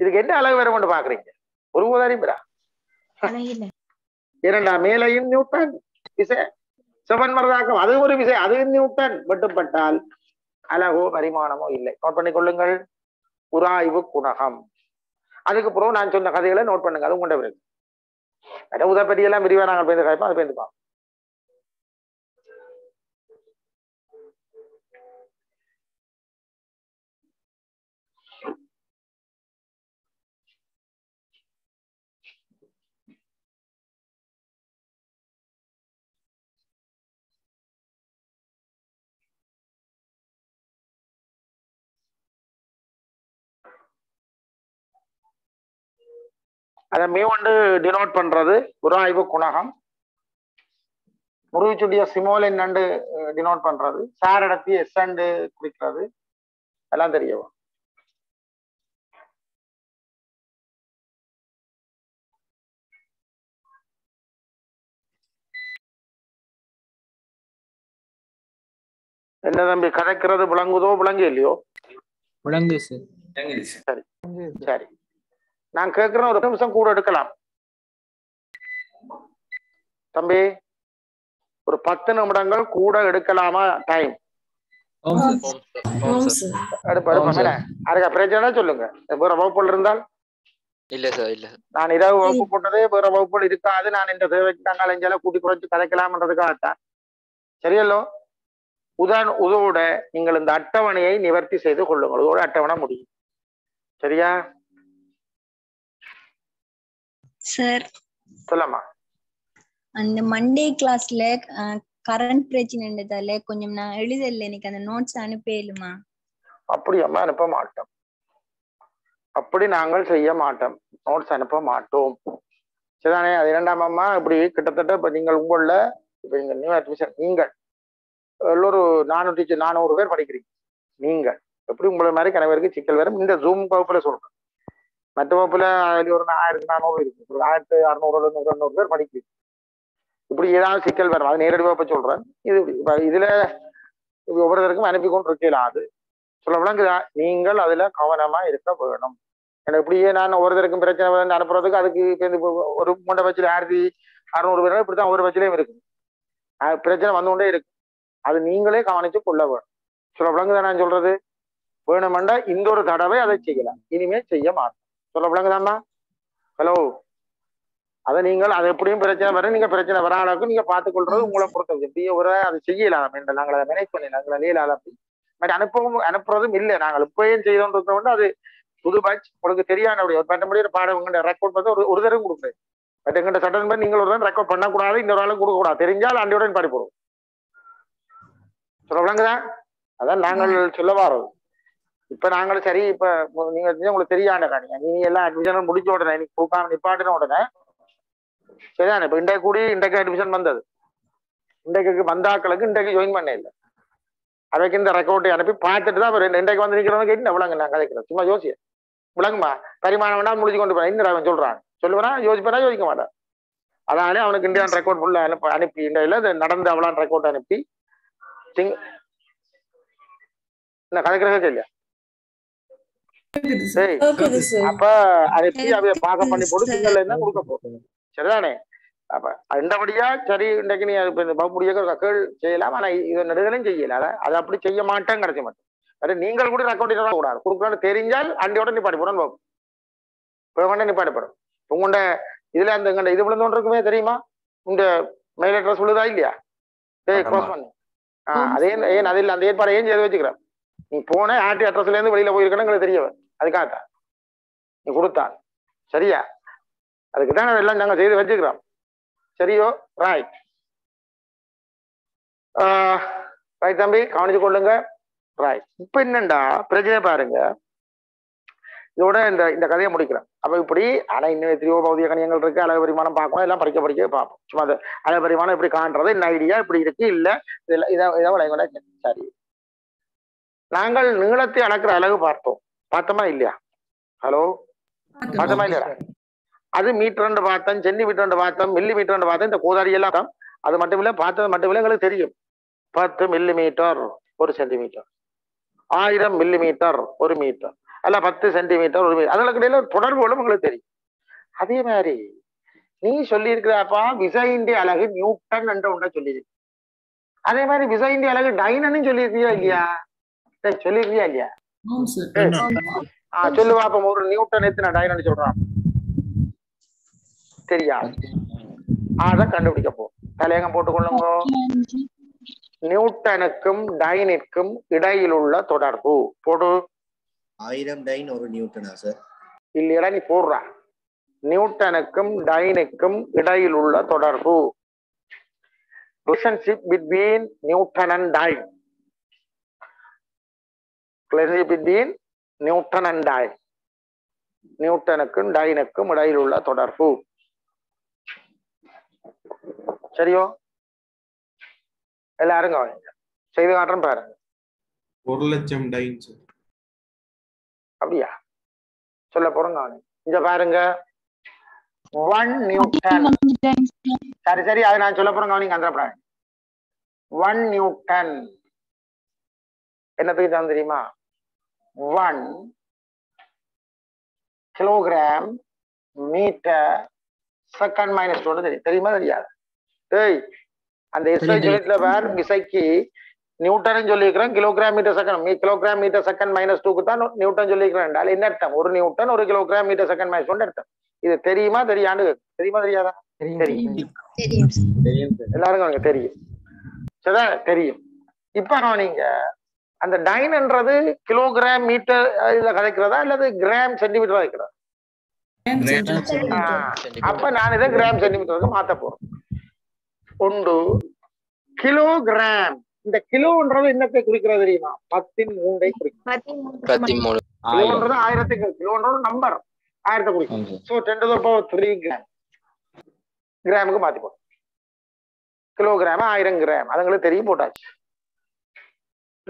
இதுக்கு என்ன அளவு வரும் பாக்குறீங்க? ஒரு உதாரணம். 2 மேலையும் நியூட்டன் விசை, செவ்வன் மரதாக்கம் அது ஒரு விசை, அது நியூட்டன். வெட்டுப்பட்டால் அலகோ பரிமாணமோ இல்லை. நோட் பண்ணி கொள்ளுங்கள். உராய்வு குணகம். அதுக்கு பிறகு நான் சொன்ன கதைகளை நோட் பண்ணுங்க. அதுவும் கொண்ட பிறகு உதப்படி எல்லாம் விரிவா நாங்கள் பேருந்து காய்ப்போம். அது பேருந்துப்போம். அதை மியூ வந்து டினோட் பண்றது உராய்வு குணகம். முருகிச்சுடைய சிமோலின் நண்டு டினோட் பண்றது. சார் இடத்தி எஸ் அண்டு குறிக்கிறது. எல்லாம் தெரியவும். என்ன தம்பி கதைக்கிறது விளங்குதோ விளங்கு இல்லையோ? விளங்கு சார். சரி சரி, நான் கேட்கிறேன், ஒரு நிமிஷம் கூட எடுக்கலாம் தம்பி. ஒரு 10 நிமிடங்கள் கூட எடுக்கலாமா டைம்? அதுக்கு பிரச்சனை சொல்லுங்க. வேற வகுப்புகள் இருந்தால் இல்ல சார் இல்ல. நான் இரவு வகுப்பு போட்டதே வேற வகுப்புகள் இருக்காது. நான் இந்த தேவைக்கு நாங்கள் எஞ்சால கூட்டி குறைச்சு கதைக்கலாம்ன்றதுக்காகத்தான். சரியல்லோ? உதவோட நீங்கள் இந்த அட்டவணையை நிவர்த்தி செய்து கொள்ளுங்கள். இதோட அட்டவணை முடியும். சரியா சார்? சொல்லமா. அந்த மண்டே கிளாஸ்ல கரண்ட் பிரச்சனைன்றதால கொஞ்சம் நான் எழுதல. எனக்கு அந்த நோட்ஸ் அனுப்பலுமா? அப்படி அம்மா அனுப்ப மாட்டோம். அப்படி நாங்கள் செய்ய மாட்டோம். நோட்ஸ் அனுப்ப மாட்டோம். சரிதானே? அது இரண்டாம் அம்மா இப்படி கிட்டத்தட்ட இப்ப நீங்கள் உங்கள இப்ப நீங்க நியூ அட்மிஷன் நீங்கள் எல்லோரும் 400 பேர் படிக்கிறீங்க. நீங்கள் எப்படி உங்களை மாதிரி கணவருக்கு சிக்கல் வரும். இந்த ஜூம் வகுப்புல சொல்றேன். மற்ற வகுப்புல அதுல ஒரு 1400 இருக்கு, ஒரு 1600 900 பேர் படிக்கிறீங்க. இப்படி ஏதாவது சிக்கல் வரும். அது நேரடி வகுப்பை சொல்றேன். இதுல ஒவ்வொருத்தருக்கும் அனுப்பி கொண்டு இருக்கலாது. சொல்ல விளங்குதா? நீங்கள் அதுல கவனமா இருக்க வேணும். எனக்கு இப்படியே நான் ஒவ்வொருத்தருக்கும் பிரச்சனை வந்து அனுப்புறதுக்கு அதுக்கு ஒரு மூண்டை பட்சில 1600 பேர் இப்படித்தான் ஒரு பட்சிலையும் இருக்கு. பிரச்சனை வந்து கொண்டே இருக்கு. அது நீங்களே கவனிச்சு கொள்ள வேணும். சொல்ல விளங்குதா நான் சொல்றது? வேணுமெண்டா இந்த ஒரு தடவை அதை செய்யலாம், இனிமே செய்ய மாட்டோம். சொல்ல விளங்குதாம்மா? ஹலோ, அதை நீங்கள் அது எப்படியும் பிரச்சனை வரும். நீங்க பிரச்சனை வர அளவுக்கு நீங்க பார்த்துக் கொள்றது உங்களை பொறுத்தது. எப்படியே ஒரு அதை செய்யலாம் என்று நாங்கள் அதை மேனேஜ் பண்ணலாம். நாங்கள் லீலால அப்படி பட் அனுப்புறதும் இல்லை. நாங்கள் இப்பயும் செய்தோம் இருக்கிறோம். அது புது பேட்ச் உங்களுக்கு தெரியாத ஒரு பட்டம்படி பாடம் உங்கள்கிட்ட ரெக்கார்ட் பண்ணி ஒரு தடவை கொடுக்குறேன். பட் எங்கிட்ட சட்டம் பண்ணி நீங்கள் ஒரு தான் ரெக்கார்ட் பண்ணக்கூடாது, இன்னொரு ஆளும் கொடுக்கக்கூடாது. தெரிஞ்சால் அண்டியுடன் பாடி போடுவோம். சொல்ல விளங்குதான்? அதான் நாங்கள் சொல்ல வாரோம். இப்ப நாங்களும் சரி, இப்ப நீங்க உங்களுக்கு தெரியாத காணிங்க. நீ எல்லாம் அட்மிஷன் முடிச்ச உடனே நீ கொடுக்காம நிப்பாட்டின உடனே சரிதானே? இப்ப இன்றைக்கு அட்மிஷன் வந்தது. இன்றைக்கு வந்தாக்களுக்கு இன்றைக்கு ஜாயின் பண்ண இல்லை. அவைக்கு இந்த ரெக்கார்டை அனுப்பி பார்த்துட்டு தான் இன்றைக்கு வந்து நிற்கிறவங்க கேட்டு விளங்கு. நான் கதைக்கிறேன் சும்மா யோசிய விளங்குமா? பரிமாணம் வேணா முடிச்சு கொண்டு போறேன். இன்னும் அவன் சொல்றான் சொல்லுவேனா? யோசிப்பேனா? யோசிக்க மாட்டான். அதனாலே அவனுக்கு இந்தியான் ரெக்கார்ட் ஃபுல்லா அனுப்பி இந்தியாவில் நடந்து அவளான் ரெக்கார்ட் அனுப்பி என்ன கதைக்கிறதே இல்லையா? சரி, அப்ப அனுப்பி அவைய பாகம் பண்ணி போட்டு சிங்கல் என்ன கொடுக்க போறோம். சரிதானே? அப்ப அந்தபடியா சரி, இன்றைக்கு நீ முடிய கேள் செய்யலாம். ஆனா இதை நெடுதலையும் செய்யல. அதை அப்படி செய்ய மாட்டேன் கிடைச்ச மாட்டேன். அது நீங்கள் கூட ரெக்கார்ட் கூடாது. கொடுக்கலான்னு தெரிஞ்சால் அண்டியோட நிப்பாடி போடணும் போகும். நிப்பாடிப்படும். உங்கள்ட இதுல அந்த இது விழுந்தோன்னு இருக்குமே தெரியுமா? இந்த மெயில் அட்ரஸ் விழுதா இல்லையா? க்ளோஸ் பண்ணு. அதே ஏன் அதில் அந்த ஏற்பாடு ஏன் செய்து வச்சுக்கிறேன். நீ போன ஆர்டி அட்ரஸ்ல இருந்து வெளியில போயிருக்கணும் எங்களுக்கு தெரிய அதுக்காகத்தான் நீ கொடுத்தான். சரியா? அதுக்குதான் எல்லாம் நாங்க செய்து வச்சுக்கிறோம். சரியோ? ரைட் ரைட் தம்பி, கவனிச்சு கொள்ளுங்க. ரைட். இப்ப என்னண்டா பிரச்சனை பாருங்க. இதோட இந்த கதையை முடிக்கிறேன். அப்ப இப்படி ஆனா இன்னும் எத்தனையோ பௌதிக கணியங்கள் இருக்கு. அளவு பரிமாணம் பார்க்கணும். எல்லாம் படிக்க பார்ப்போம். சும்மா அளவு பரிமாணம் எப்படி காண்றது, என்ன ஐடியா இப்படி இருக்கு இல்ல இதை சரி. நாங்கள் நீளத்தை அளக்குற அளவு பார்த்தோமா இல்லையா? ஹலோ, பார்த்தோமா இல்லையா? அது மீட்டர் பார்த்தோம், சென்டிமீட்டர் பார்த்தோம், மில்லி மீட்டர் பார்த்தோம். இந்த கோதாரி எல்லாம் அது மட்டும் இல்ல, பார்த்தது மட்டும் இல்ல, எங்களுக்கு தெரியும் 10 மில்லிமீட்டர் 1 சென்டிமீட்டர், 1000 மில்லிமீட்டர் 1 மீட்டர், அல்ல 10 சென்டிமீட்டர் 1 மீட்டர். அதுகளுக்கு இடையில தொடர்புகளும் உங்களுக்கு தெரியும். அதே மாதிரி நீ சொல்லி இருக்கிறப்பா விசையின்டி அலகு நியூட்டன் என்ற ஒன்றை சொல்லியிருக்கு. அதே மாதிரி விசையின்டி அலகு டைனன்னு சொல்லியிருக்கியா இல்லையா? சொல்லிருக்கியா இல்லையா? சொல்லு பாப்போம். ஒரு நியூட்டன் எத்தனை டைனன்னு சொல்றான் சரியா? அத கண்டுபிடிக்க போ. தலையங்கம் போட்டுக்கொள்ளுங்க. நியூட்டனுக்கும் டைனிற்கும் இடையில் உள்ள தொடர்பு போடு. 1000 டைன் 1 நியூட்டனா சார்? இல்லையடா, நீ போடுறா. நியூட்டனுக்கும் டைனுக்கும் இடையில் உள்ள தொடர்பு, relationship between Newton and time. Between Newton and Dye. நியூட்டனுக்கும் டைனுக்கும் இடையில் உள்ள தொடர்பு. சரியோ? எல்லாரும் கவனிங்க, செய்து காட்டுறேன் பாருங்க. 1,00,000 டைன் சார். அப்படியா? சொல்ல போறோம் கவனிங்க. இங்க பாருங்க 1 நியூட்டன். சரி சரி, அது நான் சொல்ல போறேன் கவனிங்க. அந்த 1 நியூட்டன் என்னத்துக்கு தான் தெரியுமா? 1 கிலோகிராம் மீட்டர் செகண்ட் மைனஸ் 2 தெரியுமா தெரியாது? ஏய், அந்த எஸ்ஐ யூனிட்ல வேற விசைக்கு நியூட்டன் சொல்லியிருக்கிறேன், kilogram metre second. Kilogram metre second minus 2க்கு தான் நியூட்டன் சொல்லியிருக்கிறேன். என்ன அர்த்தம்? 1 newton 1 kilogram metre second minus 2 அர்த்தம். இது தெரியுமா தெரியாது? தெரியுமா தெரியாதா? தெரியும். எல்லாருக்கும் தெரியும். சரிதான், தெரியும். இப்ப நீங்க அந்த டைன்ன்றது கிலோகிராம் மீட்டர் இதுல கதைக்கிறதா அல்லது கிராம் சென்டிமீட்டர் கதைக்கிறதா? அப்ப நான் இதை கிராம் சென்டிமீட்டருக்கு மாத்த போறேன். 1 கிலோகிராம். இந்த கிலோன்றது என்னத்தை குறிக்கிறது தெரியுமா? 10^3 குறிக்கிறது. கிலோன்றது 1000 கிலோன்றது நம்பர் 1000 குறிக்கும். So 10⁻³ gram. கிராமுக்கு மாத்தி போடும். கிலோகிராம் 1000 கிராம், அதுங்களுக்கு தெரியும், போட்டாச்சு.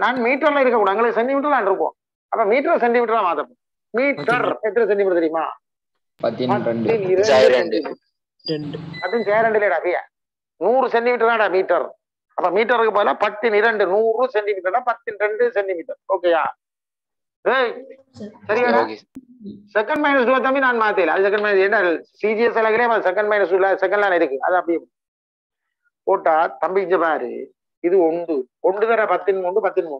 நான் மீட்டர்ல இருக்க கூட எங்களுக்கு சென்டிமீட்டர்ல இருக்கும். அப்ப மீட்டர் சென்டிமீட்டரா மாத்தப்போம். மீட்டர் எத்தனை சென்டிமீட்டர் தெரியுமா? 12 100 சென்டிமீட்டர் மீட்டர். அப்ப மீட்டருக்கு போல 10×2 100 சென்டிமீட்டர் 10×2 சென்டிமீட்டர். ஓகேயா? சரியா? செகண்ட் மைனஸ் 2 தம்பி நான் மாத்தல. அது செகண்ட் மைனஸ் என்ன சிஜிஎஸ் அழகிலே செகண்ட் மைனஸ் 2 செகண்ட்ல இருக்கு. அது அப்படியே போட்டா தம்பி இங்க பாரு, இது 1 1 தர 10×3 13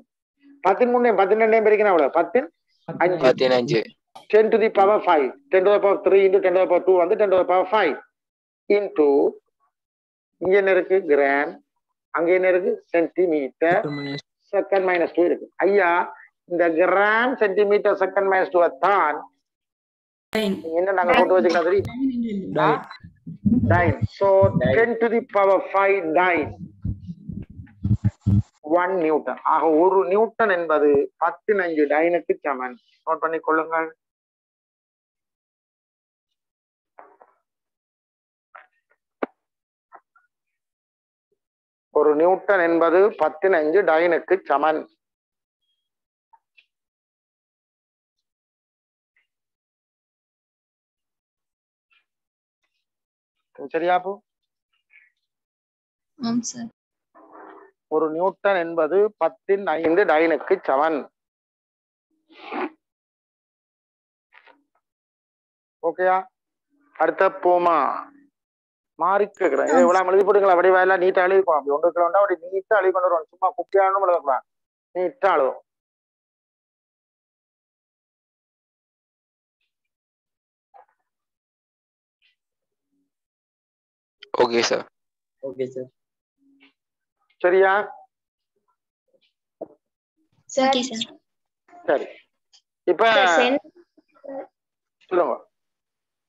13 12 பெருக்கினா எவ்வளவு? 10 5 10⁵ 10⁻³ into 10⁻² வந்து 10⁵ into இங்க என்ன இருக்கு? கிராம். அங்க என்ன இருக்கு? சென்டிமீட்டர் செகண்ட் மைனஸ் 2 இருக்கு. ஐயா, இந்த கிராம் சென்டிமீட்டர் செகண்ட் மைனஸ் 2 தான் என்ன நாங்க போட்டு வச்சுக்கலாம் தெரியும்? டைன். So 10⁵ time 1 Newton. ஆக 1 நியூட்டன் என்பது 15 டைனுக்கு சமன். நோட் பண்ணி கொள்ளுங்கள். ஒரு நியூட்டன் என்பது 15 டைனுக்கு சமன். சரியாப்பு? ஒரு நியூட்டன் என்பது 15 டைனுக்கு சமன். ஓகேயா? அடுத்த போமா மாறி கேட்கிறேன். இதை இவ்வளவு எழுதி போட்டுங்களா? வடிவா எல்லாம் நீட்டா எழுதிக்கணும். அப்படி 1 கிலோண்டா அப்படி நீட்டா எழுதி கொண்டு வருவோம். சும்மா குப்பியானும் எழுதக்கூடாது, நீட்டா எழுதும். Okay sir. Okay sir. சரியா? சரி. சரி, இப்ப சொல்லுங்க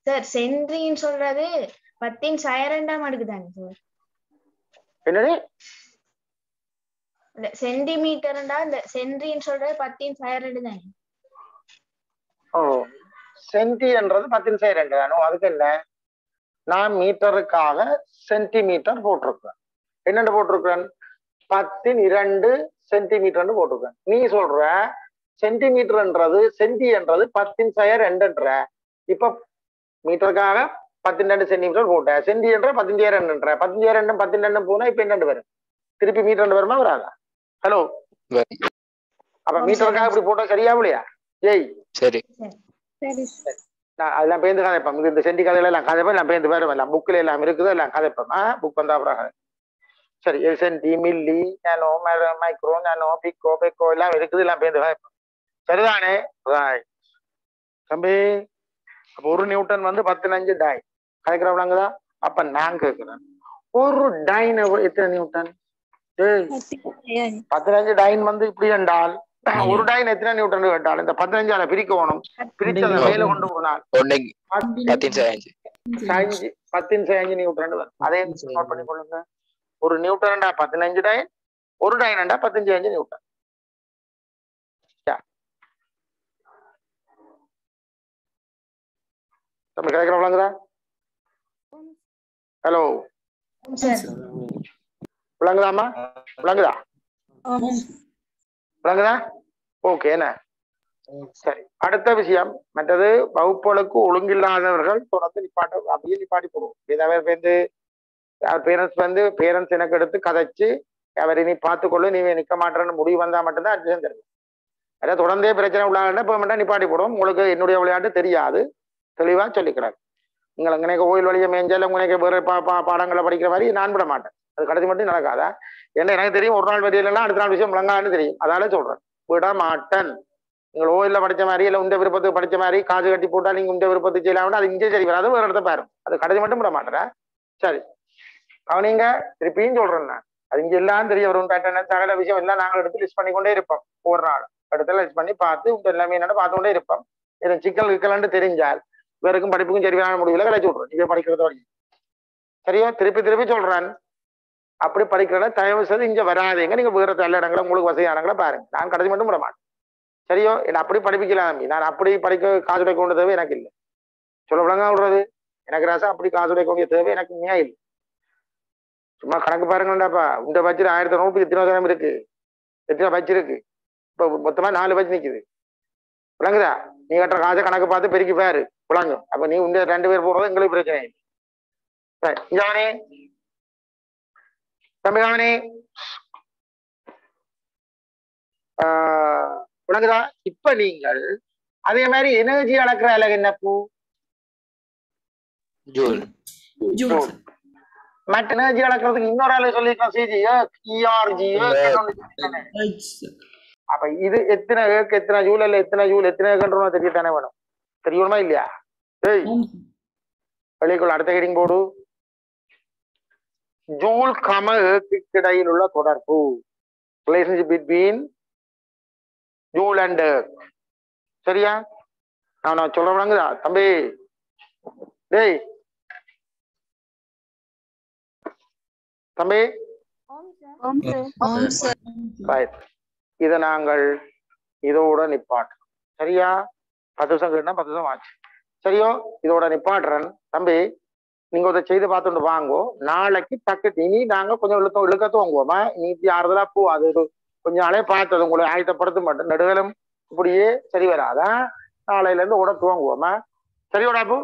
சார். சென்ட்ரின்னு சொல்றது 10⁻² அடுக்கு தானே சார்? என்னது சென்டிமீட்டர்ண்டா இந்த சென்ட்ரின்னு சொல்றது 10⁻² தானே? ஓ, சென்டி என்றது 10⁻² தானோ? அதுக்கு என்ன, நான் மீட்டருக்காக சென்டிமீட்டர் போட்டிருக்கேன். என்னென்னு போட்டிருக்கேன்? 10×2 சென்டிமீட்டர்னு போட்டிருக்கேன். நீ சொல்ற சென்டிமீட்டர்ன்றது சென்டி என்றது 10⁻²ன்ற. இப்ப மீட்டருக்காக 10×2 சென்டிமீட்டர் போட்ட. சென்டி என்ற 15/2 15/2 12 போனா இப்ப என்ன வரும்? திருப்பி மீட்டர் வருமா வராதா? ஹலோ, அப்ப மீட்டருக்காக இப்படி போட்டா சரியா இல்லையா? ஏய் சரி நான் அதெல்லாம் பேருந்து கதைப்பேன். இந்த சென்டி கதையில எல்லாம் கதைப்பேன். நான் பேருந்து வேறு எல்லாம் புக்கில் எல்லாம் இருக்குது, எல்லாம் கதைப்பேன். புக் வந்தா அப்புறம் சரி. சென்டி, மில்லி, நானோ, மைக்ரோ, நானோ, பிக்கோ, பெக்கோ எல்லாம் இருக்குது, எல்லாம் பேருந்து கதைப்பேன். சரிதானே? தம்பி, அப்ப 1 நியூட்டன் வந்து 15 டைன் கதைக்கிறவங்களா? அப்ப நான் கேட்கிறேன், ஒரு டைன் எத்தனை நியூட்டன்? 15 டைன் வந்து இப்படி என்றால் ஒரு டைன் எத்தனை நியூட்டன் கேட்டால் இந்த 15 பிரிக்கணும். பிரிச்சு அதை மேல கொண்டு போனால் 10⁻5 நியூட்டன் வரும். அதே நோட் பண்ணி கொள்ளுங்க. ஒரு நியூட்டன் 15 டைன், ஒரு டைன் 15 நியூட்டன். தம்பி கிடைக்கிற விளங்குதா? ஹலோ விளங்குதாம்மா? விளங்குதா? விளங்குதா? ஓகே. என்ன சரி, அடுத்த விஷயம் மற்றது வகுப்புகளுக்கு ஒழுங்கில்லாதவர்கள் தொடர்ந்து நிப்பாட்ட அப்படியே நிப்பாட்டி போடுவோம். இதை பேரண்ட்ஸ் எனக்கு எடுத்து கதைச்சு அவரை நீ பார்த்துக்கொள்ளு, நீ நிக்க மாட்டேன்னு முடிவு வந்தா மட்டும்தான் அட்மிஷன் தருவேன். அதாவது தொடர்ந்தே பிரச்சனை உள்ளாங்கன்னா இப்போ நிப்பாட்டி போடுவோம். உங்களுக்கு என்னுடைய விளையாட்டு தெரியாது, தெளிவா சொல்லிக்கிறாங்க. நீங்கள் அங்கே கோயில் வழியை மேய்ஞ்சாலும் உங்களுக்கு வேறு பாடங்களை படிக்கிற மாதிரி நான் விட மாட்டேன். அது கடைசி மட்டும் நடக்காதா? என்ன எனக்கு தெரியும், ஒரு நாள் வரையிலன்னா அடுத்த நாள் விஷயம் விளங்கான்னு தெரியும். அதால சொல்றேன், விட மாட்டேன். நீங்கள் ஓயில படிச்ச மாதிரி இல்லை உண்ட விருப்பத்துக்கு படிச்ச மாதிரி காசு கட்டி போட்டா நீங்க உண்ட விருப்பத்துக்கு செய்யலாம், அது இங்கே சரி வராது, வேறு இடத்த பாருங்க. அது கடைசி மட்டும் விட மாட்டேன். சரி, அவனீங்க திருப்பியும் சொல்றேன், நான் அது இங்க எல்லாம் தெரிய வரும். பேட்டர்ன் சகல விஷயம் எல்லாம் நாங்கள் எடுத்து லிஸ்ட் பண்ணிக்கொண்டே இருப்போம். ஒவ்வொரு நாள் இடத்துல லிஸ்ட் பண்ணி பார்த்து எல்லாமே என்னென்ன பார்த்து கொண்டே இருப்போம். இதன் சிக்கல் இருக்கலான்னு தெரிஞ்சால் வேறுக்கும் படிப்புக்கும் சரியான முடிவுல கிடைச்சி விட்றோம். நீங்க படிக்கிறத வழி சரியா? திருப்பி சொல்றேன், அப்படி படிக்கிறத தயவு செய்து இங்க வராதீங்க. நீங்க வேற நல்ல இடங்களை உங்களுக்கு வசதியானங்களை பாருங்க. நான் கடைசி மட்டும் விட மாட்டேன். சரியோ? என்ன அப்படி படிப்பிக்கலாம். நான் அப்படி படிக்க காசுடைய கொண்ட தேவை எனக்கு இல்லை. சொல்ல விளங்க விடுறது எனக்கு ராசா. அப்படி காசுடைய கொண்டிய தேவை எனக்கு உண்மையா இல்லை. சும்மா கணக்கு பாருங்கடாப்பா. உண்ட பட்ஜெட் 1000 நோட்டு எத்தனை வசனம் இருக்கு, எத்தனை பட்ஜ் இருக்கு. இப்ப மொத்தமா 4 பட்ஜ் நிக்குது. விளங்குதா? நீ கட்டுற காசை கணக்கு பார்த்து பெருக்கி பாரு, விளங்கும். அப்ப நீ உண்ட 2 பேர் போடுறது எங்களுக்கு பிரச்சனை இல்லை. ஜானி தம்பி ஜானி விளங்குதா? இப்ப நீங்கள் அதே மாதிரி எனர்ஜி அளக்குற அழகு என்ன பூ? மற்ற எனர்ஜி அளக்கிறதுக்கு இன்னொரு ஆளு சொல்லியிருக்கோம், சிஜி அப்ப இது எத்தனை எத்தனை ஜூல் இல்ல எத்தனை ஜூல் எத்தனை தெரியத்தானே வேணும். தெரியுமா இல்லையா? பள்ளிக்குள்ள அடுத்த ஹெடிங் போடு. ஜூல் கம இடையில் உள்ள தொடர்பு, ரிலேஷன்ஷிப் பிட்வீன் ஜூல் அண்ட் சரியா? நான் சொல்ல விளங்குதா தம்பி? டேய் தம்பி, இதை நாங்கள் இதோட நிப்பாட்டுறோம். சரியா? 10 நிமிஷம் கேட்டா 10 நிமிஷம் ஆச்சு. சரியோ? இதோட நிப்பாட்டுறேன் தம்பி. நீங்க இதை செய்து பார்த்துட்டு வாங்கோ. நாளைக்கு டக்கு இனி நாங்க கொஞ்சம் இழுக்க துவங்குவோமா? நீத்தி ஆறுதலா பூ அது கொஞ்சம் நாளே பார்த்தது உங்களை ஆயத்தப்படுத்த மாட்டோம். நடுகளும் இப்படியே சரி வராதான். நாளையில இருந்து உட துவங்குவோமா? சரியோடா பூ?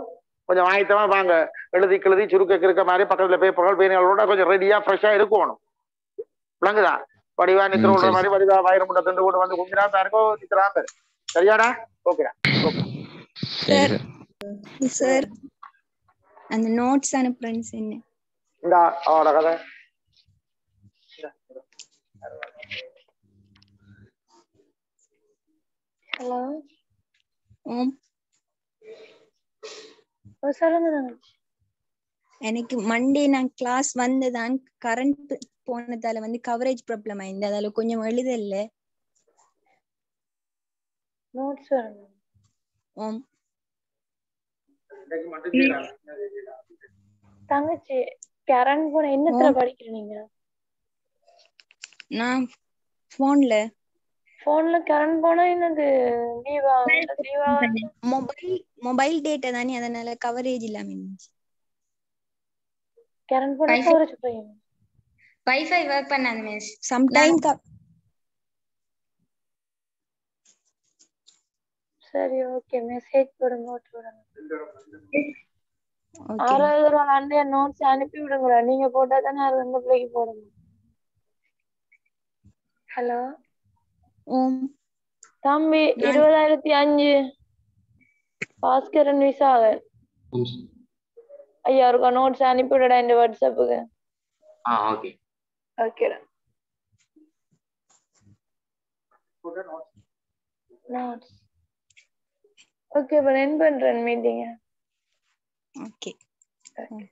கொஞ்சம் ஆயத்தமா வாங்க. எழுதி கிழுதி சுருக்க இருக்க மாதிரி பக்கத்துல பேப்பர்கள் பேனிகளோட கொஞ்சம் ரெடியா ஃப்ரெஷ்ஷா இருக்கணும். விளங்குதா? வடிவா நித்திர விடுற மாதிரி வடிவா வயிறு முட்டை திண்டு கொண்டு வந்து குஞ்சிரா பாருங்கோ, நித்திரா பேரு. சரியாடா? ஓகேடா. சார் அந்த நோட்ஸ் அனுப்புறேன் சொன்னே. இந்தா அவட கதை. ஹலோ சொல்லுங்க. எனக்கு மண்டே நான் கிளாஸ் வந்துதான் கரண்ட் போனதால கவரேஜ் ப்ராப்ளம் ஆயிருந்து. அதால கொஞ்சம் எழுதல. நோட்ஸ் தங்கச்சி கரண்ட் போன என்னத்துல படிக்கிறீங்க? நான் போன்ல கரண்ட் போனா என்னது லீவா? மொபைல் டேட்டா தானே, அதனால கவரேஜ் இல்லாம இருந்துச்சு. கரண்ட் போனா கவரேஜ் போயும். வைஃபை வர்க் பண்ணாது மிஸ். சம்டைம் சரி ஓகே, மெசேஜ் போடுங்க, ஆறாவது ஆண்டு நோட்ஸ் அனுப்பி விடுங்க. நீங்க போட்டா தானே அது வந்து பிள்ளைக்கு போடுங்க. ஹலோ தம்பி, 20,005 பாஸ்கரன் விசாக ஐயா இருக்கா நோட்ஸ் அனுப்பி விடடா இந்த வாட்ஸ்அப்புக்கு. ஓகே ஓகேடா. நோட்ஸ் ஓகே, இப்போ என் பண்றேன் மீட்டிங்க. ஓகே.